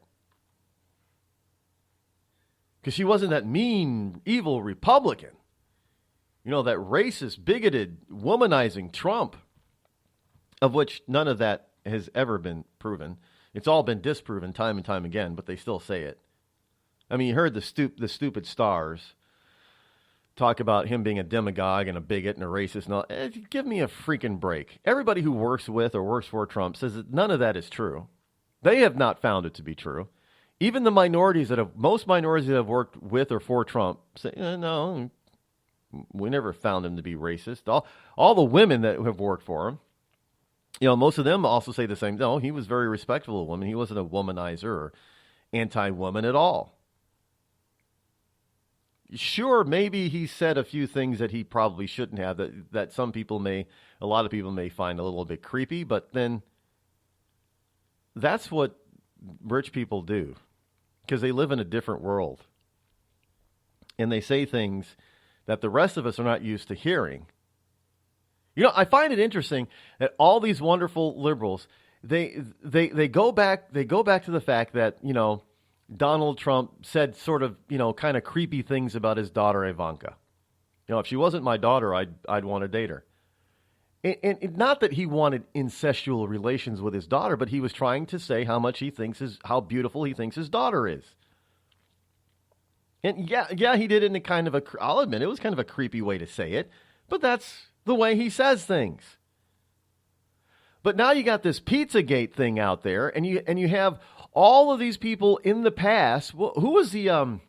Because she wasn't that mean, evil Republican. You know, that racist, bigoted, womanizing Trump, of which none of that has ever been proven. It's all been disproven time and time again, but they still say it. I mean, you heard the stupid stars talk about him being a demagogue and a bigot and a racist and all. Give me a freaking break. Everybody who works with or works for Trump says that none of that is true. They have not found it to be true. Even the most minorities that have worked with or for Trump say, no, we never found him to be racist. All the women that have worked for him, you know, most of them also say the same. No, he was very respectful of women. He wasn't a womanizer or anti-woman at all. Sure, maybe he said a few things that he probably shouldn't have, that a lot of people may find a little bit creepy, but then that's what rich people do because they live in a different world. And they say things that the rest of us are not used to hearing. You know, I find it interesting that all these wonderful liberals, they go back to the fact that, you know, Donald Trump said sort of, you know, kind of creepy things about his daughter Ivanka. You know, if she wasn't my daughter, I'd want to date her. And not that he wanted incestual relations with his daughter, but he was trying to say how beautiful he thinks his daughter is. And yeah, he did it in a kind of I'll admit it was kind of a creepy way to say it, but that's the way he says things. But now you got this Pizzagate thing out there, and you have all of these people in the past. Well, who was the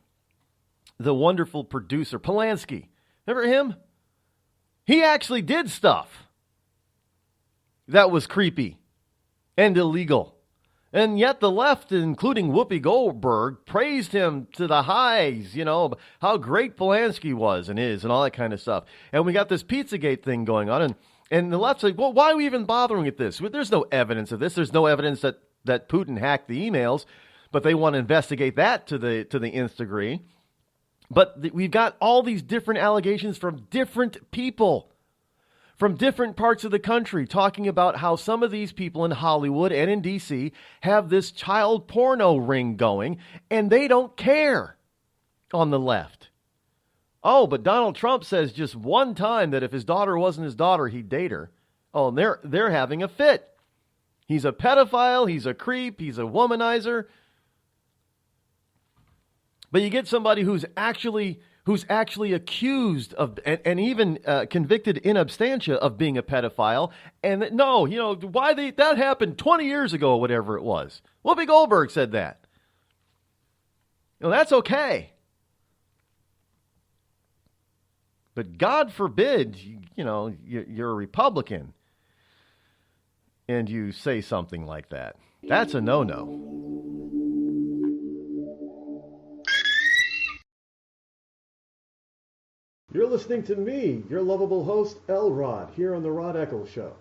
wonderful producer, Polanski? Remember him? He actually did stuff that was creepy and illegal. And yet the left, including Whoopi Goldberg, praised him to the highs, you know, how great Polanski was and is and all that kind of stuff. And we got this Pizzagate thing going on. And the left's like, well, why are we even bothering with this? There's no evidence of this. There's no evidence that Putin hacked the emails, but they want to investigate that to the nth degree. But we've got all these different allegations from different people from different parts of the country talking about how some of these people in Hollywood and in D.C. have this child porno ring going, and they don't care on the left. Oh, but Donald Trump says just one time that if his daughter wasn't his daughter, he'd date her. Oh, and they're having a fit. He's a pedophile, he's a creep, he's a womanizer. But you get somebody who's actually accused of and even convicted in absentia of being a pedophile. And no, you know, that happened 20 years ago or whatever it was. Whoopi Goldberg said that. You know, that's okay. But God forbid, you know, you're a Republican and you say something like that. That's a no-no. You're listening to me, your lovable host, L. Rod, here on the Rod Eccles Show.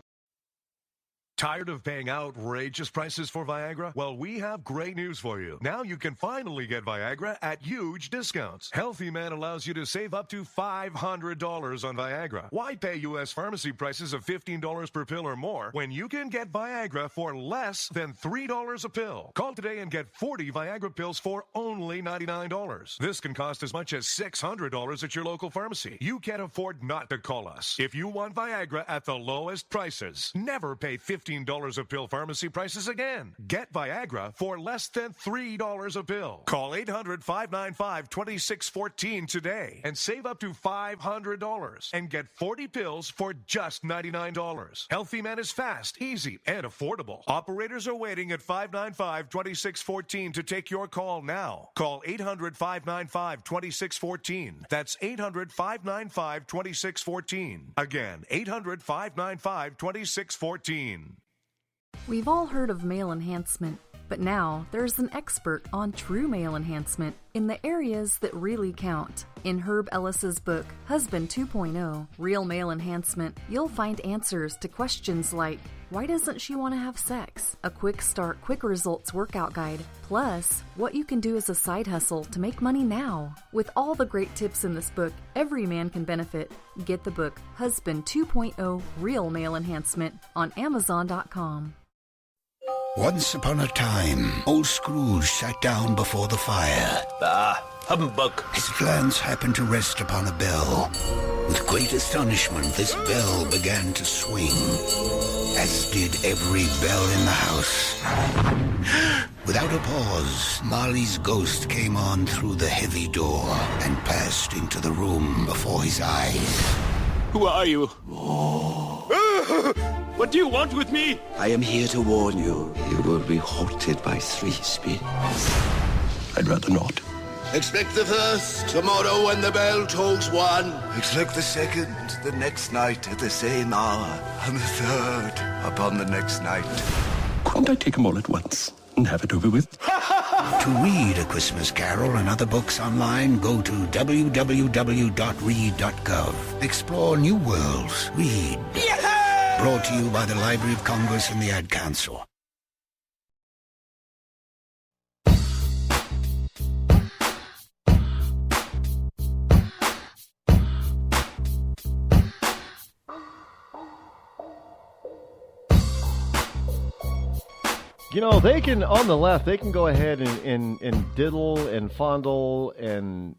Tired of paying outrageous prices for Viagra? Well, we have great news for you. Now you can finally get Viagra at huge discounts. Healthy Man allows you to save up to $500 on Viagra. Why pay U.S. pharmacy prices of $15 per pill or more when you can get Viagra for less than $3 a pill? Call today and get 40 Viagra pills for only $99. This can cost as much as $600 at your local pharmacy. You can't afford not to call us. If you want Viagra at the lowest prices, never pay $15 a pill pharmacy prices again. Get Viagra for less than $3 a pill. Call 800-595-2614 today and save up to $500 and get 40 pills for just $99. Healthy Man is fast, easy, and affordable. Operators are waiting at 595-2614 to take your call now. Call 800-595-2614. That's 800-595-2614. Again, 800-595-2614. We've all heard of male enhancement, but now there's an expert on true male enhancement in the areas that really count. In Herb Ellis's book, Husband 2.0, Real Male Enhancement, you'll find answers to questions like, why doesn't she want to have sex? A quick start, quick results workout guide, plus what you can do as a side hustle to make money now. With all the great tips in this book, every man can benefit. Get the book, Husband 2.0, Real Male Enhancement, on Amazon.com. Once upon a time, old Scrooge sat down before the fire. Humbug. His glance happened to rest upon a bell. With great astonishment, this bell began to swing, as did every bell in the house. Without a pause, Marley's ghost came on through the heavy door and passed into the room before his eyes. Who are you? What do you want with me? I am here to warn you. You will be haunted by three spirits. I'd rather not. Expect the first tomorrow when the bell tolls one. Expect the second the next night at the same hour. And the third upon the next night. Couldn't I take them all at once and have it over with? To read A Christmas Carol and other books online, go to www.read.gov. Explore new worlds. Read. Yeah! Brought to you by the Library of Congress and the Ad Council. You know, they can, on the left, they can go ahead and diddle and fondle and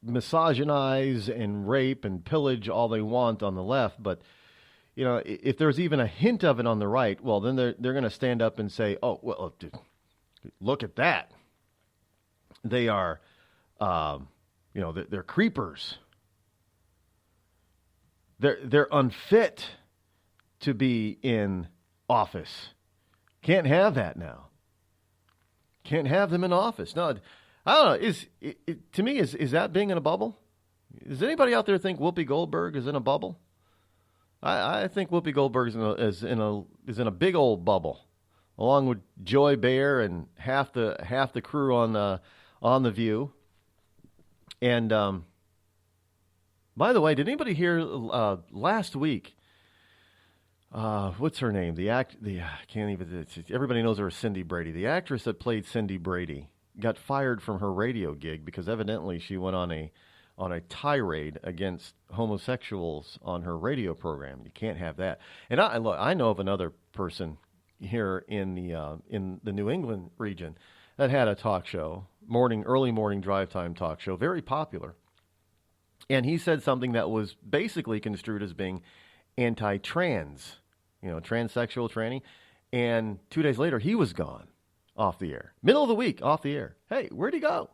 misogynize and rape and pillage all they want on the left, but you know, if there's even a hint of it on the right, well, then they're going to stand up and say, "Oh, well, dude, look at that. They are, they're creepers. They're unfit to be in office. Can't have that now. Can't have them in office." No. I don't know. To me, is that being in a bubble? Does anybody out there think Whoopi Goldberg is in a bubble? I think Whoopi Goldberg is in a big old bubble, along with Joy Behar and half the crew on the View. And by the way, did anybody hear last week? What's her name? Everybody knows her as Cindy Brady. The actress that played Cindy Brady got fired from her radio gig because evidently she went on a tirade against homosexuals on her radio program. You can't have that. And I know of another person here in the New England region that had a talk show, early morning drive time talk show, very popular. And he said something that was basically construed as being anti-trans, transsexual, tranny. And 2 days later, he was gone. Off the air. Middle of the week, off the air. Hey, where'd he go?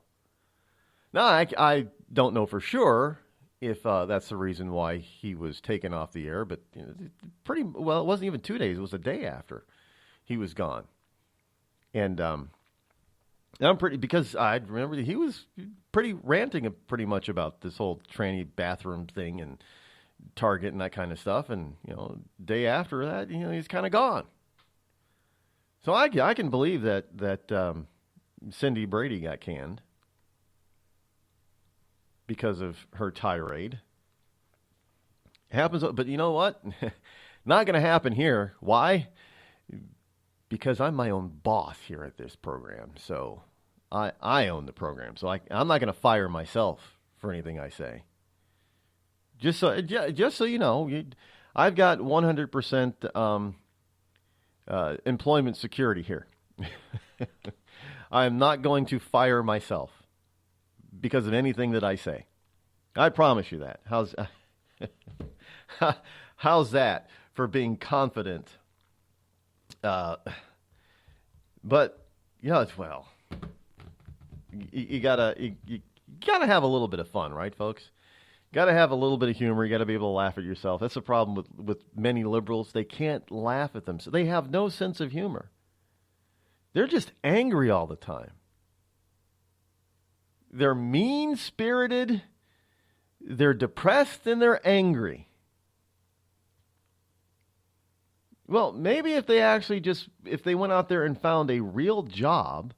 Now, I don't know for sure if that's the reason why he was taken off the air, but pretty well, it wasn't even 2 days. It was a day after he was gone. And because I remember he was pretty ranting pretty much about this whole tranny bathroom thing and Target and that kind of stuff. And, day after that, he's kind of gone. So I can believe that Cindy Brady got canned because of her tirade. Happens, but you know what? Not going to happen here. Why? Because I'm my own boss here at this program. So I own the program. So I'm not going to fire myself for anything I say. Just so you know, I've got 100% employment security here. I am not going to fire myself because of anything that I say. I promise you that. How's that for being confident? But well, you gotta have a little bit of fun, right, folks? Got to have a little bit of humor. You got to be able to laugh at yourself. That's the problem with many liberals. They can't laugh at themselves. They have no sense of humor. They're just angry all the time. They're mean-spirited. They're depressed and they're angry. Well, maybe if they went out there and found a real job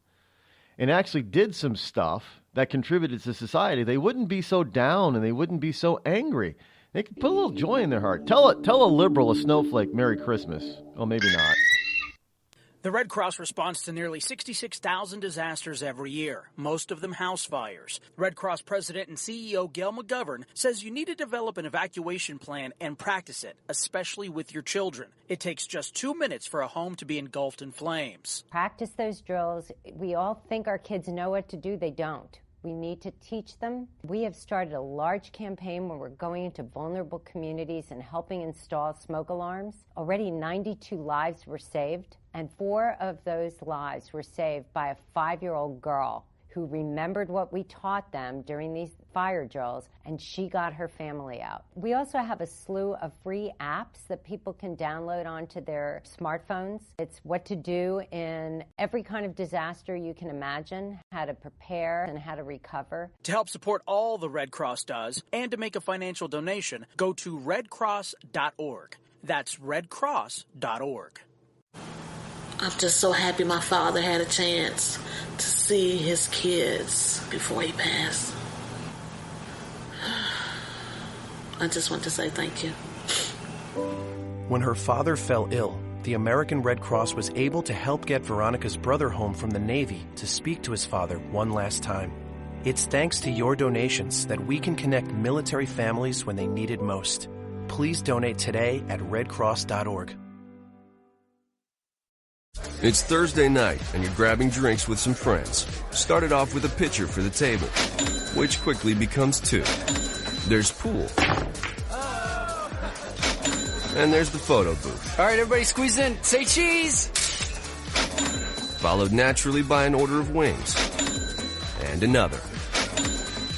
and actually did some stuff that contributed to society, they wouldn't be so down and they wouldn't be so angry. They could put a little joy in their heart. Tell a liberal, a snowflake, Merry Christmas. Oh, maybe not. The Red Cross responds to nearly 66,000 disasters every year, most of them house fires. Red Cross President and CEO Gail McGovern says you need to develop an evacuation plan and practice it, especially with your children. It takes just 2 minutes for a home to be engulfed in flames. Practice those drills. We all think our kids know what to do. They don't. We need to teach them. We have started a large campaign where we're going into vulnerable communities and helping install smoke alarms. Already 92 lives were saved, and 4 of those lives were saved by a 5-year-old girl who remembered what we taught them during these fire drills, and she got her family out. We also have a slew of free apps that people can download onto their smartphones. It's what to do in every kind of disaster you can imagine, how to prepare and how to recover. To help support all the Red Cross does and to make a financial donation, go to redcross.org. That's redcross.org. I'm just so happy my father had a chance to see his kids before he passed. I just want to say thank you. When her father fell ill, the American Red Cross was able to help get Veronica's brother home from the Navy to speak to his father one last time. It's thanks to your donations that we can connect military families when they need it most. Please donate today at redcross.org. It's Thursday night, and you're grabbing drinks with some friends. Started off with a pitcher for the table, which quickly becomes 2. There's pool. And there's the photo booth. All right, everybody squeeze in. Say cheese! Followed naturally by an order of wings. And another.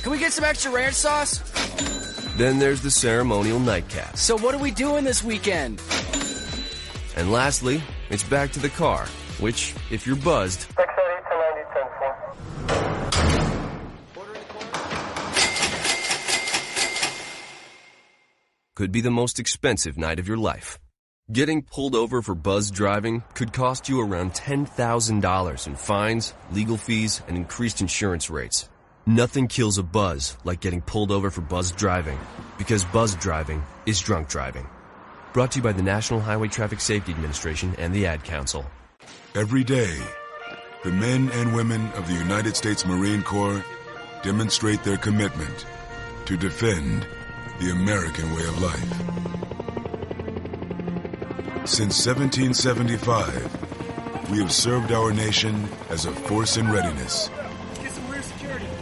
Can we get some extra ranch sauce? Then there's the ceremonial nightcap. So what are we doing this weekend? And lastly, it's back to the car, which, if you're buzzed, could be the most expensive night of your life. Getting pulled over for buzz driving could cost you around $10,000 in fines, legal fees, and increased insurance rates. Nothing kills a buzz like getting pulled over for buzz driving, because buzz driving is drunk driving. Brought to you by the National Highway Traffic Safety Administration and the Ad Council. Every day, the men and women of the United States Marine Corps demonstrate their commitment to defend the American way of life. Since 1775, we have served our nation as a force in readiness.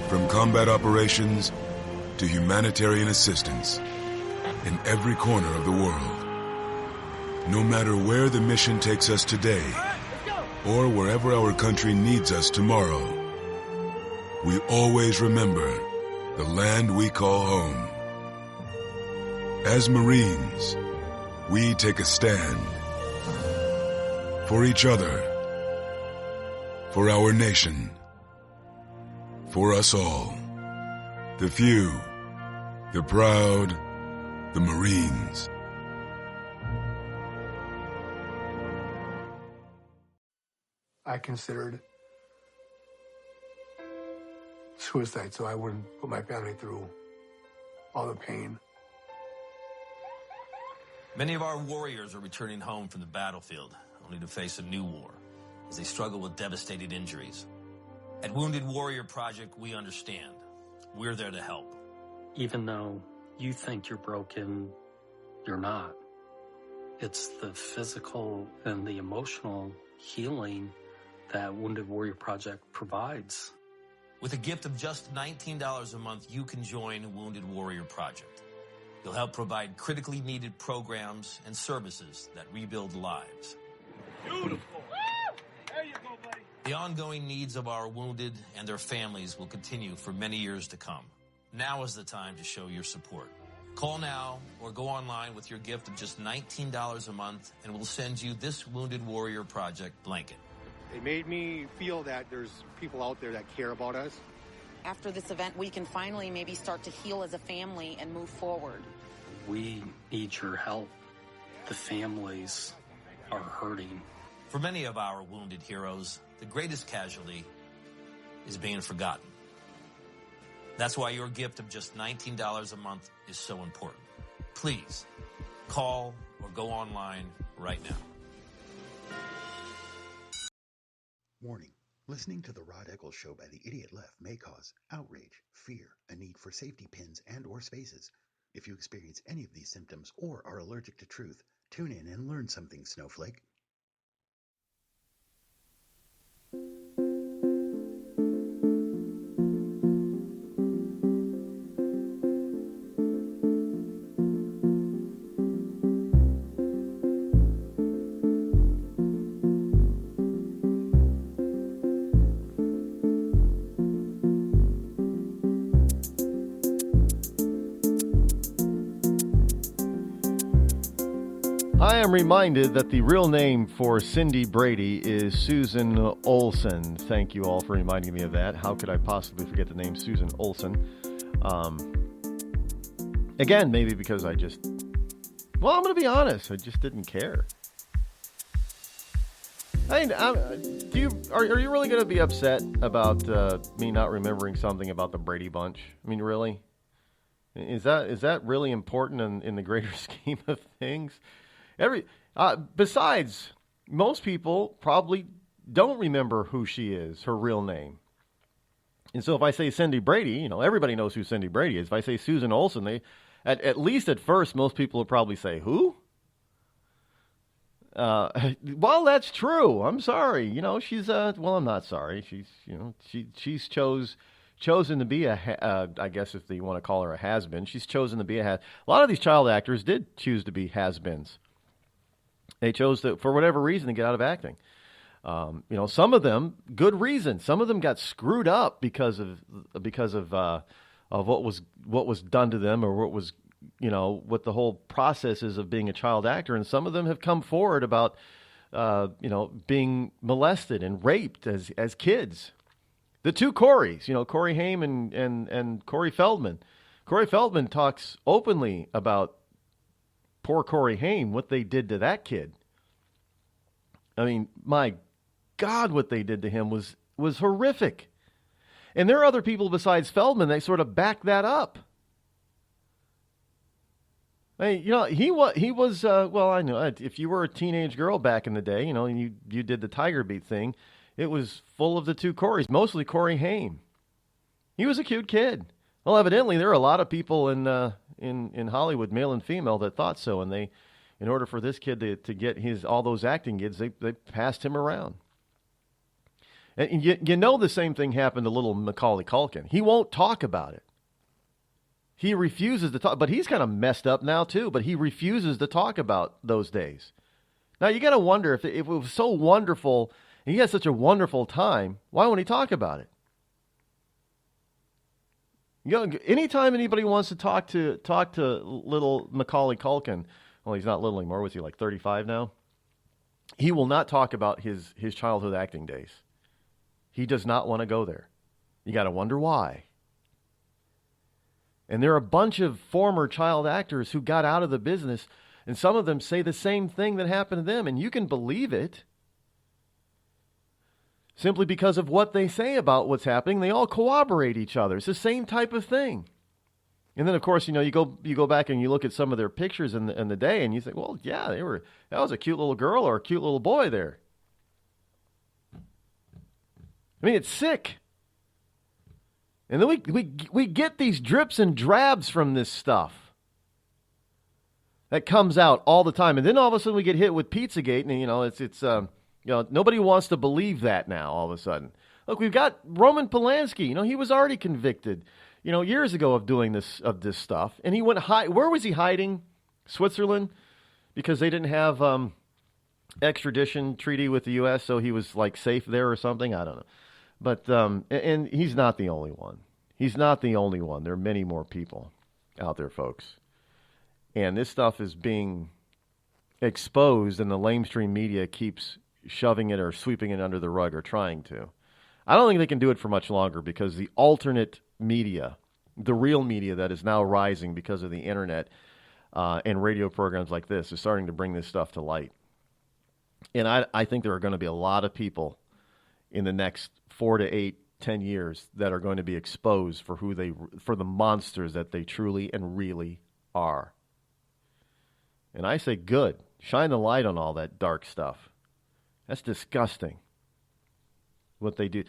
From combat operations to humanitarian assistance in every corner of the world. No matter where the mission takes us today, or wherever our country needs us tomorrow, we always remember the land we call home. As Marines, we take a stand for each other, for our nation, for us all. The few, the proud, the Marines. I considered suicide so I wouldn't put my family through all the pain. Many of our warriors are returning home from the battlefield, only to face a new war as they struggle with devastating injuries. At Wounded Warrior Project, we understand. We're there to help. Even though you think you're broken, you're not. It's the physical and the emotional healing that Wounded Warrior Project provides. With a gift of just $19 a month, you can join Wounded Warrior Project. You'll help provide critically needed programs and services that rebuild lives. Beautiful. There you go, buddy. The ongoing needs of our wounded and their families will continue for many years to come. Now is the time to show your support. Call now or go online with your gift of just $19 a month, and we'll send you this Wounded Warrior Project blanket. It made me feel that there's people out there that care about us. After this event, we can finally maybe start to heal as a family and move forward. We need your help. The families are hurting. For many of our wounded heroes, the greatest casualty is being forgotten. That's why your gift of just $19 a month is so important. Please, call or go online right now. Warning. Listening to the Rod Eccles Show by the Idiot Left may cause outrage, fear, a need for safety pins and/or spaces. If you experience any of these symptoms or are allergic to truth, tune in and learn something, Snowflake. I am reminded that the real name for Cindy Brady is Susan Olsen. Thank you all for reminding me of that. How could I possibly forget the name Susan Olsen? Again, maybe because I'm going to be honest, I just didn't care. I mean, are you really going to be upset about me not remembering something about the Brady Bunch? I mean, really? Is that really important in the greater scheme of things? Besides, most people probably don't remember who she is, her real name. And so if I say Cindy Brady, everybody knows who Cindy Brady is. If I say Susan Olsen, at least at first, most people will probably say, who? Well, that's true. I'm sorry. She's, I'm not sorry. She's chosen to be I guess if you want to call her a has-been, she's chosen to be a lot of these child actors did choose to be has-beens. They chose to, for whatever reason, to get out of acting. Some of them, good reason. Some of them got screwed up because of what was done to them, or what was, what the whole process is of being a child actor. And some of them have come forward about, being molested and raped as kids. The two Coreys, Corey Haim and Corey Feldman. Corey Feldman talks openly about poor Corey Haim, what they did to that kid. I mean, my God, what they did to him was horrific. And there are other people besides Feldman that sort of back that up. I mean, he was I know if you were a teenage girl back in the day, and you did the Tiger Beat thing, it was full of the two Coreys, mostly Corey Haim. He was a cute kid. Well, evidently there are a lot of people in Hollywood, male and female, that thought so, and they, in order for this kid to get all those acting gigs, they passed him around. And the same thing happened to little Macaulay Culkin. He won't talk about it. He refuses to talk, but he's kind of messed up now too, but he refuses to talk about those days. Now you got to wonder if it was so wonderful, and he had such a wonderful time, why won't he talk about it? Anytime anybody wants to talk to little Macaulay Culkin, well, he's not little anymore. Was he like 35 now? He will not talk about his childhood acting days. He does not want to go there. You got to wonder why. And there are a bunch of former child actors who got out of the business, and some of them say the same thing that happened to them, and you can believe it. Simply because of what they say about what's happening, they all corroborate each other. It's the same type of thing. And then, of course, you go back and you look at some of their pictures in the day, and you think, well, yeah, that was a cute little girl or a cute little boy there. I mean, it's sick. And then we get these drips and drabs from this stuff that comes out all the time, and then all of a sudden we get hit with Pizzagate, and it's nobody wants to believe that now. All of a sudden, look, we've got Roman Polanski. He was already convicted, years ago of doing this stuff, and he went where was he hiding? Switzerland, because they didn't have extradition treaty with the U.S., so he was like safe there or something. I don't know. But, and he's not the only one. He's not the only one. There are many more people out there, folks. And this stuff is being exposed, and the lamestream media keeps shoving it or sweeping it under the rug, or trying to. I don't think they can do it for much longer, because the alternate media, the real media that is now rising because of the internet and radio programs like this, is starting to bring this stuff to light. And I think there are going to be a lot of people in the next 4 to 8, 10 years that are going to be exposed for the monsters that they truly and really are. And I say good. Shine the light on all that dark stuff. That's disgusting what they do.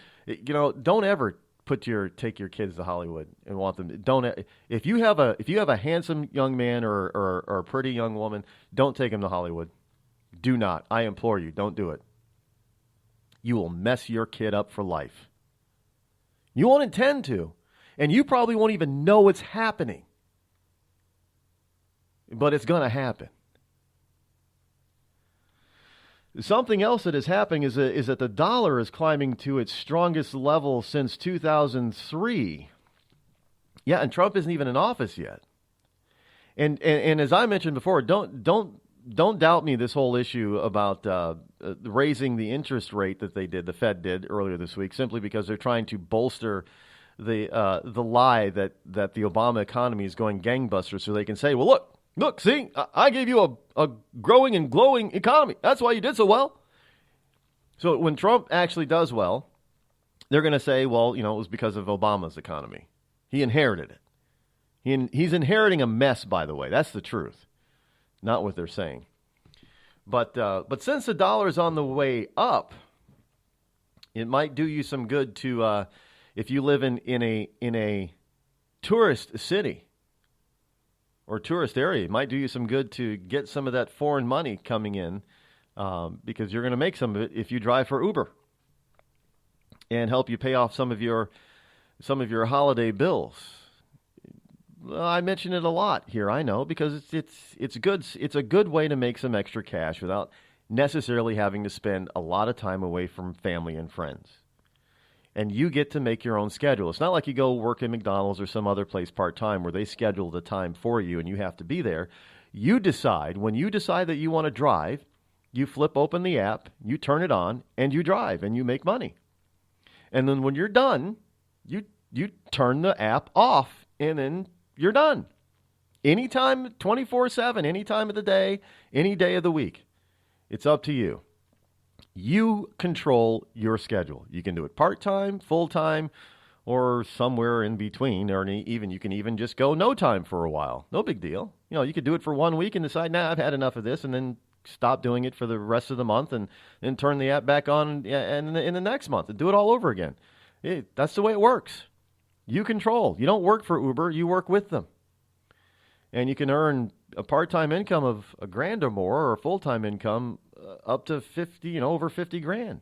Don't ever take your kids to Hollywood and want them to, don't. If you have a handsome young man or a pretty young woman, don't take them to Hollywood. Do not. I implore you, don't do it. You will mess your kid up for life. You won't intend to. And you probably won't even know it's happening. But it's going to happen. Something else that is happening is that the dollar is climbing to its strongest level since 2003. Yeah, and Trump isn't even in office yet. And as I mentioned before, don't doubt me this whole issue about raising the interest rate that the Fed did earlier this week, simply because they're trying to bolster the lie that the Obama economy is going gangbusters, so they can say, well, look, see, I gave you a growing and glowing economy. That's why you did so well. So when Trump actually does well, they're going to say, well, it was because of Obama's economy. He inherited it. He's inheriting a mess, by the way. That's the truth. Not what they're saying. But since the dollar is on the way up, it might do you some good to, if you live in a tourist city or tourist area, it might do you some good to get some of that foreign money coming in, because you're going to make some of it if you drive for Uber, and help you pay off some of your holiday bills. Well, I mention it a lot here, I know, because it's good. It's a good way to make some extra cash without necessarily having to spend a lot of time away from family and friends. And you get to make your own schedule. It's not like you go work at McDonald's or some other place part-time where they schedule the time for you and you have to be there. You decide, when you decide that you want to drive, you flip open the app, you turn it on, and you drive, and you make money. And then when you're done, you turn the app off, and then you're done. Anytime, 24/7, any time of the day, any day of the week. It's up to you. You control your schedule. You can do it part-time, full-time, or somewhere in between, or you can even just go no time for a while. No big deal. You could do it for 1 week and decide, I've had enough of this, and then stop doing it for the rest of the month, and then turn the app back on in the next month and do it all over again. That's the way it works. You control. You don't work for Uber. You work with them. And you can earn a part-time income of $1,000 or more, or a full-time income up to over 50 grand.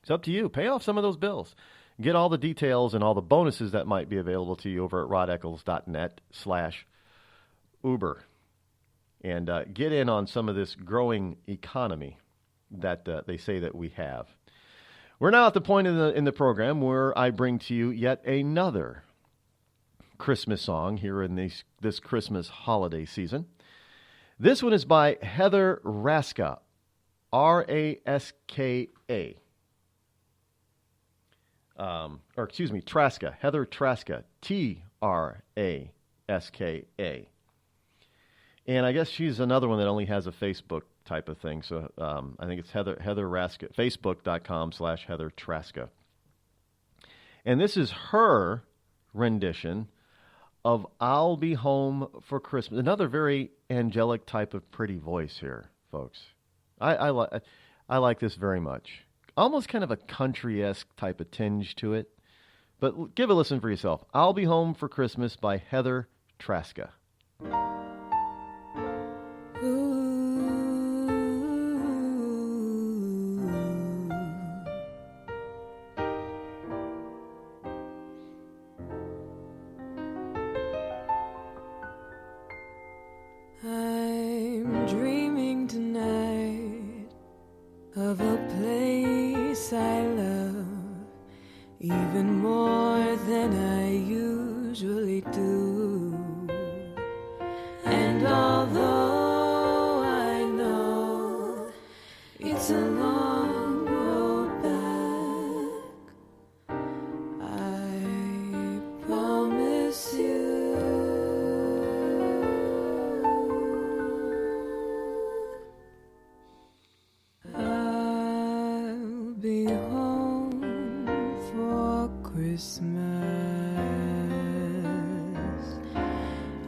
It's up to you. Pay off some of those bills. Get all the details and all the bonuses that might be available to you over at rodeccles.net/Uber. And get in on some of this growing economy that they say that we have. We're now at the point in the program where I bring to you yet another Christmas song here in this Christmas holiday season. This one is by Heather Raska, R-A-S-K-A. Traska, Heather Traska, T-R-A-S-K-A. And I guess she's another one that only has a Facebook type of thing. So I think it's Heather Raska, Facebook.com/Heather Traska. And this is her rendition of I'll Be Home for Christmas. Another very angelic type of pretty voice here, folks. I like this very much. Almost kind of a country-esque type of tinge to it. But give a listen for yourself. I'll Be Home for Christmas by Heather Traska. I'm dreaming tonight of a place I love even more than I usually do. And although I know it's a long road back, I promise you I'll be home for Christmas.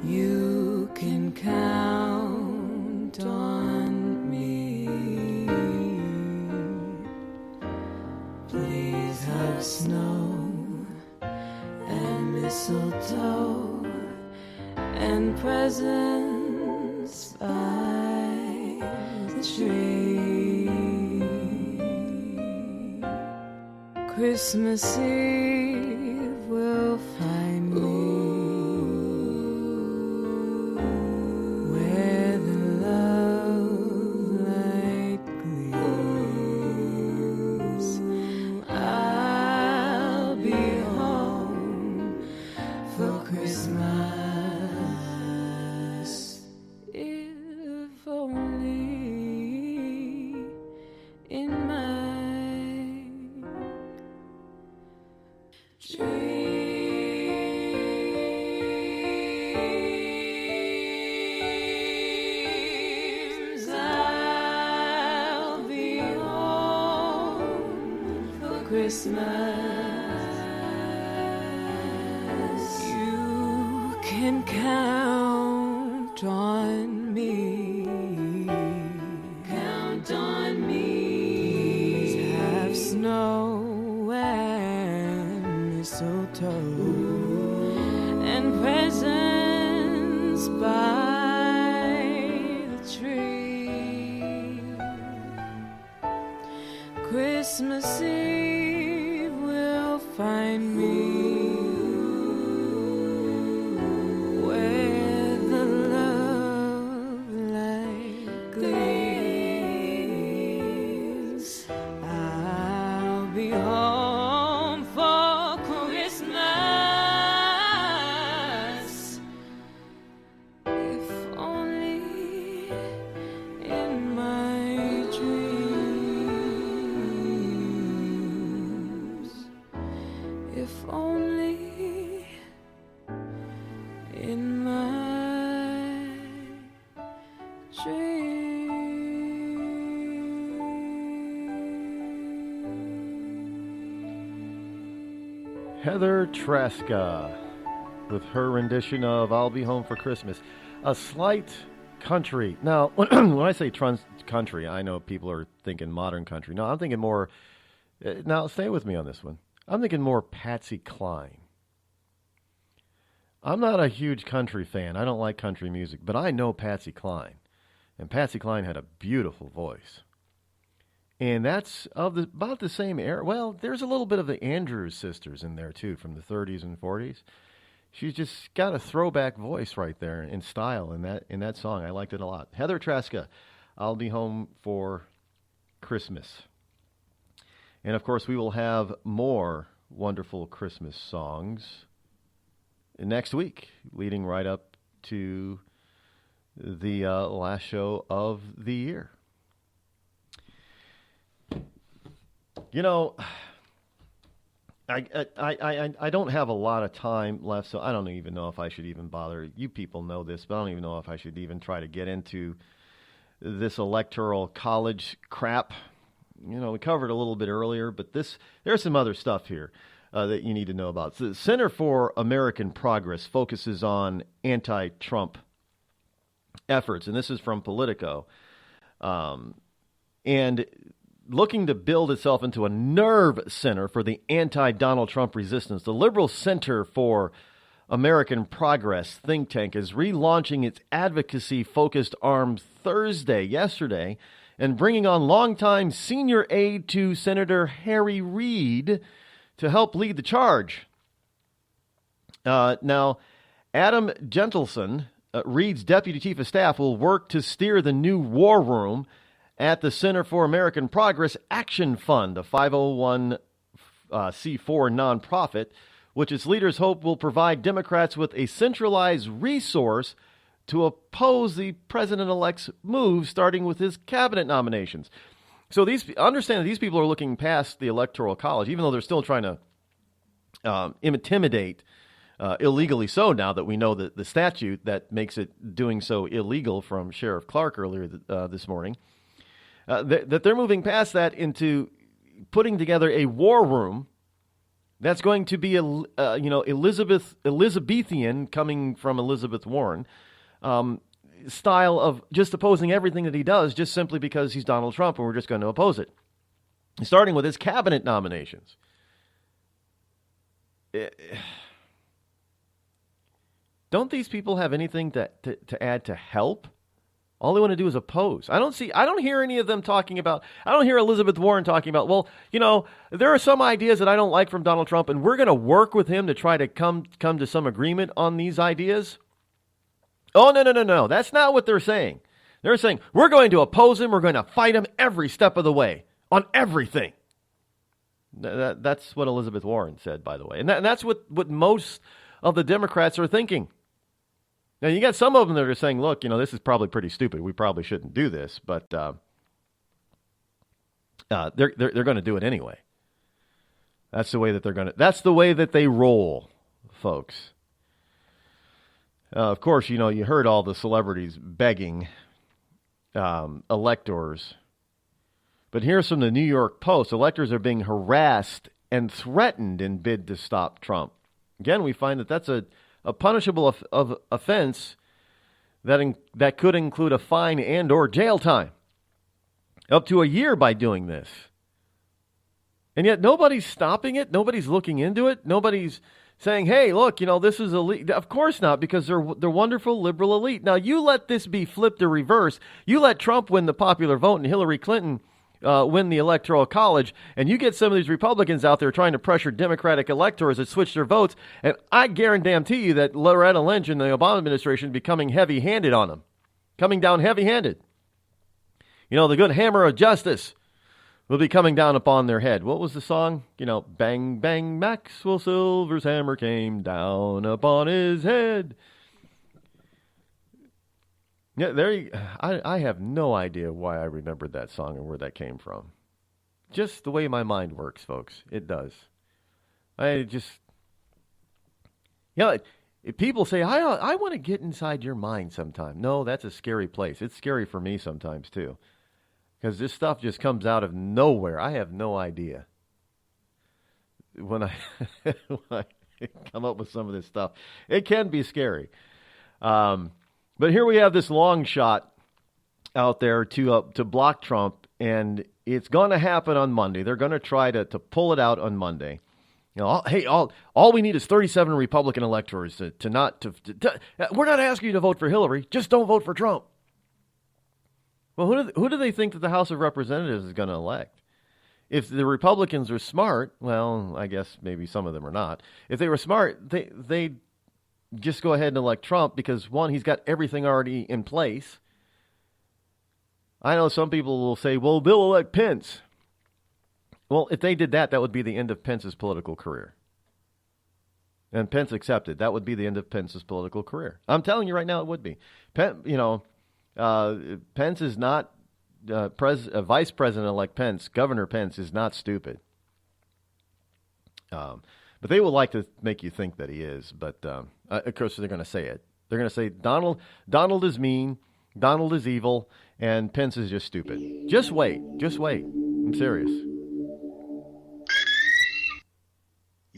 You can count on me. Please have snow and mistletoe and presents by the tree. Christmas Eve will find me where the love light gleams. I'll be home for Christmas, if only in my dreams. I'll be home for Christmas. You can count on me. Count on me. Have snow and mistletoe and presents by the tree. Christmas Eve will find me where the love light gleams. I'll be home for Christmas, if only in my dreams. If only in my Heather Traska with her rendition of I'll Be Home for Christmas. A slight country. Now, when I say country, I know people are thinking modern country. No, I'm thinking more, now stay with me on this one. I'm thinking more Patsy Cline. I'm not a huge country fan. I don't like country music, but I know Patsy Cline. And Patsy Cline had a beautiful voice. And that's about the same era. Well, there's a little bit of the Andrews sisters in there, too, from the 30s and 40s. She's just got a throwback voice right there in style in that song. I liked it a lot. Heather Traska, I'll Be Home for Christmas. And, of course, we will have more wonderful Christmas songs next week, leading right up to the last show of the year. You know, I don't have a lot of time left, so I don't even know if I should even bother. You people know this, but I don't even know if I should even try to get into this electoral college crap. You know, we covered a little bit earlier, but there's some other stuff here. that you need to know about. So the Center for American Progress focuses on anti-Trump efforts, and this is from Politico, and looking to build itself into a nerve center for the anti-Donald Trump resistance. The Liberal Center for American Progress think tank is relaunching its advocacy-focused arm yesterday, and bringing on longtime senior aide to Senator Harry Reid to help lead the charge. Now, Adam Gentleson, Reid's deputy chief of staff, will work to steer the new war room at the Center for American Progress Action Fund, a 501c4 nonprofit, which its leaders hope will provide Democrats with a centralized resource to oppose the president-elect's move, starting with his cabinet nominations. So understand that these people are looking past the Electoral College, even though they're still trying to intimidate, illegally so now that we know that the statute that makes it doing so illegal from Sheriff Clark earlier this morning, that they're moving past that into putting together a war room that's going to be Elizabethan, coming from Elizabeth Warren, style of just opposing everything that he does just simply because he's Donald Trump and we're just going to oppose it. Starting with his cabinet nominations. Don't these people have anything to add to help? All they want to do is oppose. I don't hear any of them talking about, I don't hear Elizabeth Warren talking about, well, there are some ideas that I don't like from Donald Trump, and we're going to work with him to try to come to some agreement on these ideas. Oh, no. That's not what they're saying. They're saying, we're going to oppose him. We're going to fight him every step of the way on everything. That's what Elizabeth Warren said, by the way. And that's what most of the Democrats are thinking. Now, you got some of them that are saying, look, this is probably pretty stupid. We probably shouldn't do this. But they're going to do it anyway. That's the way that that's the way that they roll, folks. Of course, you heard all the celebrities begging electors. But here's from the New York Post. Electors are being harassed and threatened in bid to stop Trump. Again, we find that that's a punishable offense that could include a fine and or jail time. Up to a year by doing this. And yet nobody's stopping it. Nobody's looking into it. Nobody's saying, hey, look, this is elite. Of course not, because they're wonderful liberal elite. Now, you let this be flipped or reversed. You let Trump win the popular vote and Hillary Clinton win the Electoral College, and you get some of these Republicans out there trying to pressure Democratic electors that switch their votes, and I guarantee you that Loretta Lynch and the Obama administration will be coming heavy-handed on them. Coming down heavy-handed. The good hammer of justice will be coming down upon their head. What was the song? Bang, bang, Maxwell Silver's hammer came down upon his head. Yeah, I have no idea why I remembered that song and where that came from. Just the way my mind works, folks. It does. People say, I want to get inside your mind sometime. No, that's a scary place. It's scary for me sometimes, too. Because this stuff just comes out of nowhere. I have no idea. When I come up with some of this stuff, it can be scary. But here we have this long shot out there to block Trump, and it's going to happen on Monday. They're going to try to pull it out on Monday. All we need is 37 Republican electors to not. We're not asking you to vote for Hillary. Just don't vote for Trump. Well, who do they think that the House of Representatives is going to elect? If the Republicans are smart, well, I guess maybe some of them are not. If they were smart, they just go ahead and elect Trump because, one, he's got everything already in place. I know some people will say, well, they'll elect Pence. Well, if they did that, that would be the end of Pence's political career. And Pence accepted. That would be the end of Pence's political career. I'm telling you right now, it would be. Pence is not Vice President-elect Pence. Governor Pence is not stupid. But they would like to make you think that he is. But, of course, they're going to say it. They're going to say Donald is mean, Donald is evil, and Pence is just stupid. Just wait. I'm serious.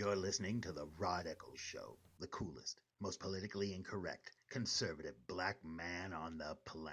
You're listening to the Rod Eccles Show, the coolest, most politically incorrect, conservative black man on the planet.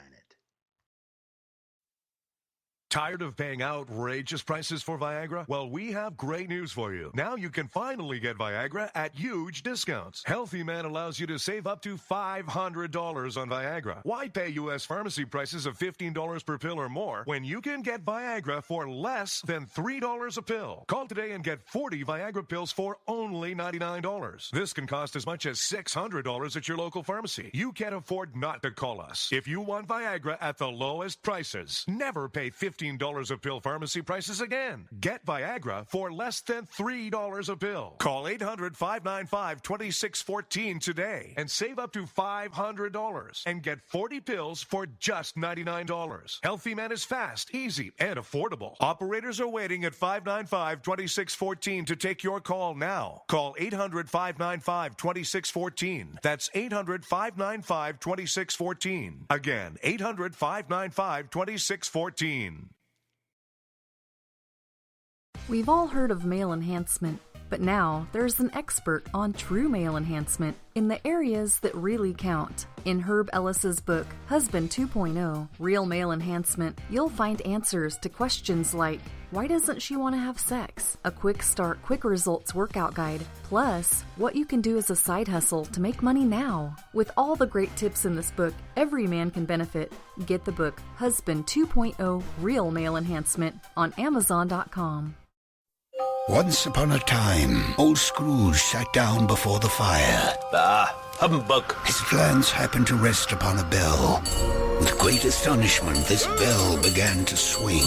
Tired of paying outrageous prices for Viagra? Well, we have great news for you. Now you can finally get Viagra at huge discounts. Healthy Man allows you to save up to $500 on Viagra. Why pay U.S. pharmacy prices of $15 per pill or more when you can get Viagra for less than $3 a pill? Call today and get 40 Viagra pills for only $99. This can cost as much as $600 at your local pharmacy. You can't afford not to call us. If you want Viagra at the lowest prices, never pay $15 a pill pharmacy prices again. Get Viagra for less than $3 a pill. Call 800-595-2614 today and save up to $500 and get 40 pills for just $99. Healthy Man is fast, easy, and affordable. Operators are waiting at 595-2614 to take your call now. Call 800-595-2614. That's 800-595-2614. Again, 800-595-2614. We've all heard of male enhancement, but now there's an expert on true male enhancement in the areas that really count. In Herb Ellis's book, Husband 2.0, Real Male Enhancement, you'll find answers to questions like, why doesn't she want to have sex? A quick start, quick results workout guide, plus what you can do as a side hustle to make money now. With all the great tips in this book, every man can benefit. Get the book, Husband 2.0, Real Male Enhancement, on Amazon.com. Once upon a time, old Scrooge sat down before the fire. Humbug. His glance happened to rest upon a bell. With great astonishment, this bell began to swing,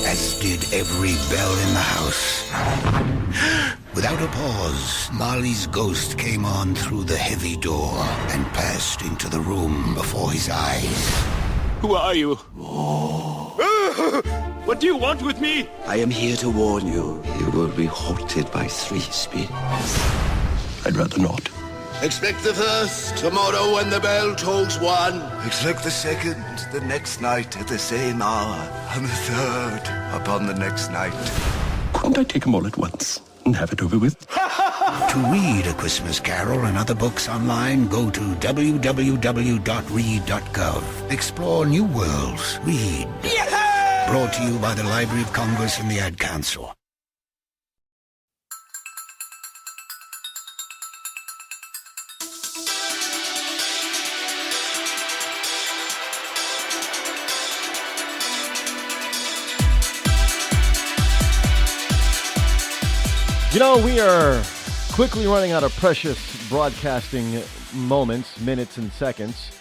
as did every bell in the house. Without a pause, Marley's ghost came on through the heavy door and passed into the room before his eyes. Who are you? What do you want with me? I am here to warn you. You will be halted by 3 spirits. I'd rather not. Expect the first tomorrow when the bell tolls 1. Expect the second the next night at the same hour. And the third upon the next night. Couldn't I take them all at once and have it over with? To read A Christmas Carol and other books online, go to www.read.gov. Explore new worlds. Read. Yeah! Brought to you by the Library of Congress and the Ad Council. You know, we are quickly running out of precious broadcasting moments, minutes, and seconds.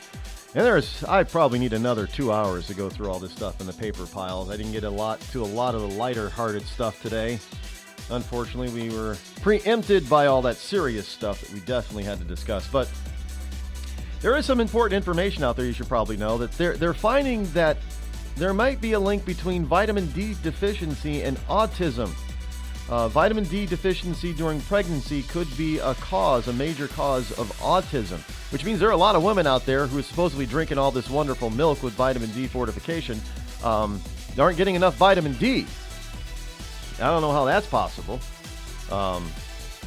And I probably need another 2 hours to go through all this stuff in the paper piles. I didn't get a lot of the lighter-hearted stuff today. Unfortunately, we were preempted by all that serious stuff that we definitely had to discuss. But there is some important information out there you should probably know, that they're finding that there might be a link between vitamin D deficiency and autism. Vitamin D deficiency during pregnancy could be a major cause of autism, which means there are a lot of women out there who are supposedly drinking all this wonderful milk with vitamin D fortification, aren't getting enough vitamin D. I don't know how that's possible. But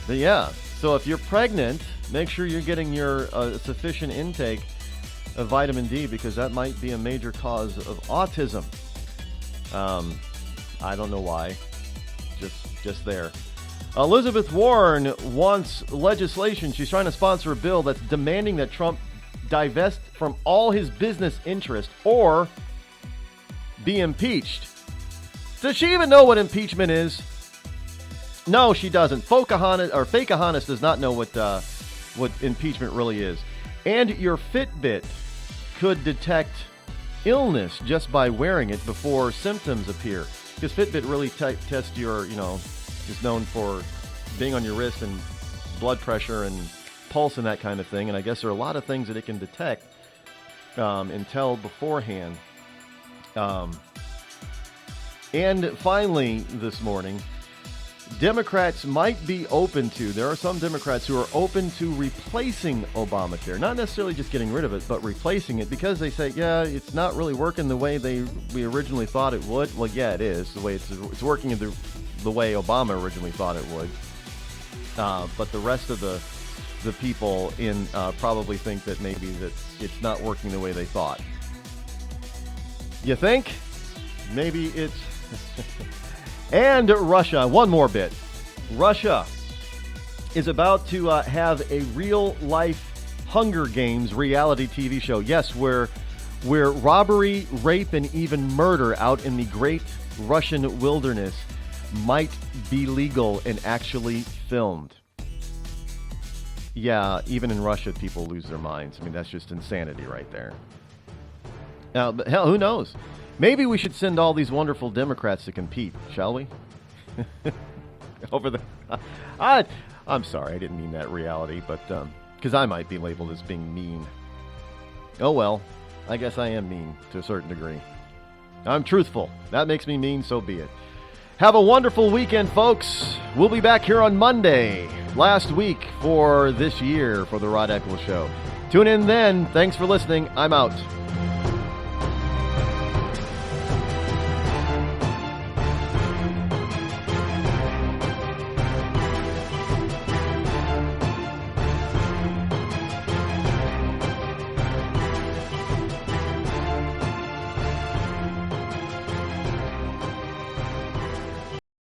yeah, so if you're pregnant, make sure you're getting your sufficient intake of vitamin D, because that might be a major cause of autism. I don't know why. Just there. Elizabeth Warren wants legislation. She's trying to sponsor a bill that's demanding that Trump divest from all his business interests or be impeached. Does she even know what impeachment is? No, she doesn't. Fakeahonest does not know what impeachment really is. And your Fitbit could detect illness just by wearing it before symptoms appear. Because Fitbit really tests your, is known for being on your wrist and blood pressure and pulse and that kind of thing. And I guess there are a lot of things that it can detect and tell beforehand. And finally, this morning, Democrats might be open to, there are some Democrats who are open to replacing Obamacare. Not necessarily just getting rid of it, but replacing it, because they say, yeah, it's not really working the way we originally thought it would. Well, yeah, it is. The way it's working the way Obama originally thought it would. But the rest of the people in probably think that maybe that it's not working the way they thought. You think? Maybe it's... And Russia, one more bit. Russia is about to have a real-life Hunger Games reality TV show. Yes, where robbery, rape, and even murder out in the great Russian wilderness might be legal and actually filmed. Yeah, even in Russia, people lose their minds. I mean, that's just insanity right there. Now, but hell, who knows? Maybe we should send all these wonderful Democrats to compete, shall we? I'm sorry, I didn't mean that reality, but because I might be labeled as being mean. Oh well, I guess I am mean to a certain degree. I'm truthful. That makes me mean, so be it. Have a wonderful weekend, folks. We'll be back here on Monday, last week for this year for the Rod Eccles Show. Tune in then. Thanks for listening. I'm out.